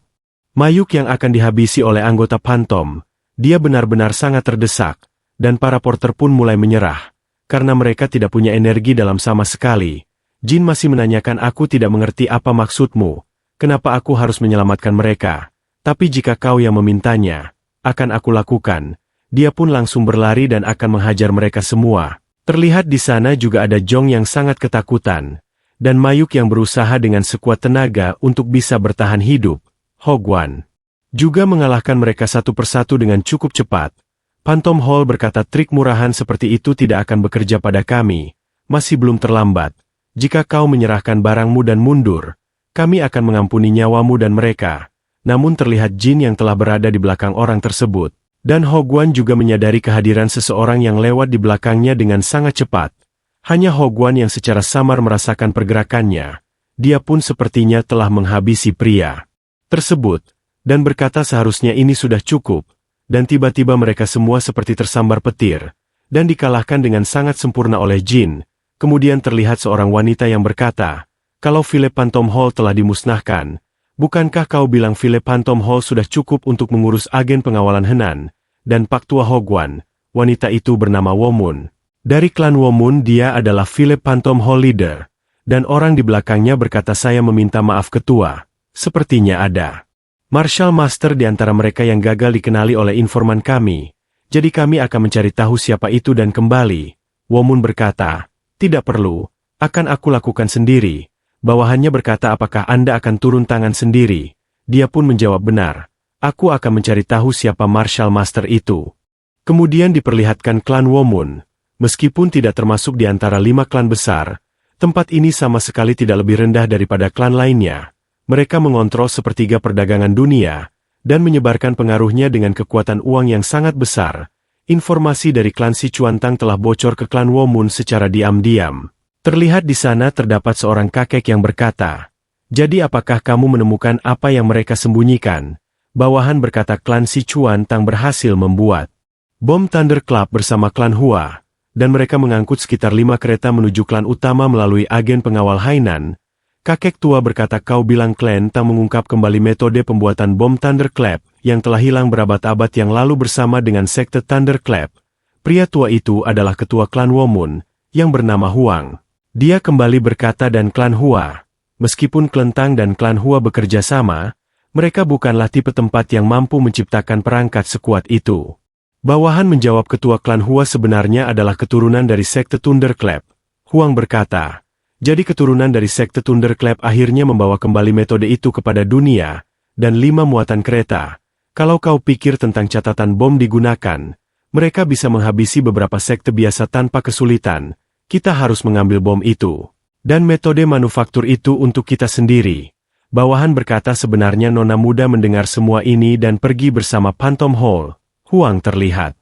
Mayuk yang akan dihabisi oleh anggota Phantom. Dia benar-benar sangat terdesak. Dan para porter pun mulai menyerah. Karena mereka tidak punya energi dalam sama sekali. Jin masih menanyakan aku tidak mengerti apa maksudmu. Kenapa aku harus menyelamatkan mereka? Tapi jika kau yang memintanya, akan aku lakukan. Dia pun langsung berlari dan akan menghajar mereka semua. Terlihat di sana juga ada Jong yang sangat ketakutan. Dan Mayuk yang berusaha dengan sekuat tenaga untuk bisa bertahan hidup. Hogwan juga mengalahkan mereka satu persatu dengan cukup cepat. Phantom Hall berkata trik murahan seperti itu tidak akan bekerja pada kami. Masih belum terlambat. Jika kau menyerahkan barangmu dan mundur, kami akan mengampuni nyawamu dan mereka. Namun terlihat Jin yang telah berada di belakang orang tersebut. Dan Hogwan juga menyadari kehadiran seseorang yang lewat di belakangnya dengan sangat cepat. Hanya Hogwan yang secara samar merasakan pergerakannya. Dia pun sepertinya telah menghabisi pria tersebut. Dan berkata seharusnya ini sudah cukup. Dan tiba-tiba mereka semua seperti tersambar petir. Dan dikalahkan dengan sangat sempurna oleh Jin. Kemudian terlihat seorang wanita yang berkata, kalau Philip Phantom Hall telah dimusnahkan, bukankah kau bilang Philip Phantom Hall sudah cukup untuk mengurus agen pengawalan Henan? Dan Pak Tua Hogwan, wanita itu bernama Womun. Dari klan Womun dia adalah Philip Phantom Hall leader. Dan orang di belakangnya berkata saya meminta maaf ketua. Sepertinya ada Martial Master di antara mereka yang gagal dikenali oleh informan kami. Jadi kami akan mencari tahu siapa itu dan kembali. Womun berkata, tidak perlu, akan aku lakukan sendiri. Bawahannya berkata apakah Anda akan turun tangan sendiri? Dia pun menjawab benar. Aku akan mencari tahu siapa Martial Master itu. Kemudian diperlihatkan klan Womun. Meskipun tidak termasuk di antara 5 klan besar, tempat ini sama sekali tidak lebih rendah daripada klan lainnya. Mereka mengontrol sepertiga perdagangan dunia, dan menyebarkan pengaruhnya dengan kekuatan uang yang sangat besar. Informasi dari klan Sichuan Tang telah bocor ke klan Womun secara diam-diam. Terlihat di sana terdapat seorang kakek yang berkata, jadi apakah kamu menemukan apa yang mereka sembunyikan? Bawahan berkata klan Sichuan Tang berhasil membuat bom Thunder Club bersama klan Hua, dan mereka mengangkut sekitar 5 kereta menuju klan utama melalui agen pengawal Hainan. Kakek tua berkata kau bilang klan Tang mengungkap kembali metode pembuatan bom Thunder Club yang telah hilang berabad-abad yang lalu bersama dengan sekte Thunder Club. Pria tua itu adalah ketua klan Womun, yang bernama Huang. Dia kembali berkata dan klan Hua. Meskipun klan Tang dan klan Hua bekerja sama, mereka bukanlah tipe tempat yang mampu menciptakan perangkat sekuat itu. Bawahan menjawab ketua klan Hua sebenarnya adalah keturunan dari sekte Thunder Club. Huang berkata, jadi keturunan dari sekte Thunder Club akhirnya membawa kembali metode itu kepada dunia, dan 5 muatan kereta. Kalau kau pikir tentang catatan bom digunakan, mereka bisa menghabisi beberapa sekte biasa tanpa kesulitan. Kita harus mengambil bom itu. Dan metode manufaktur itu untuk kita sendiri. Bawahan berkata sebenarnya nona muda mendengar semua ini dan pergi bersama Phantom Hall. Huang terlihat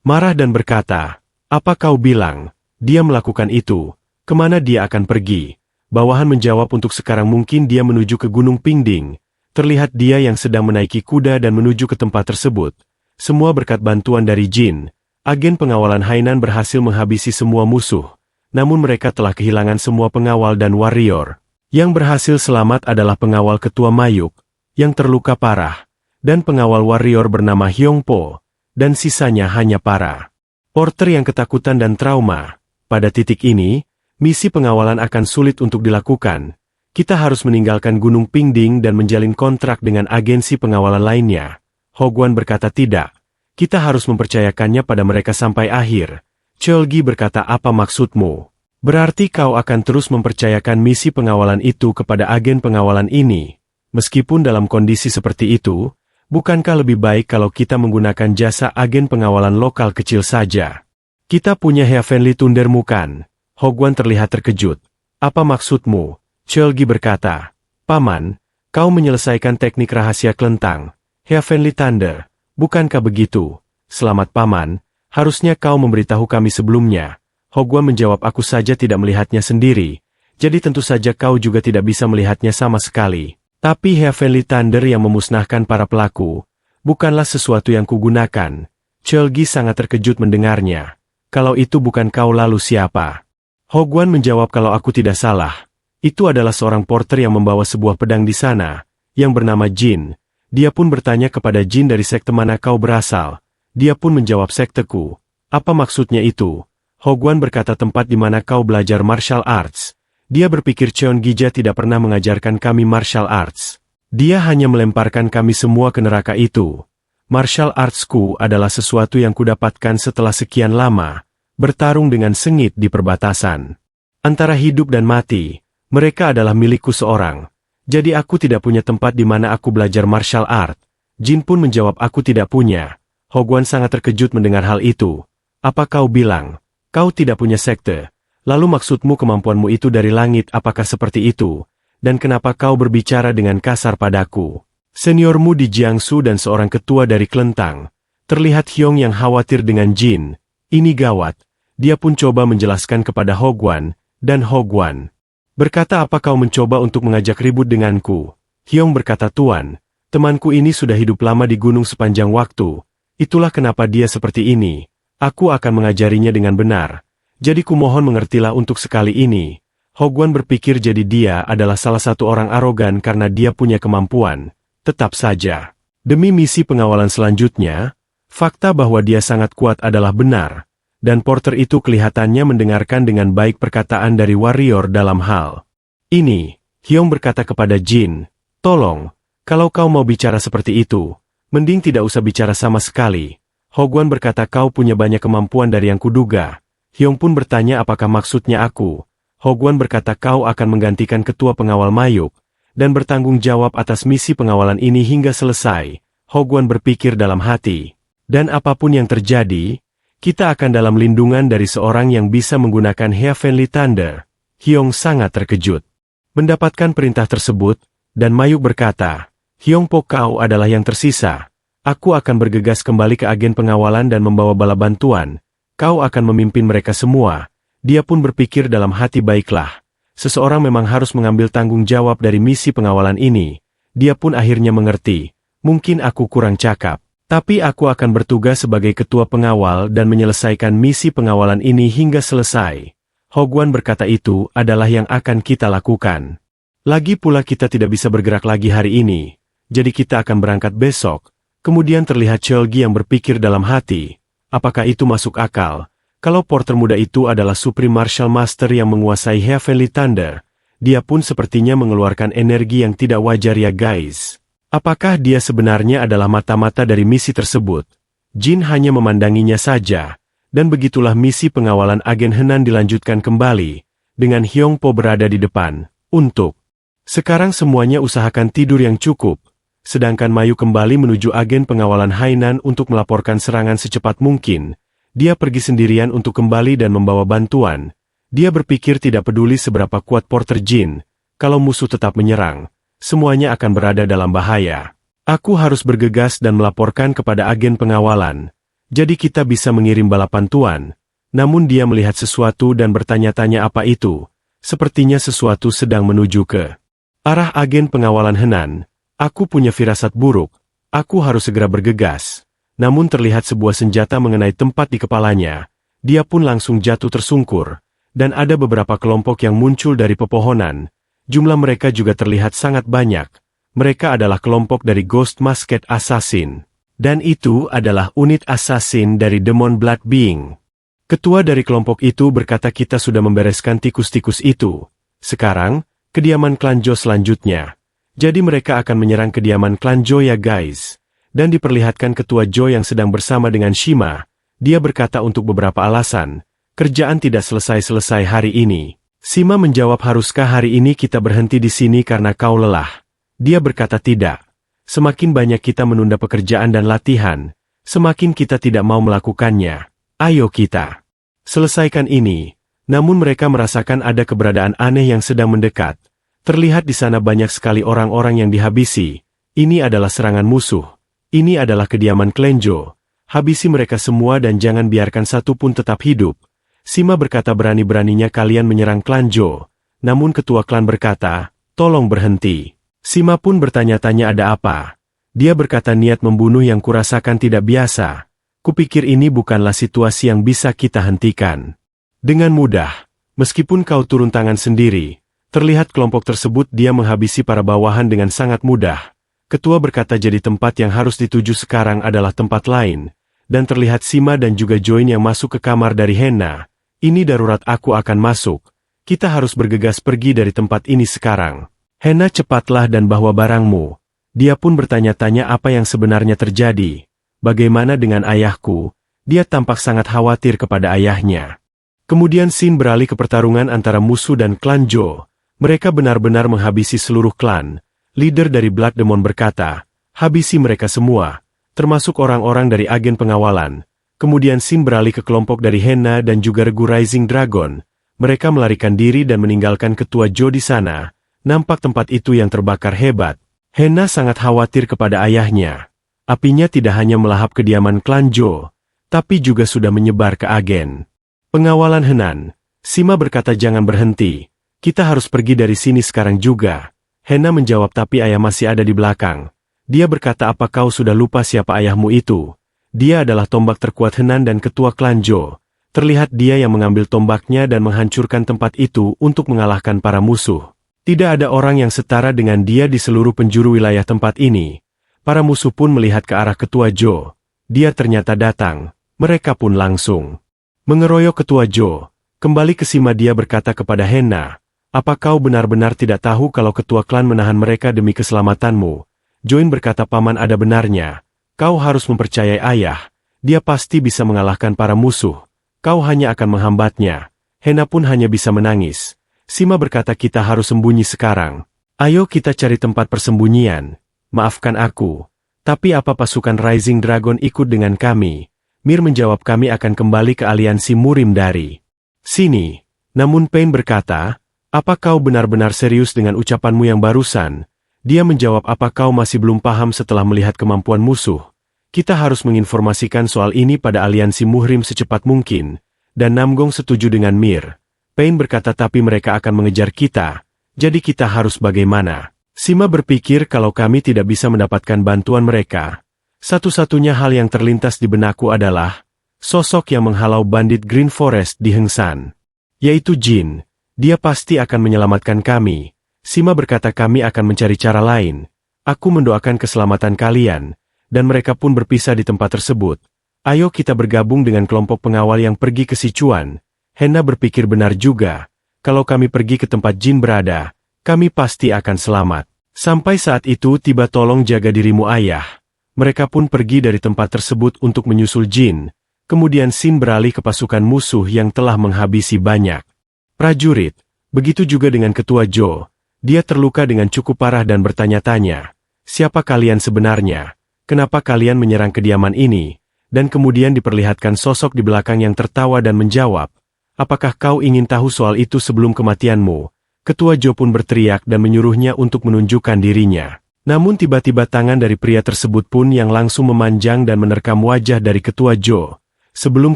marah dan berkata, apa kau bilang? Dia melakukan itu. Kemana dia akan pergi? Bawahan menjawab untuk sekarang mungkin dia menuju ke Gunung Pingding. terlihat dia yang sedang menaiki kuda dan menuju ke tempat tersebut. Semua berkat bantuan dari Jin, agen pengawalan Hainan berhasil menghabisi semua musuh. Namun mereka telah kehilangan semua pengawal dan warrior. Yang berhasil selamat adalah pengawal ketua Mayuk, yang terluka parah, dan pengawal warrior bernama Hyongpo, dan sisanya hanya para porter yang ketakutan dan trauma. Pada titik ini, misi pengawalan akan sulit untuk dilakukan. Kita harus meninggalkan Gunung Pingding dan menjalin kontrak dengan agensi pengawalan lainnya. Hogwan berkata tidak. Kita harus mempercayakannya pada mereka sampai akhir. Cheolgi berkata apa maksudmu? Berarti kau akan terus mempercayakan misi pengawalan itu kepada agen pengawalan ini. Meskipun dalam kondisi seperti itu, bukankah lebih baik kalau kita menggunakan jasa agen pengawalan lokal kecil saja? Kita punya Heavenly Thunder bukan? Hogwan terlihat terkejut. Apa maksudmu? Cheolgi berkata, Paman, kau menyelesaikan teknik rahasia kelentang, Heavenly Thunder, bukankah begitu? Selamat Paman, harusnya kau memberitahu kami sebelumnya. Hogwan menjawab aku saja tidak melihatnya sendiri, jadi tentu saja kau juga tidak bisa melihatnya sama sekali. Tapi Heavenly Thunder yang memusnahkan para pelaku, bukanlah sesuatu yang kugunakan. Cheolgi sangat terkejut mendengarnya. Kalau itu bukan kau lalu siapa? Hogwan menjawab kalau aku tidak salah. Itu adalah seorang porter yang membawa sebuah pedang di sana, yang bernama Jin. Dia pun bertanya kepada Jin dari sekte mana kau berasal. Dia pun menjawab sekteku. Apa maksudnya itu? Hogwan berkata tempat di mana kau belajar martial arts. Dia berpikir Cheon Gija tidak pernah mengajarkan kami martial arts. Dia hanya melemparkan kami semua ke neraka itu. Martial artsku adalah sesuatu yang kudapatkan setelah sekian lama, bertarung dengan sengit di perbatasan. Antara hidup dan mati. Mereka adalah milikku seorang. Jadi aku tidak punya tempat di mana aku belajar martial art. Jin pun menjawab aku tidak punya. Hogwan sangat terkejut mendengar hal itu. Apa kau bilang? Kau tidak punya sekte. Lalu maksudmu kemampuanmu itu dari langit apakah seperti itu? Dan kenapa kau berbicara dengan kasar padaku? Seniormu di Jiangsu dan seorang ketua dari kelentang. Terlihat Hyong yang khawatir dengan Jin. Ini gawat. Dia pun coba menjelaskan kepada Hogwan, dan Hogwan berkata apa kau mencoba untuk mengajak ribut denganku? Hyong berkata Tuan, temanku ini sudah hidup lama di gunung sepanjang waktu. Itulah kenapa dia seperti ini. Aku akan mengajarinya dengan benar. Jadi kumohon mengertilah untuk sekali ini. Hogwan berpikir jadi dia adalah salah satu orang arogan karena dia punya kemampuan. Tetap saja. Demi misi pengawalan selanjutnya, fakta bahwa dia sangat kuat adalah benar. Dan porter itu kelihatannya mendengarkan dengan baik perkataan dari warrior dalam hal ini. Hyong berkata kepada Jin, tolong, kalau kau mau bicara seperti itu, mending tidak usah bicara sama sekali. Hogwan berkata kau punya banyak kemampuan dari yang kuduga. Hyong pun bertanya apakah maksudnya aku. Hogwan berkata kau akan menggantikan ketua pengawal Mayuk, dan bertanggung jawab atas misi pengawalan ini hingga selesai. Hogwan berpikir dalam hati, dan apapun yang terjadi, kita akan dalam lindungan dari seorang yang bisa menggunakan Heavenly Thunder. Hyong sangat terkejut mendapatkan perintah tersebut, dan Mayuk berkata, Hyongpo kau adalah yang tersisa. Aku akan bergegas kembali ke agen pengawalan dan membawa bala bantuan. Kau akan memimpin mereka semua. Dia pun berpikir dalam hati baiklah. Seseorang memang harus mengambil tanggung jawab dari misi pengawalan ini. Dia pun akhirnya mengerti. Mungkin aku kurang cakap. Tapi aku akan bertugas sebagai ketua pengawal dan menyelesaikan misi pengawalan ini hingga selesai. Hogwan berkata itu adalah yang akan kita lakukan. Lagi pula kita tidak bisa bergerak lagi hari ini. Jadi kita akan berangkat besok. Kemudian terlihat Cheolgi yang berpikir dalam hati. Apakah itu masuk akal? Kalau porter muda itu adalah Supreme Martial Master yang menguasai Heavenly Thunder, dia pun sepertinya mengeluarkan energi yang tidak wajar ya guys. Apakah dia sebenarnya adalah mata-mata dari misi tersebut? Jin hanya memandanginya saja, dan begitulah misi pengawalan agen Henan dilanjutkan kembali, dengan Hyongpo berada di depan, untuk sekarang semuanya usahakan tidur yang cukup, sedangkan Mayu kembali menuju agen pengawalan Hainan untuk melaporkan serangan secepat mungkin. Dia pergi sendirian untuk kembali dan membawa bantuan. Dia berpikir tidak peduli seberapa kuat porter Jin, kalau musuh tetap menyerang. Semuanya akan berada dalam bahaya. Aku harus bergegas dan melaporkan kepada agen pengawalan. Jadi kita bisa mengirim bala bantuan. Namun dia melihat sesuatu dan bertanya-tanya apa itu. Sepertinya sesuatu sedang menuju ke arah agen pengawalan Henan. Aku punya firasat buruk. Aku harus segera bergegas. Namun terlihat sebuah senjata mengenai tempat di kepalanya. Dia pun langsung jatuh tersungkur. Dan ada beberapa kelompok yang muncul dari pepohonan. Jumlah mereka juga terlihat sangat banyak. Mereka adalah kelompok dari Ghost Masked Assassin. Dan itu adalah unit assassin dari Demon Blood Being. Ketua dari kelompok itu berkata kita sudah membereskan tikus-tikus itu. Sekarang, kediaman klan Jo selanjutnya. Jadi mereka akan menyerang kediaman klan Jo ya guys. Dan diperlihatkan ketua Jo yang sedang bersama dengan Shima. Dia berkata untuk beberapa alasan, kerjaan tidak selesai-selesai hari ini. Shima menjawab haruskah hari ini kita berhenti di sini karena kau lelah? Dia berkata tidak. Semakin banyak kita menunda pekerjaan dan latihan, semakin kita tidak mau melakukannya. Ayo kita selesaikan ini. Namun mereka merasakan ada keberadaan aneh yang sedang mendekat. Terlihat di sana banyak sekali orang-orang yang dihabisi. Ini adalah serangan musuh. Ini adalah kediaman klan Jo. Habisi mereka semua dan jangan biarkan satu pun tetap hidup. Shima berkata berani-beraninya kalian menyerang klan Jo. Namun ketua klan berkata, tolong berhenti. Shima pun bertanya-tanya ada apa. Dia berkata niat membunuh yang kurasakan tidak biasa. Kupikir ini bukanlah situasi yang bisa kita hentikan. Dengan mudah, meskipun kau turun tangan sendiri, terlihat kelompok tersebut dia menghabisi para bawahan dengan sangat mudah. Ketua berkata jadi tempat yang harus dituju sekarang adalah tempat lain. Dan terlihat Shima dan juga Join yang masuk ke kamar dari Henna. Ini darurat aku akan masuk. Kita harus bergegas pergi dari tempat ini sekarang. Henna cepatlah dan bawa barangmu. Dia pun bertanya-tanya apa yang sebenarnya terjadi. Bagaimana dengan ayahku? Dia tampak sangat khawatir kepada ayahnya. Kemudian Shin beralih ke pertarungan antara musuh dan klan Jo. Mereka benar-benar menghabisi seluruh klan. Leader dari Blood Demon berkata, habisi mereka semua, termasuk orang-orang dari agen pengawalan. Kemudian Shin beralih ke kelompok dari Henna dan juga Regu Rising Dragon. Mereka melarikan diri dan meninggalkan ketua Jo di sana. Nampak tempat itu yang terbakar hebat. Henna sangat khawatir kepada ayahnya. Apinya tidak hanya melahap kediaman klan Jo, tapi juga sudah menyebar ke agen pengawalan Henan. Shima berkata jangan berhenti. Kita harus pergi dari sini sekarang juga. Henna menjawab tapi ayah masih ada di belakang. Dia berkata apa kau sudah lupa siapa ayahmu itu? Dia adalah tombak terkuat Henan dan ketua klan Jo. Terlihat dia yang mengambil tombaknya dan menghancurkan tempat itu untuk mengalahkan para musuh. Tidak ada orang yang setara dengan dia di seluruh penjuru wilayah tempat ini. Para musuh pun melihat ke arah ketua Jo. Dia ternyata datang. Mereka pun langsung mengeroyok ketua Jo. Kembali ke Shima dia berkata kepada Henna, apa kau benar-benar tidak tahu kalau ketua klan menahan mereka demi keselamatanmu? Join berkata paman ada benarnya. Kau harus mempercayai ayah. Dia pasti bisa mengalahkan para musuh. Kau hanya akan menghambatnya. Henna pun hanya bisa menangis. Shima berkata kita harus sembunyi sekarang. Ayo kita cari tempat persembunyian. Maafkan aku. Tapi apa pasukan Rising Dragon ikut dengan kami? Mir menjawab kami akan kembali ke aliansi Murim dari sini. Namun Pain berkata, apa kau benar-benar serius dengan ucapanmu yang barusan? Dia menjawab apa kau masih belum paham setelah melihat kemampuan musuh? Kita harus menginformasikan soal ini pada aliansi Murim secepat mungkin. Dan Namgong setuju dengan Mir. Pain berkata tapi mereka akan mengejar kita. Jadi kita harus bagaimana? Shima berpikir kalau kami tidak bisa mendapatkan bantuan mereka. Satu-satunya hal yang terlintas di benakku adalah sosok yang menghalau bandit Green Forest di Hengsan. Yaitu Jin. Dia pasti akan menyelamatkan kami. Shima berkata kami akan mencari cara lain. Aku mendoakan keselamatan kalian. Dan mereka pun berpisah di tempat tersebut. Ayo kita bergabung dengan kelompok pengawal yang pergi ke Sichuan. Henna berpikir benar juga. Kalau kami pergi ke tempat Jin berada, kami pasti akan selamat. Sampai saat itu tiba tolong jaga dirimu ayah. Mereka pun pergi dari tempat tersebut untuk menyusul Jin. Kemudian Shin beralih ke pasukan musuh yang telah menghabisi banyak prajurit. Begitu juga dengan ketua Jo. Dia terluka dengan cukup parah dan bertanya-tanya, siapa kalian sebenarnya? Kenapa kalian menyerang kediaman ini? Dan kemudian diperlihatkan sosok di belakang yang tertawa dan menjawab, apakah kau ingin tahu soal itu sebelum kematianmu? Ketua Jo pun berteriak dan menyuruhnya untuk menunjukkan dirinya. Namun tiba-tiba tangan dari pria tersebut pun yang langsung memanjang dan menerkam wajah dari ketua Jo. Sebelum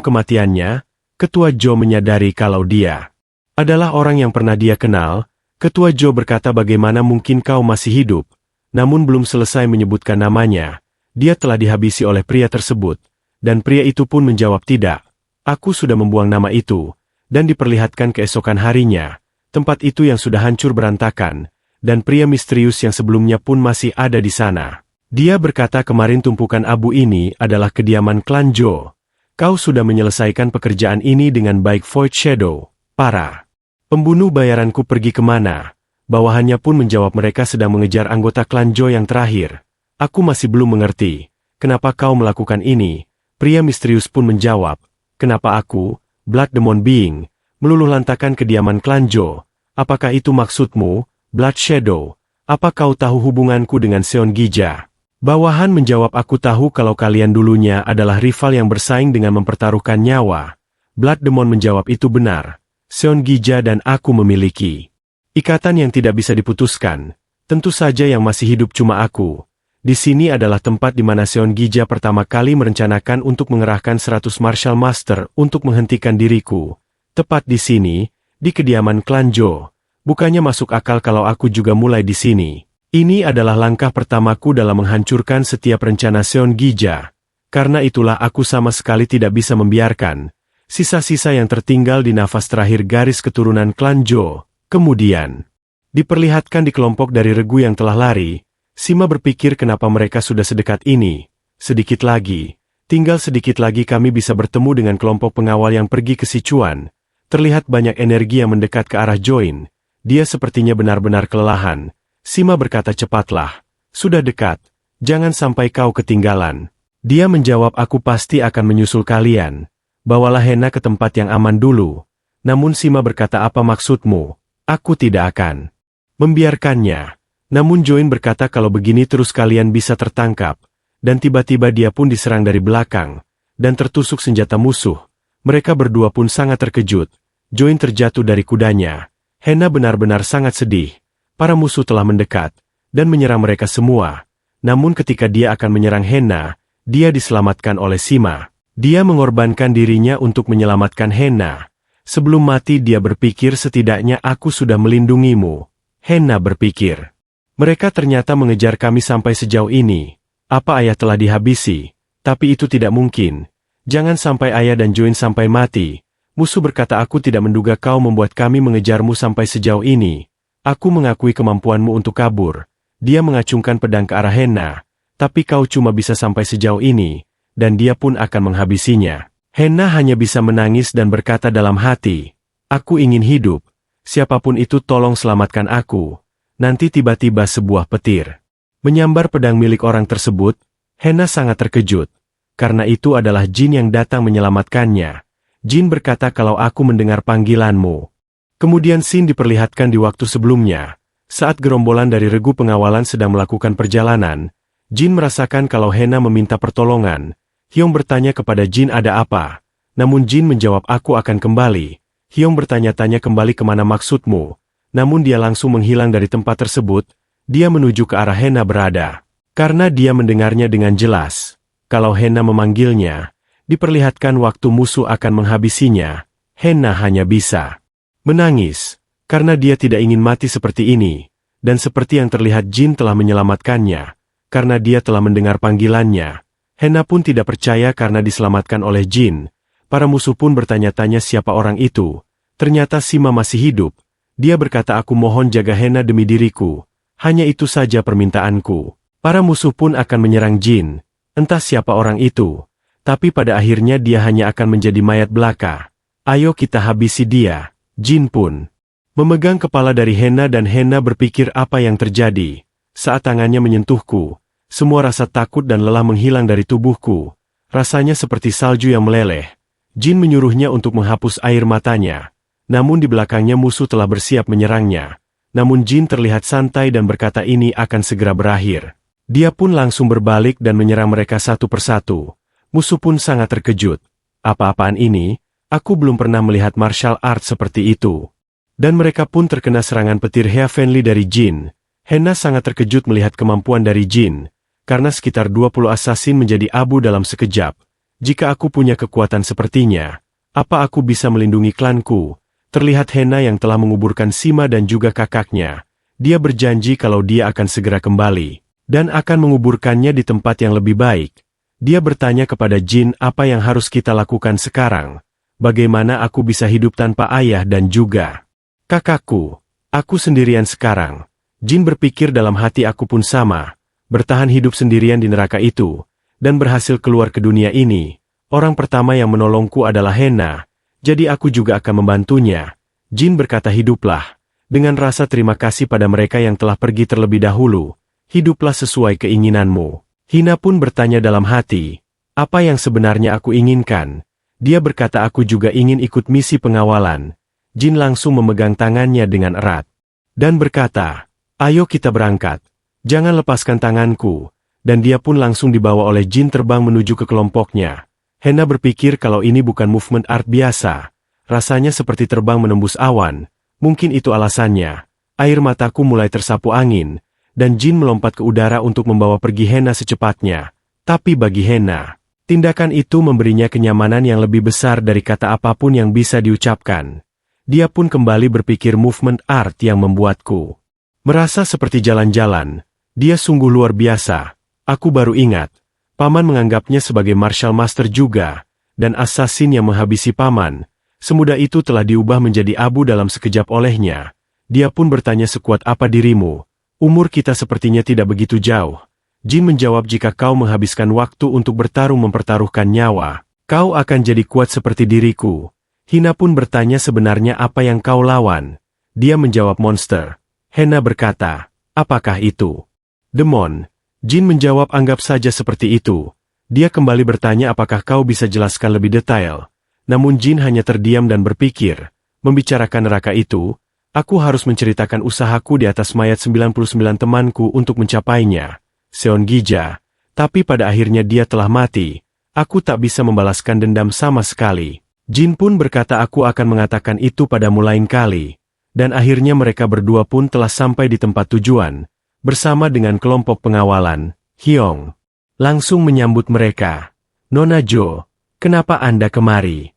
kematiannya, ketua Jo menyadari kalau dia adalah orang yang pernah dia kenal. Ketua Jo berkata bagaimana mungkin kau masih hidup? namun belum selesai menyebutkan namanya, dia telah dihabisi oleh pria tersebut, dan pria itu pun menjawab tidak. Aku sudah membuang nama itu, dan diperlihatkan keesokan harinya, tempat itu yang sudah hancur berantakan, dan pria misterius yang sebelumnya pun masih ada di sana. Dia berkata kemarin tumpukan abu ini adalah kediaman klan Zhou. Kau sudah menyelesaikan pekerjaan ini dengan baik Void Shadow. Para pembunuh bayaranku pergi kemana? Bawahannya pun menjawab mereka sedang mengejar anggota klan Zhou yang terakhir. Aku masih belum mengerti. Kenapa kau melakukan ini? Pria misterius pun menjawab. Kenapa aku, Blood Demon Being, meluluh lantakan kediaman klan Zhou? Apakah itu maksudmu, Blood Shadow? Apa kau tahu hubunganku dengan Seon Gija? Bawahan menjawab, aku tahu kalau kalian dulunya adalah rival yang bersaing dengan mempertaruhkan nyawa. Blood Demon menjawab, itu benar. Seon Gija dan aku memiliki ikatan yang tidak bisa diputuskan. Tentu saja yang masih hidup cuma aku. Di sini adalah tempat di mana Seon Gija pertama kali merencanakan untuk mengerahkan 100 Martial Master untuk menghentikan diriku. Tepat di sini, di kediaman klan Zhou. Bukannya masuk akal kalau aku juga mulai di sini. Ini adalah langkah pertamaku dalam menghancurkan setiap rencana Seon Gija. Karena itulah aku sama sekali tidak bisa membiarkan sisa-sisa yang tertinggal di nafas terakhir garis keturunan klan Zhou. Kemudian, diperlihatkan di kelompok dari regu yang telah lari, Sima berpikir kenapa mereka sudah sedekat ini. Sedikit lagi, tinggal sedikit lagi kami bisa bertemu dengan kelompok pengawal yang pergi ke Sichuan. Terlihat banyak energi yang mendekat ke arah Join. Dia sepertinya benar-benar kelelahan. Sima berkata, cepatlah. Sudah dekat. Jangan sampai kau ketinggalan. Dia menjawab, aku pasti akan menyusul kalian. Bawalah Hena ke tempat yang aman dulu. Namun Sima berkata, apa maksudmu? Aku tidak akan membiarkannya. Namun Join berkata kalau begini terus kalian bisa tertangkap. Dan tiba-tiba dia pun diserang dari belakang. Dan tertusuk senjata musuh. Mereka berdua pun sangat terkejut. Join terjatuh dari kudanya. Hena benar-benar sangat sedih. Para musuh telah mendekat. Dan menyerang mereka semua. Namun ketika dia akan menyerang Hena, dia diselamatkan oleh Sima. Dia mengorbankan dirinya untuk menyelamatkan Hena. Sebelum mati dia berpikir setidaknya aku sudah melindungimu. Hena berpikir. Mereka ternyata mengejar kami sampai sejauh ini. Apa ayah telah dihabisi? Tapi itu tidak mungkin. Jangan sampai ayah dan Join sampai mati. Musuh berkata, aku tidak menduga kau membuat kami mengejarmu sampai sejauh ini. Aku mengakui kemampuanmu untuk kabur. Dia mengacungkan pedang ke arah Hena. Tapi kau cuma bisa sampai sejauh ini. Dan dia pun akan menghabisinya. Hena hanya bisa menangis dan berkata dalam hati, aku ingin hidup. Siapapun itu tolong selamatkan aku. Nanti tiba-tiba sebuah petir menyambar pedang milik orang tersebut. Hena sangat terkejut. Karena itu adalah Jin yang datang menyelamatkannya. Jin berkata kalau aku mendengar panggilanmu. Kemudian scene diperlihatkan di waktu sebelumnya. Saat gerombolan dari regu pengawalan sedang melakukan perjalanan, Jin merasakan kalau Hena meminta pertolongan. Hyong bertanya kepada Jin ada apa. Namun Jin menjawab aku akan kembali. Hyong bertanya-tanya kembali kemana maksudmu. Namun dia langsung menghilang dari tempat tersebut. Dia menuju ke arah Hena berada. Karena dia mendengarnya dengan jelas. Kalau Hena memanggilnya, diperlihatkan waktu musuh akan menghabisinya. Hena hanya bisa menangis. Karena dia tidak ingin mati seperti ini. Dan seperti yang terlihat Jin telah menyelamatkannya. Karena dia telah mendengar panggilannya. Hena pun tidak percaya karena diselamatkan oleh Jin. Para musuh pun bertanya-tanya siapa orang itu. Ternyata Sima masih hidup. Dia berkata aku mohon jaga Hena demi diriku. Hanya itu saja permintaanku. Para musuh pun akan menyerang Jin. Entah siapa orang itu. Tapi pada akhirnya dia hanya akan menjadi mayat belaka. Ayo kita habisi dia. Jin pun memegang kepala dari Hena dan Hena berpikir apa yang terjadi. Saat tangannya menyentuhku. Semua rasa takut dan lelah menghilang dari tubuhku. Rasanya seperti salju yang meleleh. Jin menyuruhnya untuk menghapus air matanya. Namun di belakangnya musuh telah bersiap menyerangnya. Namun Jin terlihat santai dan berkata ini akan segera berakhir. Dia pun langsung berbalik dan menyerang mereka satu persatu. Musuh pun sangat terkejut. Apa-apaan ini? Aku belum pernah melihat martial art seperti itu. Dan mereka pun terkena serangan petir Heavenly dari Jin. Hena sangat terkejut melihat kemampuan dari Jin. Karena sekitar 20 assassin menjadi abu dalam sekejap. Jika aku punya kekuatan sepertinya, apa aku bisa melindungi klanku? Terlihat Hena yang telah menguburkan Sima dan juga kakaknya. Dia berjanji kalau dia akan segera kembali, dan akan menguburkannya di tempat yang lebih baik. Dia bertanya kepada Jin apa yang harus kita lakukan sekarang. Bagaimana aku bisa hidup tanpa ayah dan juga kakakku? Aku sendirian sekarang. Jin berpikir dalam hati, aku pun sama. Bertahan hidup sendirian di neraka itu, dan berhasil keluar ke dunia ini. Orang pertama yang menolongku adalah Hena, jadi aku juga akan membantunya. Jin berkata, hiduplah dengan rasa terima kasih pada mereka yang telah pergi terlebih dahulu. Hiduplah sesuai keinginanmu. Hina pun bertanya dalam hati, apa yang sebenarnya aku inginkan? Dia berkata, aku juga ingin ikut misi pengawalan. Jin langsung memegang tangannya dengan erat, dan berkata, ayo kita berangkat. Jangan lepaskan tanganku. Dan dia pun langsung dibawa oleh Jin terbang menuju ke kelompoknya. Hena berpikir kalau ini bukan movement art biasa. Rasanya seperti terbang menembus awan. Mungkin itu alasannya. Air mataku mulai tersapu angin, dan Jin melompat ke udara untuk membawa pergi Hena secepatnya. Tapi bagi Hena, tindakan itu memberinya kenyamanan yang lebih besar dari kata apapun yang bisa diucapkan. Dia pun kembali berpikir movement art yang membuatku merasa seperti jalan-jalan. Dia sungguh luar biasa. Aku baru ingat. Paman menganggapnya sebagai martial master juga, dan assassin yang menghabisi paman. Semudah itu telah diubah menjadi abu dalam sekejap olehnya. Dia pun bertanya, sekuat apa dirimu? Umur kita sepertinya tidak begitu jauh. Jin menjawab, jika kau menghabiskan waktu untuk bertarung mempertaruhkan nyawa, kau akan jadi kuat seperti diriku. Hina pun bertanya, sebenarnya apa yang kau lawan? Dia menjawab, monster. Hena berkata, apakah itu? Demon. Jin menjawab, anggap saja seperti itu. Dia kembali bertanya, apakah kau bisa jelaskan lebih detail? Namun Jin hanya terdiam dan berpikir, membicarakan neraka itu, aku harus menceritakan usahaku di atas mayat 99 temanku untuk mencapainya. Seon Gija. Tapi pada akhirnya dia telah mati. Aku tak bisa membalaskan dendam sama sekali. Jin pun berkata, aku akan mengatakan itu padamu lain kali. Dan akhirnya mereka berdua pun telah sampai di tempat tujuan. Bersama dengan kelompok pengawalan, Hyong langsung menyambut mereka. Nona Jo, kenapa Anda kemari?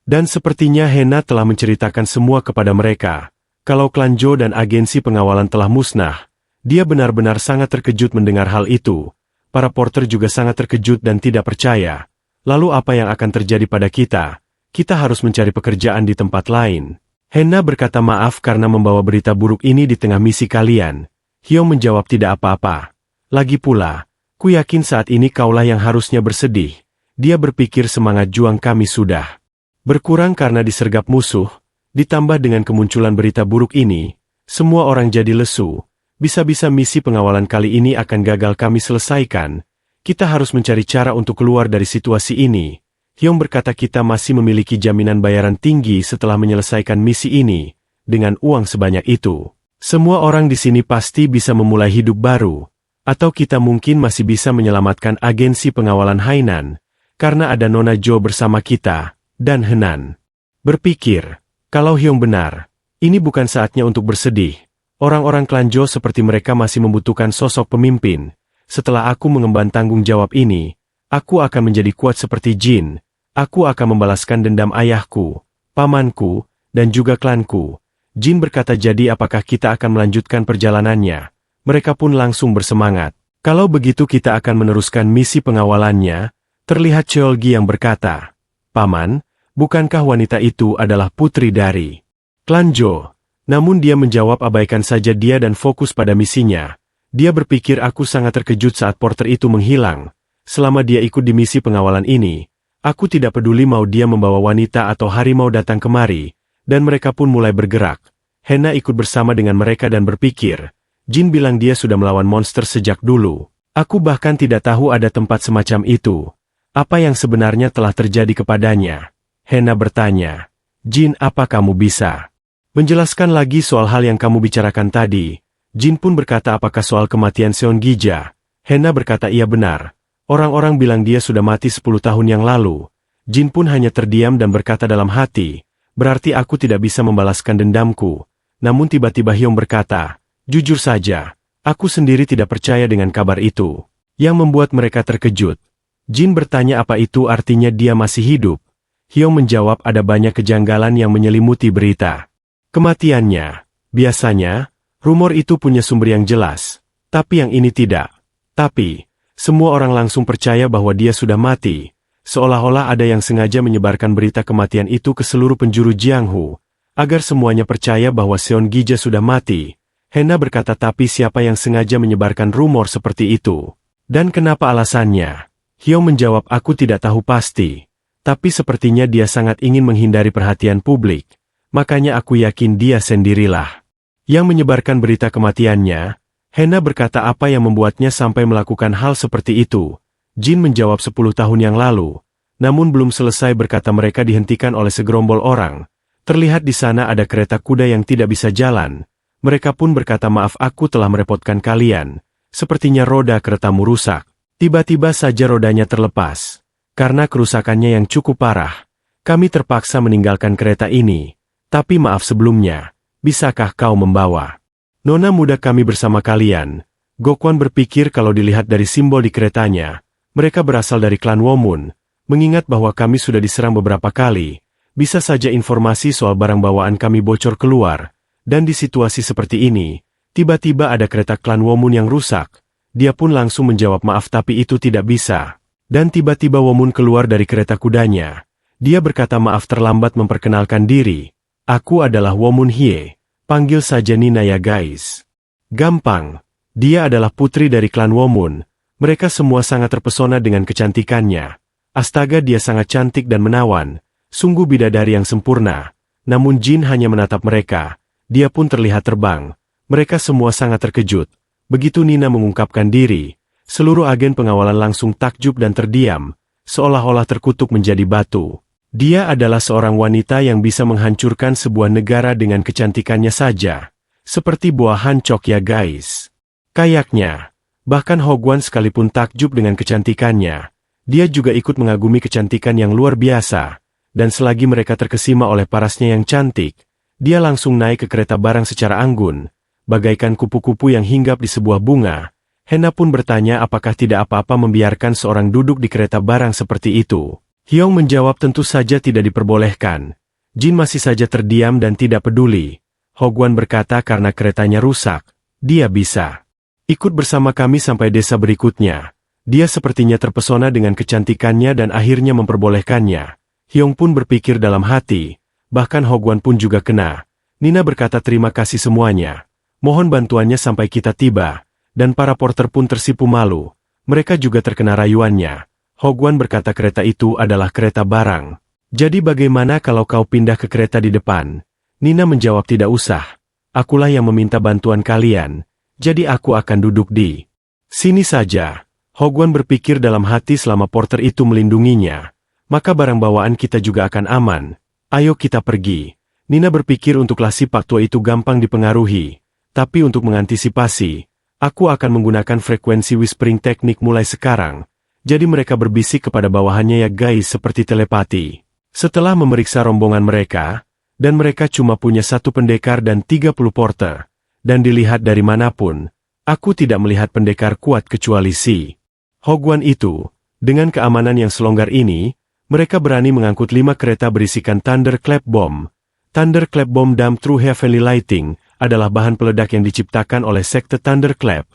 Dan sepertinya Hena telah menceritakan semua kepada mereka. Kalau klan Jo dan agensi pengawalan telah musnah, dia benar-benar sangat terkejut mendengar hal itu. Para porter juga sangat terkejut dan tidak percaya. Lalu apa yang akan terjadi pada kita? Kita harus mencari pekerjaan di tempat lain. Hena berkata, maaf karena membawa berita buruk ini di tengah misi kalian. Hyong menjawab, tidak apa-apa. Lagi pula, ku yakin saat ini kaulah yang harusnya bersedih. Dia berpikir semangat juang kami sudah berkurang karena disergap musuh. Ditambah dengan kemunculan berita buruk ini, semua orang jadi lesu. Bisa-bisa misi pengawalan kali ini akan gagal kami selesaikan. Kita harus mencari cara untuk keluar dari situasi ini. Hyong berkata, kita masih memiliki jaminan bayaran tinggi setelah menyelesaikan misi ini. Dengan uang sebanyak itu, semua orang di sini pasti bisa memulai hidup baru. Atau kita mungkin masih bisa menyelamatkan agensi pengawalan Hainan, karena ada Nona Jo bersama kita, dan Henan. Berpikir, kalau Hyong benar, ini bukan saatnya untuk bersedih. Orang-orang klan Jo seperti mereka masih membutuhkan sosok pemimpin. Setelah aku mengemban tanggung jawab ini, aku akan menjadi kuat seperti Jin. Aku akan membalaskan dendam ayahku, pamanku, dan juga klanku. Jin berkata, jadi apakah kita akan melanjutkan perjalanannya? Mereka pun langsung bersemangat. Kalau begitu kita akan meneruskan misi pengawalannya. Terlihat Cheolgi yang berkata, Paman, bukankah wanita itu adalah putri dari klan Jo? Namun dia menjawab, abaikan saja dia dan fokus pada misinya. Dia berpikir, aku sangat terkejut saat porter itu menghilang. Selama dia ikut di misi pengawalan ini, aku tidak peduli mau dia membawa wanita atau harimau datang kemari. Dan mereka pun mulai bergerak. Hena ikut bersama dengan mereka dan berpikir, Jin bilang dia sudah melawan monster sejak dulu. Aku bahkan tidak tahu ada tempat semacam itu. Apa yang sebenarnya telah terjadi kepadanya? Hena bertanya, Jin, apa kamu bisa menjelaskan lagi soal hal yang kamu bicarakan tadi? Jin pun berkata, apakah soal kematian Seon Gija? Hena berkata, iya benar. Orang-orang bilang dia sudah mati 10 tahun yang lalu. Jin pun hanya terdiam dan berkata dalam hati, berarti aku tidak bisa membalaskan dendamku. Namun tiba-tiba Hyong berkata, jujur saja, aku sendiri tidak percaya dengan kabar itu. Yang membuat mereka terkejut. Jin bertanya apa itu artinya dia masih hidup. Hyong menjawab, ada banyak kejanggalan yang menyelimuti berita kematiannya. Biasanya, Rumor itu punya sumber yang jelas, tapi yang ini tidak. Tapi, semua orang langsung percaya bahwa dia sudah mati, seolah-olah ada yang sengaja menyebarkan berita kematian itu ke seluruh penjuru Jianghu, agar semuanya percaya bahwa Seon Gija sudah mati. Hena berkata, tapi siapa yang sengaja menyebarkan rumor seperti itu? Dan kenapa alasannya? Hyong menjawab, aku tidak tahu pasti. Tapi sepertinya dia sangat ingin menghindari perhatian publik. Makanya aku yakin dia sendirilah yang menyebarkan berita kematiannya. Hena berkata, apa yang membuatnya sampai melakukan hal seperti itu? Jin menjawab, 10 tahun yang lalu. Namun belum selesai berkata mereka dihentikan oleh segerombol orang. Terlihat di sana ada kereta kuda yang tidak bisa jalan. Mereka pun berkata, maaf aku telah merepotkan kalian. Sepertinya roda keretamu rusak. Tiba-tiba saja rodanya terlepas. Karena kerusakannya yang cukup parah, kami terpaksa meninggalkan kereta ini. Tapi maaf sebelumnya, bisakah kau membawa nona muda kami bersama kalian? Gokwan berpikir kalau dilihat dari simbol di keretanya, mereka berasal dari klan Womun. Mengingat bahwa kami sudah diserang beberapa kali, bisa saja informasi soal barang bawaan kami bocor keluar. Dan di situasi seperti ini, tiba-tiba ada kereta klan Womun yang rusak. Dia pun langsung menjawab, maaf tapi itu tidak bisa. Dan tiba-tiba Womun keluar dari kereta kudanya. Dia berkata, maaf terlambat memperkenalkan diri. Aku adalah Womun Hye. Panggil saja Nina ya guys. Gampang. Dia adalah putri dari klan Womun. Mereka semua sangat terpesona dengan kecantikannya. Astaga, dia sangat cantik dan menawan. Sungguh bidadari yang sempurna. Namun Jin hanya menatap mereka. Dia pun terlihat terbang. Mereka semua sangat terkejut. Begitu Nina mengungkapkan diri, seluruh agen pengawalan langsung takjub dan terdiam, seolah-olah terkutuk menjadi batu. Dia adalah seorang wanita yang bisa menghancurkan sebuah negara dengan kecantikannya saja. Seperti buah hancok ya guys. Kayaknya, bahkan Hogwan sekalipun takjub dengan kecantikannya, dia juga ikut mengagumi kecantikan yang luar biasa. Dan selagi mereka terkesima oleh parasnya yang cantik, dia langsung naik ke kereta barang secara anggun, bagaikan kupu-kupu yang hinggap di sebuah bunga. Hena pun bertanya apakah tidak apa-apa membiarkan seorang duduk di kereta barang seperti itu. Hyong menjawab tentu saja tidak diperbolehkan. Jin masih saja terdiam dan tidak peduli. Hogwan berkata karena keretanya rusak, dia bisa ikut bersama kami sampai desa berikutnya. Dia sepertinya terpesona dengan kecantikannya dan akhirnya memperbolehkannya. Hyong pun berpikir dalam hati, bahkan Hogwan pun juga kena. Nina berkata terima kasih semuanya. Mohon bantuannya sampai kita tiba. Dan para porter pun tersipu malu. Mereka juga terkena rayuannya. Hogwan berkata kereta itu adalah kereta barang. Jadi bagaimana kalau kau pindah ke kereta di depan? Nina menjawab tidak usah. Akulah yang meminta bantuan kalian. Jadi aku akan duduk di sini saja. Hogwan berpikir dalam hati selama porter itu melindunginya. Maka barang bawaan kita juga akan aman. Ayo kita pergi. Nina berpikir untuklah si Pak Tua itu gampang dipengaruhi. Tapi untuk mengantisipasi, aku akan menggunakan frekuensi whispering teknik mulai sekarang. Jadi mereka berbisik kepada bawahannya ya guys seperti telepati. Setelah memeriksa rombongan mereka, dan mereka cuma punya 1 pendekar dan 30 porter. Dan dilihat dari manapun, aku tidak melihat pendekar kuat kecuali si Hogwan itu. Dengan keamanan yang selonggar ini, mereka berani mengangkut 5 kereta berisikan Thunderclap Bomb. Thunderclap Bomb Dam True Heavenly Lighting adalah bahan peledak yang diciptakan oleh sekte Thunderclap.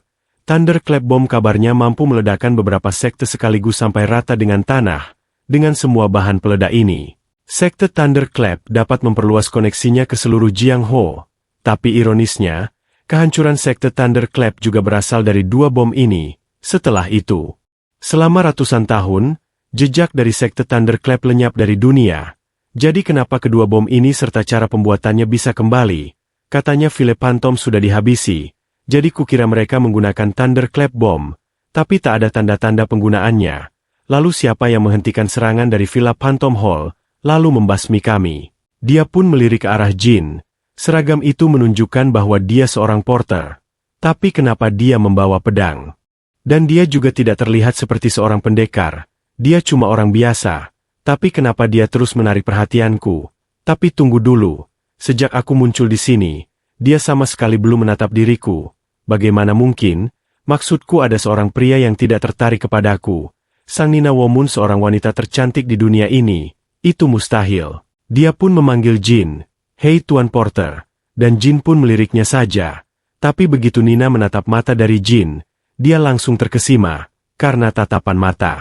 Thunderclap Bomb kabarnya mampu meledakkan beberapa sekte sekaligus sampai rata dengan tanah. Dengan semua bahan peledak ini, sekte Thunderclap dapat memperluas koneksinya ke seluruh Jiangho. Tapi ironisnya, kehancuran sekte Thunderclap juga berasal dari 2 bom ini. Setelah itu, selama ratusan tahun, jejak dari sekte Thunderclap lenyap dari dunia. Jadi kenapa kedua bom ini serta cara pembuatannya bisa kembali? Katanya Philip Phantom sudah dihabisi. Jadi kukira mereka menggunakan Thunderclap Bomb, tapi tak ada tanda-tanda penggunaannya. Lalu siapa yang menghentikan serangan dari Villa Phantom Hall, lalu membasmi kami? Dia pun melirik ke arah Jin. Seragam itu menunjukkan bahwa dia seorang porter. Tapi kenapa dia membawa pedang? Dan dia juga tidak terlihat seperti seorang pendekar. Dia cuma orang biasa. Tapi kenapa dia terus menarik perhatianku? Tapi tunggu dulu. Sejak aku muncul di sini, dia sama sekali belum menatap diriku. Bagaimana mungkin? Maksudku ada seorang pria yang tidak tertarik kepadaku. Sang Nina Womun seorang wanita tercantik di dunia ini. Itu mustahil. Dia pun memanggil Jin. Hei Tuan Porter. Dan Jin pun meliriknya saja. Tapi begitu Nina menatap mata dari Jin, dia langsung terkesima, karena tatapan mata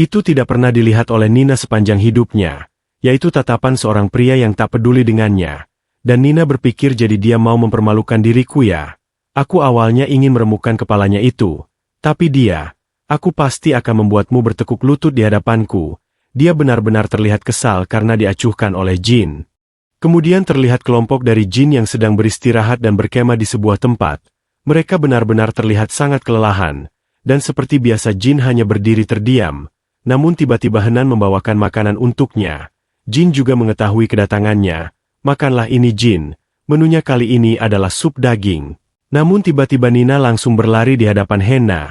itu tidak pernah dilihat oleh Nina sepanjang hidupnya, yaitu tatapan seorang pria yang tak peduli dengannya. Dan Nina berpikir jadi dia mau mempermalukan diriku ya. Aku awalnya ingin meremukkan kepalanya itu, tapi aku pasti akan membuatmu bertekuk lutut di hadapanku. Dia benar-benar terlihat kesal karena diacuhkan oleh Jin. Kemudian terlihat kelompok dari Jin yang sedang beristirahat dan berkemah di sebuah tempat. Mereka benar-benar terlihat sangat kelelahan, dan seperti biasa Jin hanya berdiri terdiam. Namun tiba-tiba Henan membawakan makanan untuknya. Jin juga mengetahui kedatangannya. Makanlah ini Jin, menunya kali ini adalah sup daging. Namun tiba-tiba Nina langsung berlari di hadapan Hena.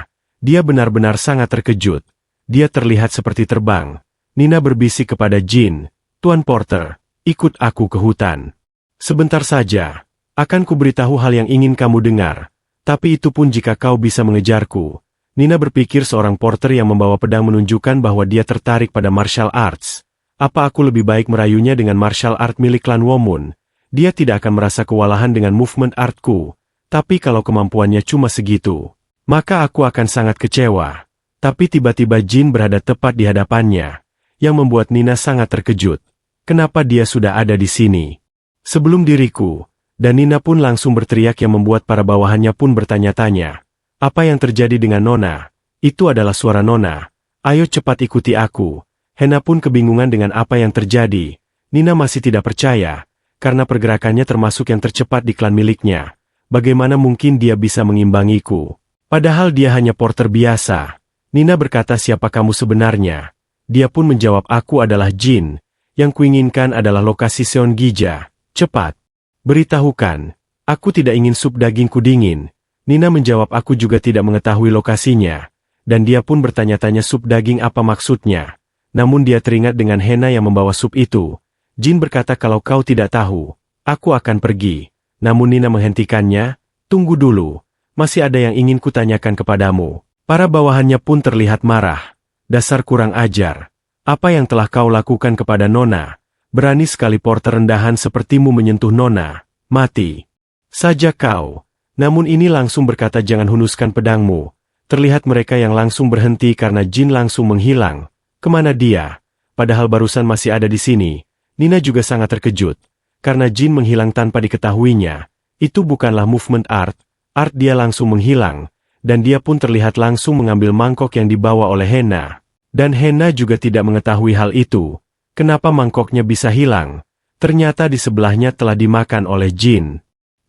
Dia benar-benar sangat terkejut. Dia terlihat seperti terbang. Nina berbisik kepada Jin, "Tuan Porter, ikut aku ke hutan. Sebentar saja, akan kuberitahu hal yang ingin kamu dengar. Tapi itu pun jika kau bisa mengejarku." Nina berpikir seorang porter yang membawa pedang menunjukkan bahwa dia tertarik pada martial arts. Apa aku lebih baik merayunya dengan martial art milik klan Womun? Dia tidak akan merasa kewalahan dengan movement artku. Tapi kalau kemampuannya cuma segitu, maka aku akan sangat kecewa. Tapi tiba-tiba Jin berada tepat di hadapannya, yang membuat Nina sangat terkejut. Kenapa dia sudah ada di sini? Sebelum diriku, dan Nina pun langsung berteriak yang membuat para bawahannya pun bertanya-tanya. Apa yang terjadi dengan Nona? Itu adalah suara Nona. Ayo cepat ikuti aku. Hena pun kebingungan dengan apa yang terjadi. Nina masih tidak percaya, karena pergerakannya termasuk yang tercepat di klan miliknya. Bagaimana mungkin dia bisa mengimbangiku? Padahal dia hanya porter biasa. Nina berkata, "Siapa kamu sebenarnya?" Dia pun menjawab, "Aku adalah Jin. Yang kuinginkan adalah lokasi Seongija. Cepat, beritahukan. Aku tidak ingin sup dagingku dingin." Nina menjawab, "Aku juga tidak mengetahui lokasinya." Dan dia pun bertanya-tanya sup daging apa maksudnya. Namun dia teringat dengan Hena yang membawa sup itu. Jin berkata, "Kalau kau tidak tahu, aku akan pergi." Namun Nina menghentikannya, "Tunggu dulu, masih ada yang ingin kutanyakan kepadamu." Para bawahannya pun terlihat marah. "Dasar kurang ajar. Apa yang telah kau lakukan kepada Nona? Berani sekali porter rendahan sepertimu menyentuh Nona. Mati saja kau." Namun ini langsung berkata, "Jangan hunuskan pedangmu." Terlihat mereka yang langsung berhenti karena Jin langsung menghilang. Kemana dia? Padahal barusan masih ada di sini. Nina juga sangat terkejut. Karena Jin menghilang tanpa diketahuinya. Itu bukanlah movement art. Art dia langsung menghilang. Dan dia pun terlihat langsung mengambil mangkok yang dibawa oleh Hena. Dan Hena juga tidak mengetahui hal itu. Kenapa mangkoknya bisa hilang? Ternyata di sebelahnya telah dimakan oleh Jin.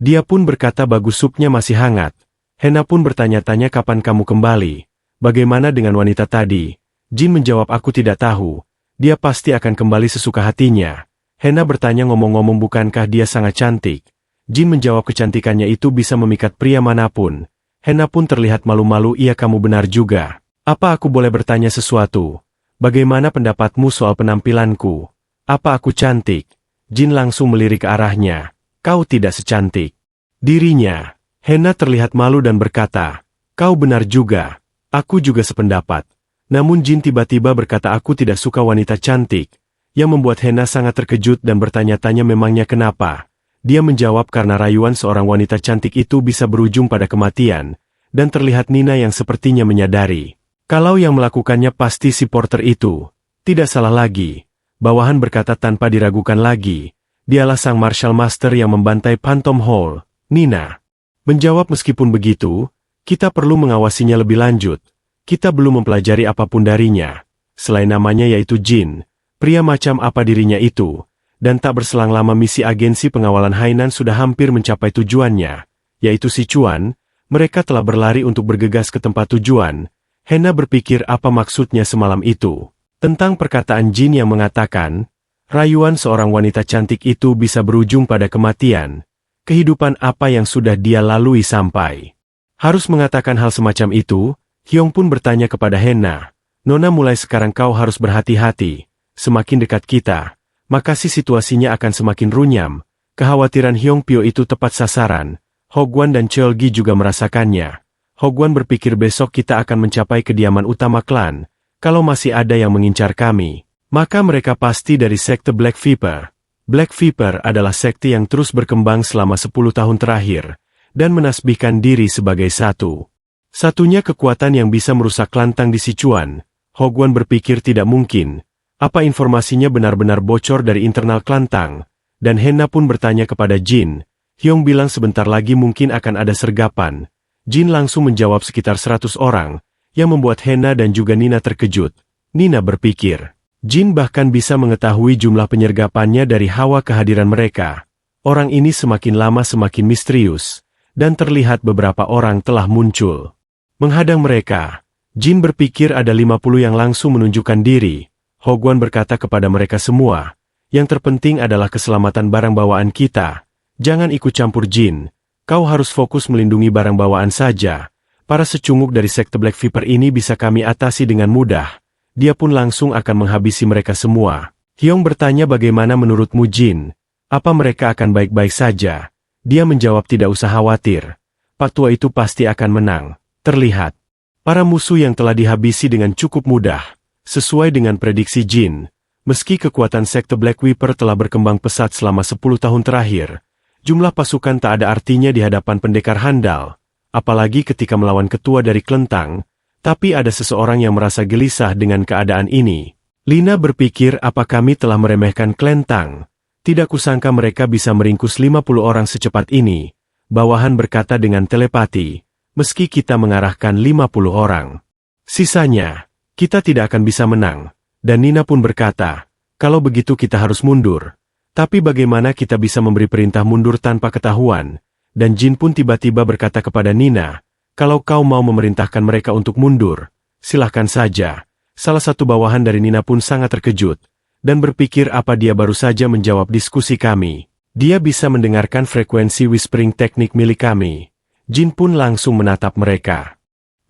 Dia pun berkata, "Bagus, supnya masih hangat." Hena pun bertanya-tanya, "Kapan kamu kembali? Bagaimana dengan wanita tadi?" Jin menjawab, "Aku tidak tahu. Dia pasti akan kembali sesuka hatinya." Hena bertanya, "Ngomong-ngomong, bukankah dia sangat cantik?" Jin menjawab, "Kecantikannya itu bisa memikat pria manapun." Hena pun terlihat malu-malu, "Iya, kamu benar juga. Apa aku boleh bertanya sesuatu? Bagaimana pendapatmu soal penampilanku? Apa aku cantik?" Jin langsung melirik ke arahnya. "Kau tidak secantik dirinya." Hena terlihat malu dan berkata, "Kau benar juga. Aku juga sependapat." Namun Jin tiba-tiba berkata, "Aku tidak suka wanita cantik." Yang membuat Hena sangat terkejut dan bertanya-tanya memangnya kenapa. Dia menjawab karena rayuan seorang wanita cantik itu bisa berujung pada kematian. Dan terlihat Nina yang sepertinya menyadari. Kalau yang melakukannya pasti si porter itu. Tidak salah lagi. Bawahan berkata tanpa diragukan lagi. Dialah sang martial master yang membantai Phantom Hall. Nina menjawab, "Meskipun begitu, kita perlu mengawasinya lebih lanjut. Kita belum mempelajari apapun darinya. Selain namanya yaitu Jin, pria macam apa dirinya itu." Dan tak berselang lama misi agensi pengawalan Hainan sudah hampir mencapai tujuannya, yaitu Sichuan. Mereka telah berlari untuk bergegas ke tempat tujuan. Hena berpikir apa maksudnya semalam itu. Tentang perkataan Jin yang mengatakan, rayuan seorang wanita cantik itu bisa berujung pada kematian. Kehidupan apa yang sudah dia lalui sampai harus mengatakan hal semacam itu. Hyong pun bertanya kepada Hena, "Nona, mulai sekarang kau harus berhati-hati. Semakin dekat kita, maka situasinya akan semakin runyam." Kekhawatiran Hyong Pyo itu tepat sasaran. Hogwan dan Cheolgi juga merasakannya. Hogwan berpikir besok kita akan mencapai kediaman utama klan. Kalau masih ada yang mengincar kami, maka mereka pasti dari sekte Black Viper. Black Viper adalah sekte yang terus berkembang selama 10 tahun terakhir. dan menasbihkan diri sebagai satu-satunya kekuatan yang bisa merusak klantang di Sichuan. Hogwan berpikir tidak mungkin, apa informasinya benar-benar bocor dari internal klantang, dan Henna pun bertanya kepada Jin. Hyong bilang sebentar lagi mungkin akan ada sergapan. Jin langsung menjawab sekitar 100 orang, yang membuat Henna dan juga Nina terkejut. Nina berpikir, Jin bahkan bisa mengetahui jumlah penyergapannya dari hawa kehadiran mereka. Orang ini semakin lama semakin misterius, dan terlihat beberapa orang telah muncul menghadang mereka. Jin berpikir ada 50 yang langsung menunjukkan diri. Hogwan berkata kepada mereka semua, yang terpenting adalah keselamatan barang bawaan kita. Jangan ikut campur Jin, kau harus fokus melindungi barang bawaan saja. Para secunguk dari sekte Black Viper ini bisa kami atasi dengan mudah. Dia pun langsung akan menghabisi mereka semua. Hyong bertanya bagaimana menurutmu Jin? Apa mereka akan baik-baik saja? Dia menjawab tidak usah khawatir. Pak tua itu pasti akan menang. Terlihat, para musuh yang telah dihabisi dengan cukup mudah. Sesuai dengan prediksi Jin, meski kekuatan sekte Black Viper telah berkembang pesat selama 10 tahun terakhir, jumlah pasukan tak ada artinya di hadapan pendekar handal. Apalagi ketika melawan ketua dari Klentang, tapi ada seseorang yang merasa gelisah dengan keadaan ini. Lina berpikir apa kami telah meremehkan Klentang. Tidak kusangka mereka bisa meringkus 50 orang secepat ini. Bawahan berkata dengan telepati, meski kita mengarahkan 50 orang. Sisanya, kita tidak akan bisa menang. Dan Nina pun berkata, kalau begitu kita harus mundur. Tapi bagaimana kita bisa memberi perintah mundur tanpa ketahuan? Dan Jin pun tiba-tiba berkata kepada Nina, kalau kau mau memerintahkan mereka untuk mundur, silahkan saja. Salah satu bawahan dari Nina pun sangat terkejut. Dan berpikir apa dia baru saja menjawab diskusi kami. Dia bisa mendengarkan frekuensi whispering teknik milik kami. Jin pun langsung menatap mereka.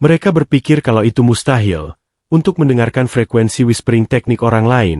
Mereka berpikir kalau itu mustahil. Untuk mendengarkan frekuensi whispering teknik orang lain,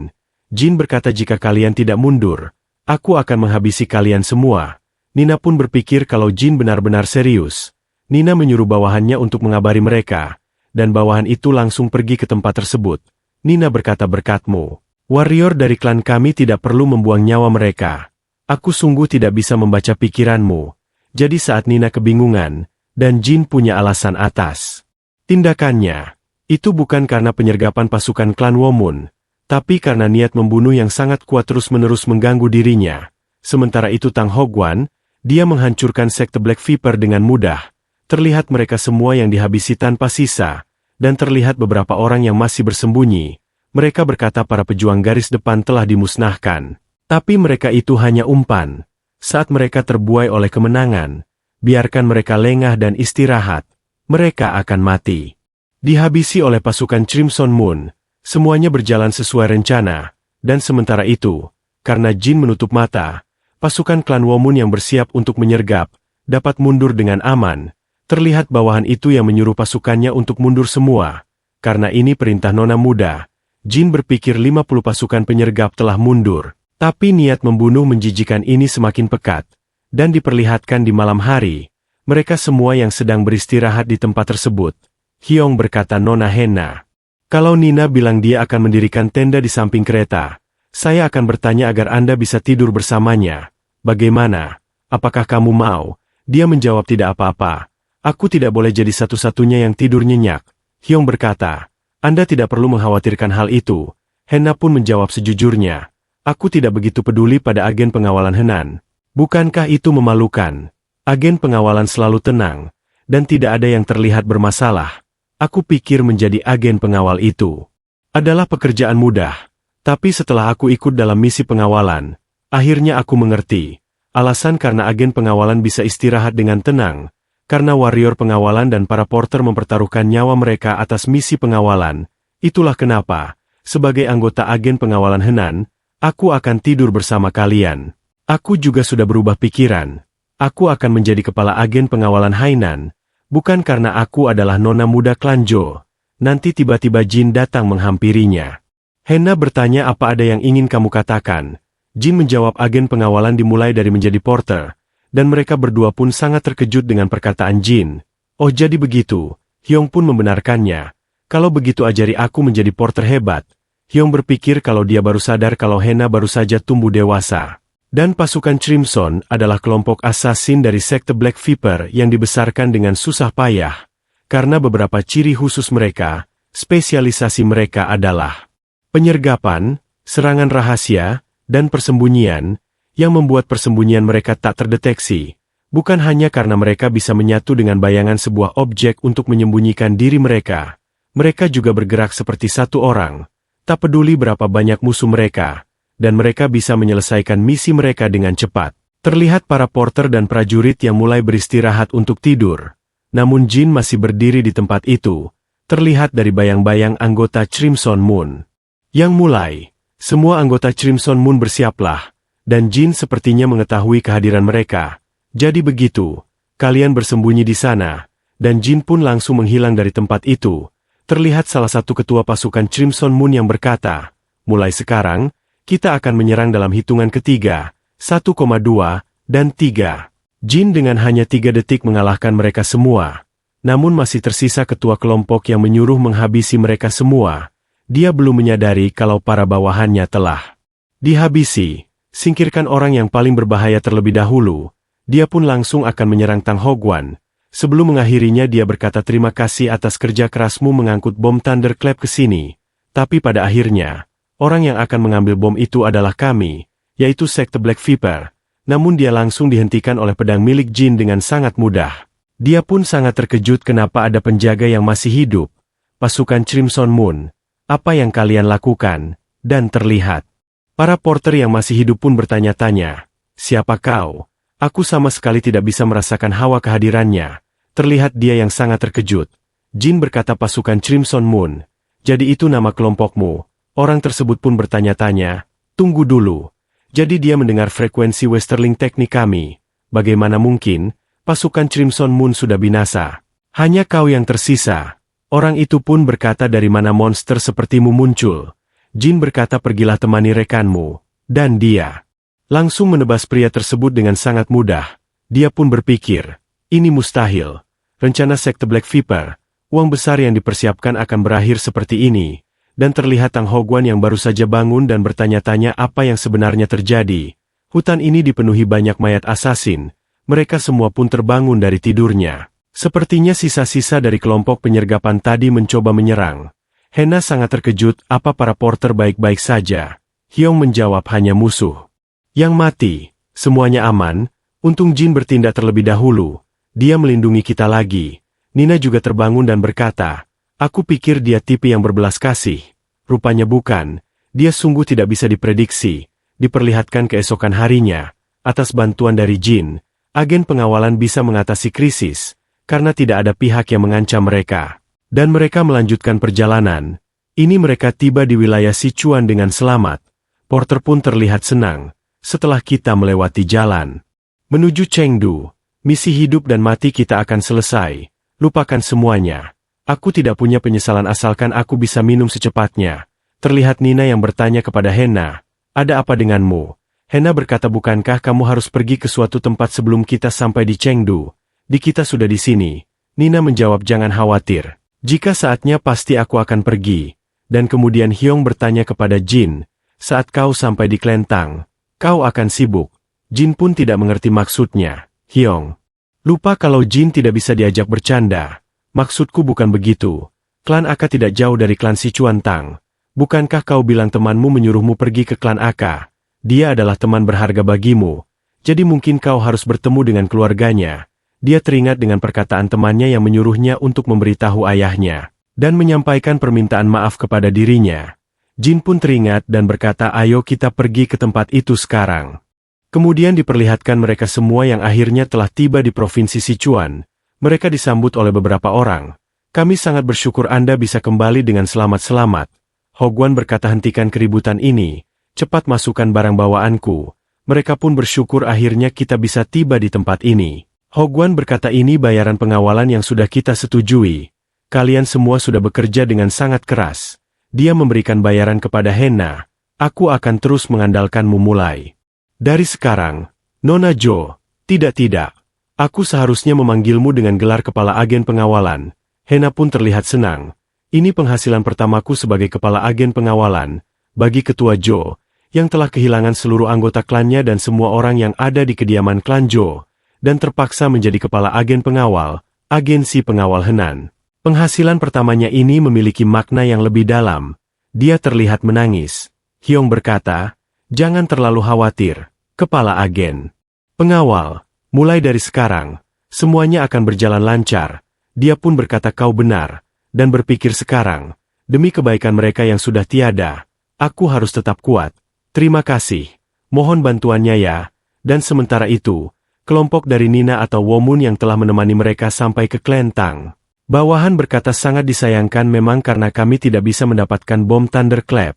Jin berkata jika kalian tidak mundur, aku akan menghabisi kalian semua. Nina pun berpikir kalau Jin benar-benar serius. Nina menyuruh bawahannya untuk mengabari mereka, dan bawahan itu langsung pergi ke tempat tersebut. Nina berkata berkatmu. Warrior dari klan kami tidak perlu membuang nyawa mereka. Aku sungguh tidak bisa membaca pikiranmu. Jadi saat Nina kebingungan, dan Jin punya alasan atas tindakannya, itu bukan karena penyergapan pasukan klan Womun, tapi karena niat membunuh yang sangat kuat terus-menerus mengganggu dirinya. Sementara itu Tang Hogwan, dia menghancurkan sekte Black Viper dengan mudah. Terlihat mereka semua yang dihabisi tanpa sisa, dan terlihat beberapa orang yang masih bersembunyi. Mereka berkata para pejuang garis depan telah dimusnahkan. Tapi mereka itu hanya umpan. Saat mereka terbuai oleh kemenangan, biarkan mereka lengah dan istirahat. Mereka akan mati. Dihabisi oleh pasukan Crimson Moon, semuanya berjalan sesuai rencana. Dan sementara itu, karena Jin menutup mata, pasukan klan Womun yang bersiap untuk menyergap, dapat mundur dengan aman. Terlihat bawahan itu yang menyuruh pasukannya untuk mundur semua. Karena ini perintah Nona Muda. Jin berpikir 50 pasukan penyergap telah mundur, tapi niat membunuh menjijikan ini semakin pekat, dan diperlihatkan di malam hari. Mereka semua yang sedang beristirahat di tempat tersebut. Hyong berkata Nona Henna. Kalau Nina bilang dia akan mendirikan tenda di samping kereta, saya akan bertanya agar Anda bisa tidur bersamanya. Bagaimana? Apakah kamu mau? Dia menjawab tidak apa-apa. Aku tidak boleh jadi satu-satunya yang tidur nyenyak. Hyong berkata, Anda tidak perlu mengkhawatirkan hal itu. Henna pun menjawab sejujurnya. Aku tidak begitu peduli pada agen pengawalan Henan. Bukankah itu memalukan? Agen pengawalan selalu tenang, dan tidak ada yang terlihat bermasalah. Aku pikir menjadi agen pengawal itu adalah pekerjaan mudah. Tapi setelah aku ikut dalam misi pengawalan, akhirnya aku mengerti. Alasan karena agen pengawalan bisa istirahat dengan tenang. Karena warrior pengawalan dan para porter mempertaruhkan nyawa mereka atas misi pengawalan. Itulah kenapa, sebagai anggota agen pengawalan Henan, aku akan tidur bersama kalian. Aku juga sudah berubah pikiran. Aku akan menjadi kepala agen pengawalan Hainan, bukan karena aku adalah Nona Muda Klan Jo. Nanti tiba-tiba Jin datang menghampirinya. Henna bertanya apa ada yang ingin kamu katakan. Jin menjawab agen pengawalan dimulai dari menjadi porter. Dan mereka berdua pun sangat terkejut dengan perkataan Jin. Oh jadi begitu, Hyong pun membenarkannya. Kalau begitu ajari aku menjadi porter hebat. Hyong berpikir kalau dia baru sadar kalau Henna baru saja tumbuh dewasa. Dan pasukan Crimson adalah kelompok asasin dari sekte Black Viper yang dibesarkan dengan susah payah. Karena beberapa ciri khusus mereka, spesialisasi mereka adalah penyergapan, serangan rahasia, dan persembunyian, yang membuat persembunyian mereka tak terdeteksi. Bukan hanya karena mereka bisa menyatu dengan bayangan sebuah objek untuk menyembunyikan diri mereka. Mereka juga bergerak seperti satu orang. Tak peduli berapa banyak musuh mereka. Dan mereka bisa menyelesaikan misi mereka dengan cepat. Terlihat para porter dan prajurit yang mulai beristirahat untuk tidur. Namun Jin masih berdiri di tempat itu. Terlihat dari bayang-bayang anggota Crimson Moon. Yang mulai, semua anggota Crimson Moon bersiaplah. Dan Jin sepertinya mengetahui kehadiran mereka. Jadi begitu, kalian bersembunyi di sana. Dan Jin pun langsung menghilang dari tempat itu. Terlihat salah satu ketua pasukan Crimson Moon yang berkata, mulai sekarang, kita akan menyerang dalam hitungan ketiga, 1,2, dan 3. Jin dengan hanya 3 detik mengalahkan mereka semua. Namun masih tersisa ketua kelompok yang menyuruh menghabisi mereka semua. Dia belum menyadari kalau para bawahannya telah dihabisi. Singkirkan orang yang paling berbahaya terlebih dahulu. Dia pun langsung akan menyerang Tang Hogwan. Sebelum mengakhirinya dia berkata terima kasih atas kerja kerasmu mengangkut bom Thunderclap ke sini. Tapi pada akhirnya, orang yang akan mengambil bom itu adalah kami, yaitu sekte Black Viper. Namun dia langsung dihentikan oleh pedang milik Jin dengan sangat mudah. Dia pun sangat terkejut kenapa ada penjaga yang masih hidup. Pasukan Crimson Moon, apa yang kalian lakukan? Dan terlihat. Para porter yang masih hidup pun bertanya-tanya, siapa kau? Aku sama sekali tidak bisa merasakan hawa kehadirannya. Terlihat dia yang sangat terkejut. Jin berkata pasukan Crimson Moon, jadi itu nama kelompokmu. Orang tersebut pun bertanya-tanya, tunggu dulu. Jadi dia mendengar frekuensi Westerling teknik kami. Bagaimana mungkin, pasukan Crimson Moon sudah binasa. Hanya kau yang tersisa. Orang itu pun berkata dari mana monster sepertimu muncul. Jin berkata pergilah temani rekanmu. Dan dia langsung menebas pria tersebut dengan sangat mudah. Dia pun berpikir, ini mustahil. Rencana sekte Black Viper, uang besar yang dipersiapkan akan berakhir seperti ini. Dan terlihat Tang Hogwan yang baru saja bangun dan bertanya-tanya apa yang sebenarnya terjadi. Hutan ini dipenuhi banyak mayat asasin. Mereka semua pun terbangun dari tidurnya. Sepertinya sisa-sisa dari kelompok penyergapan tadi mencoba menyerang. Hena sangat terkejut apa para porter baik-baik saja. Hyong menjawab hanya musuh yang mati. Semuanya aman. Untung Jin bertindak terlebih dahulu. Dia melindungi kita lagi. Nina juga terbangun dan berkata, aku pikir dia tipe yang berbelas kasih. Rupanya bukan. Dia sungguh tidak bisa diprediksi. Diperlihatkan keesokan harinya. Atas bantuan dari Jin, agen pengawalan bisa mengatasi krisis. Karena tidak ada pihak yang mengancam mereka. Dan mereka melanjutkan perjalanan. Ini mereka tiba di wilayah Sichuan dengan selamat. Porter pun terlihat senang. Setelah kita melewati jalan menuju Chengdu, misi hidup dan mati kita akan selesai. Lupakan semuanya. Aku tidak punya penyesalan asalkan aku bisa minum secepatnya. Terlihat Nina yang bertanya kepada Hena, ada apa denganmu? Hena berkata bukankah kamu harus pergi ke suatu tempat sebelum kita sampai di Chengdu? Di kita sudah di sini. Nina menjawab jangan khawatir. Jika saatnya pasti aku akan pergi. Dan kemudian Hyong bertanya kepada Jin, saat kau sampai di Klentang, kau akan sibuk. Jin pun tidak mengerti maksudnya. Hyong lupa kalau Jin tidak bisa diajak bercanda. Maksudku bukan begitu. Klan Aka tidak jauh dari klan Sichuan Tang. Bukankah kau bilang temanmu menyuruhmu pergi ke klan Aka? Dia adalah teman berharga bagimu. Jadi mungkin kau harus bertemu dengan keluarganya. Dia teringat dengan perkataan temannya yang menyuruhnya untuk memberitahu ayahnya. Dan menyampaikan permintaan maaf kepada dirinya. Jin pun teringat dan berkata ayo kita pergi ke tempat itu sekarang. Kemudian diperlihatkan mereka semua yang akhirnya telah tiba di provinsi Sichuan. Mereka disambut oleh beberapa orang. Kami sangat bersyukur Anda bisa kembali dengan selamat-selamat. Hogwan berkata hentikan keributan ini. Cepat masukkan barang bawaanku. Mereka pun bersyukur akhirnya kita bisa tiba di tempat ini. Hogwan berkata ini bayaran pengawalan yang sudah kita setujui. Kalian semua sudah bekerja dengan sangat keras. Dia memberikan bayaran kepada Hena. Aku akan terus mengandalkanmu mulai dari sekarang. Nona Jo, tidak. Aku seharusnya memanggilmu dengan gelar kepala agen pengawalan. Hena pun terlihat senang. Ini penghasilan pertamaku sebagai kepala agen pengawalan. Bagi ketua Jo, yang telah kehilangan seluruh anggota klannya dan semua orang yang ada di kediaman klan Zhou, dan terpaksa menjadi kepala agen pengawal, agensi pengawal Henan. Penghasilan pertamanya ini memiliki makna yang lebih dalam. Dia terlihat menangis. Hyong berkata, "Jangan terlalu khawatir, kepala agen. Pengawal, mulai dari sekarang, semuanya akan berjalan lancar." Dia pun berkata, "Kau benar," dan berpikir sekarang, demi kebaikan mereka yang sudah tiada, aku harus tetap kuat. Terima kasih. Mohon bantuannya ya. Dan sementara itu, kelompok dari Nina atau Womun yang telah menemani mereka sampai ke klan Tang. Bawahan berkata, "Sangat disayangkan memang karena kami tidak bisa mendapatkan bom Thunderclap.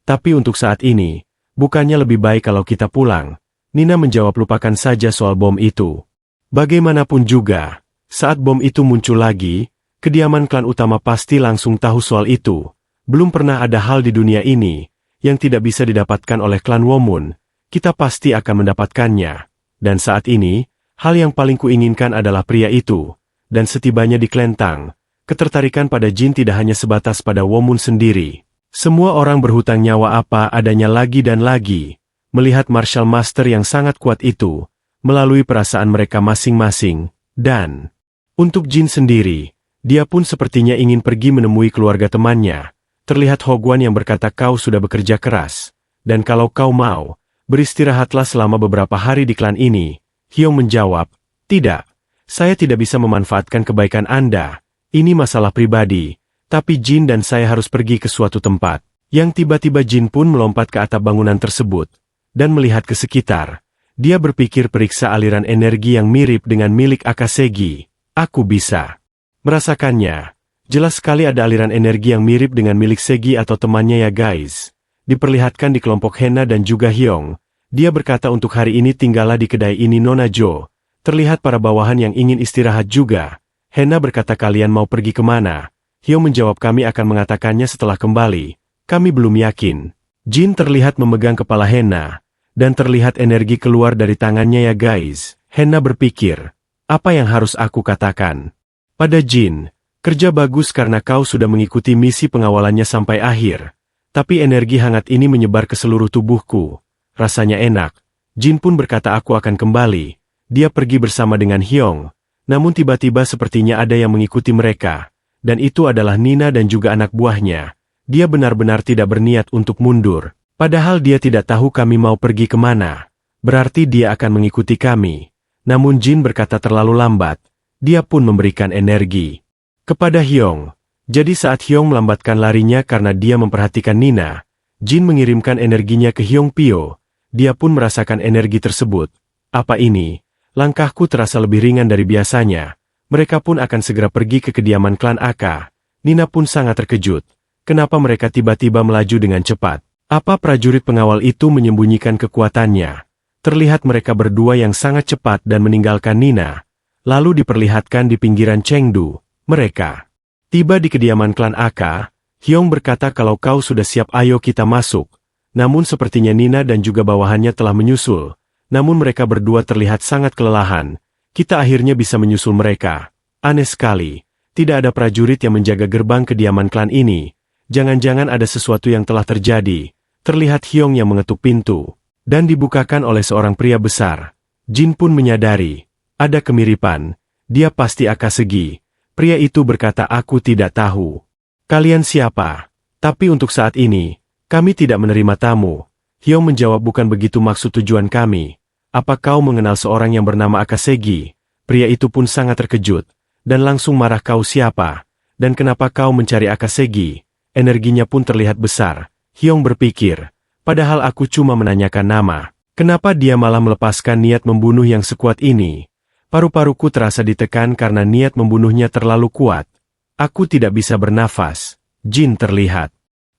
Tapi untuk saat ini, bukannya lebih baik kalau kita pulang?" Nina menjawab, "Lupakan saja soal bom itu. Bagaimanapun juga, saat bom itu muncul lagi, kediaman klan utama pasti langsung tahu soal itu. Belum pernah ada hal di dunia ini yang tidak bisa didapatkan oleh klan Womun. Kita pasti akan mendapatkannya. Dan saat ini, hal yang paling kuinginkan adalah pria itu." Dan setibanya di klan Tang, ketertarikan pada Jin tidak hanya sebatas pada Womun sendiri. Semua orang berhutang nyawa apa adanya lagi dan lagi, melihat Martial Master yang sangat kuat itu, melalui perasaan mereka masing-masing, dan untuk Jin sendiri, dia pun sepertinya ingin pergi menemui keluarga temannya. Terlihat Hogwan yang berkata, "Kau sudah bekerja keras, dan kalau kau mau, beristirahatlah selama beberapa hari di klan ini." Hyong menjawab, "Tidak. Saya tidak bisa memanfaatkan kebaikan Anda. Ini masalah pribadi. Tapi Jin dan saya harus pergi ke suatu tempat." Yang tiba-tiba Jin pun melompat ke atap bangunan tersebut, dan melihat ke sekitar. Dia berpikir, periksa aliran energi yang mirip dengan milik Akasegi. Aku bisa merasakannya. Jelas sekali ada aliran energi yang mirip dengan milik Segi atau temannya ya guys. Diperlihatkan di kelompok Hena dan juga Hyong. Dia berkata, "Untuk hari ini tinggallah di kedai ini Nona Jo." Terlihat para bawahan yang ingin istirahat juga. Hena berkata, "Kalian mau pergi kemana?" Hyong menjawab, "Kami akan mengatakannya setelah kembali. Kami belum yakin." Jin terlihat memegang kepala Hena, dan terlihat energi keluar dari tangannya ya guys. Hena berpikir, apa yang harus aku katakan? Pada Jin, kerja bagus karena kau sudah mengikuti misi pengawalannya sampai akhir. Tapi energi hangat ini menyebar ke seluruh tubuhku. Rasanya enak. Jin pun berkata, "Aku akan kembali." Dia pergi bersama dengan Hyong, namun tiba-tiba sepertinya ada yang mengikuti mereka, dan itu adalah Nina dan juga anak buahnya. Dia benar-benar tidak berniat untuk mundur, padahal dia tidak tahu kami mau pergi kemana. Berarti dia akan mengikuti kami. Namun Jin berkata terlalu lambat, dia pun memberikan energi kepada Hyong. Jadi saat Hyong melambatkan larinya karena dia memperhatikan Nina, Jin mengirimkan energinya ke Hyong Pyo. Dia pun merasakan energi tersebut. Apa ini? Langkahku terasa lebih ringan dari biasanya. Mereka pun akan segera pergi ke kediaman klan Aka. Nina pun sangat terkejut. Kenapa mereka tiba-tiba melaju dengan cepat? Apa prajurit pengawal itu menyembunyikan kekuatannya? Terlihat mereka berdua yang sangat cepat dan meninggalkan Nina. Lalu diperlihatkan di pinggiran Chengdu. Mereka tiba di kediaman klan Aka. Hyong berkata, "Kalau kau sudah siap, ayo kita masuk." Namun sepertinya Nina dan juga bawahannya telah menyusul. Namun mereka berdua terlihat sangat kelelahan. Kita akhirnya bisa menyusul mereka. Aneh sekali. Tidak ada prajurit yang menjaga gerbang kediaman klan ini. Jangan-jangan ada sesuatu yang telah terjadi. Terlihat Hyong yang mengetuk pintu. Dan dibukakan oleh seorang pria besar. Jin pun menyadari. Ada kemiripan. Dia pasti Akasegi. Pria itu berkata, "Aku tidak tahu. Kalian siapa? Tapi untuk saat ini, kami tidak menerima tamu." Hyong menjawab, "Bukan begitu maksud tujuan kami. Apa kau mengenal seorang yang bernama Akasegi?" Pria itu pun sangat terkejut, dan langsung marah, "Kau siapa? Dan kenapa kau mencari Akasegi?" Energinya pun terlihat besar. Hyong berpikir, padahal aku cuma menanyakan nama. Kenapa dia malah melepaskan niat membunuh yang sekuat ini? Paru-paruku terasa ditekan karena niat membunuhnya terlalu kuat. Aku tidak bisa bernafas. Jin terlihat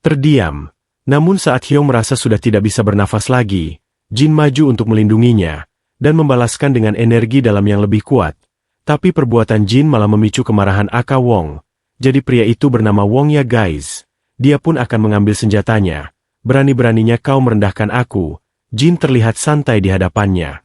terdiam. Namun saat Hyong merasa sudah tidak bisa bernafas lagi, Jin maju untuk melindunginya, dan membalaskan dengan energi dalam yang lebih kuat. Tapi perbuatan Jin malah memicu kemarahan Aka Wong. Jadi pria itu bernama Wong ya guys. Dia pun akan mengambil senjatanya. Berani-beraninya kau merendahkan aku. Jin terlihat santai di hadapannya.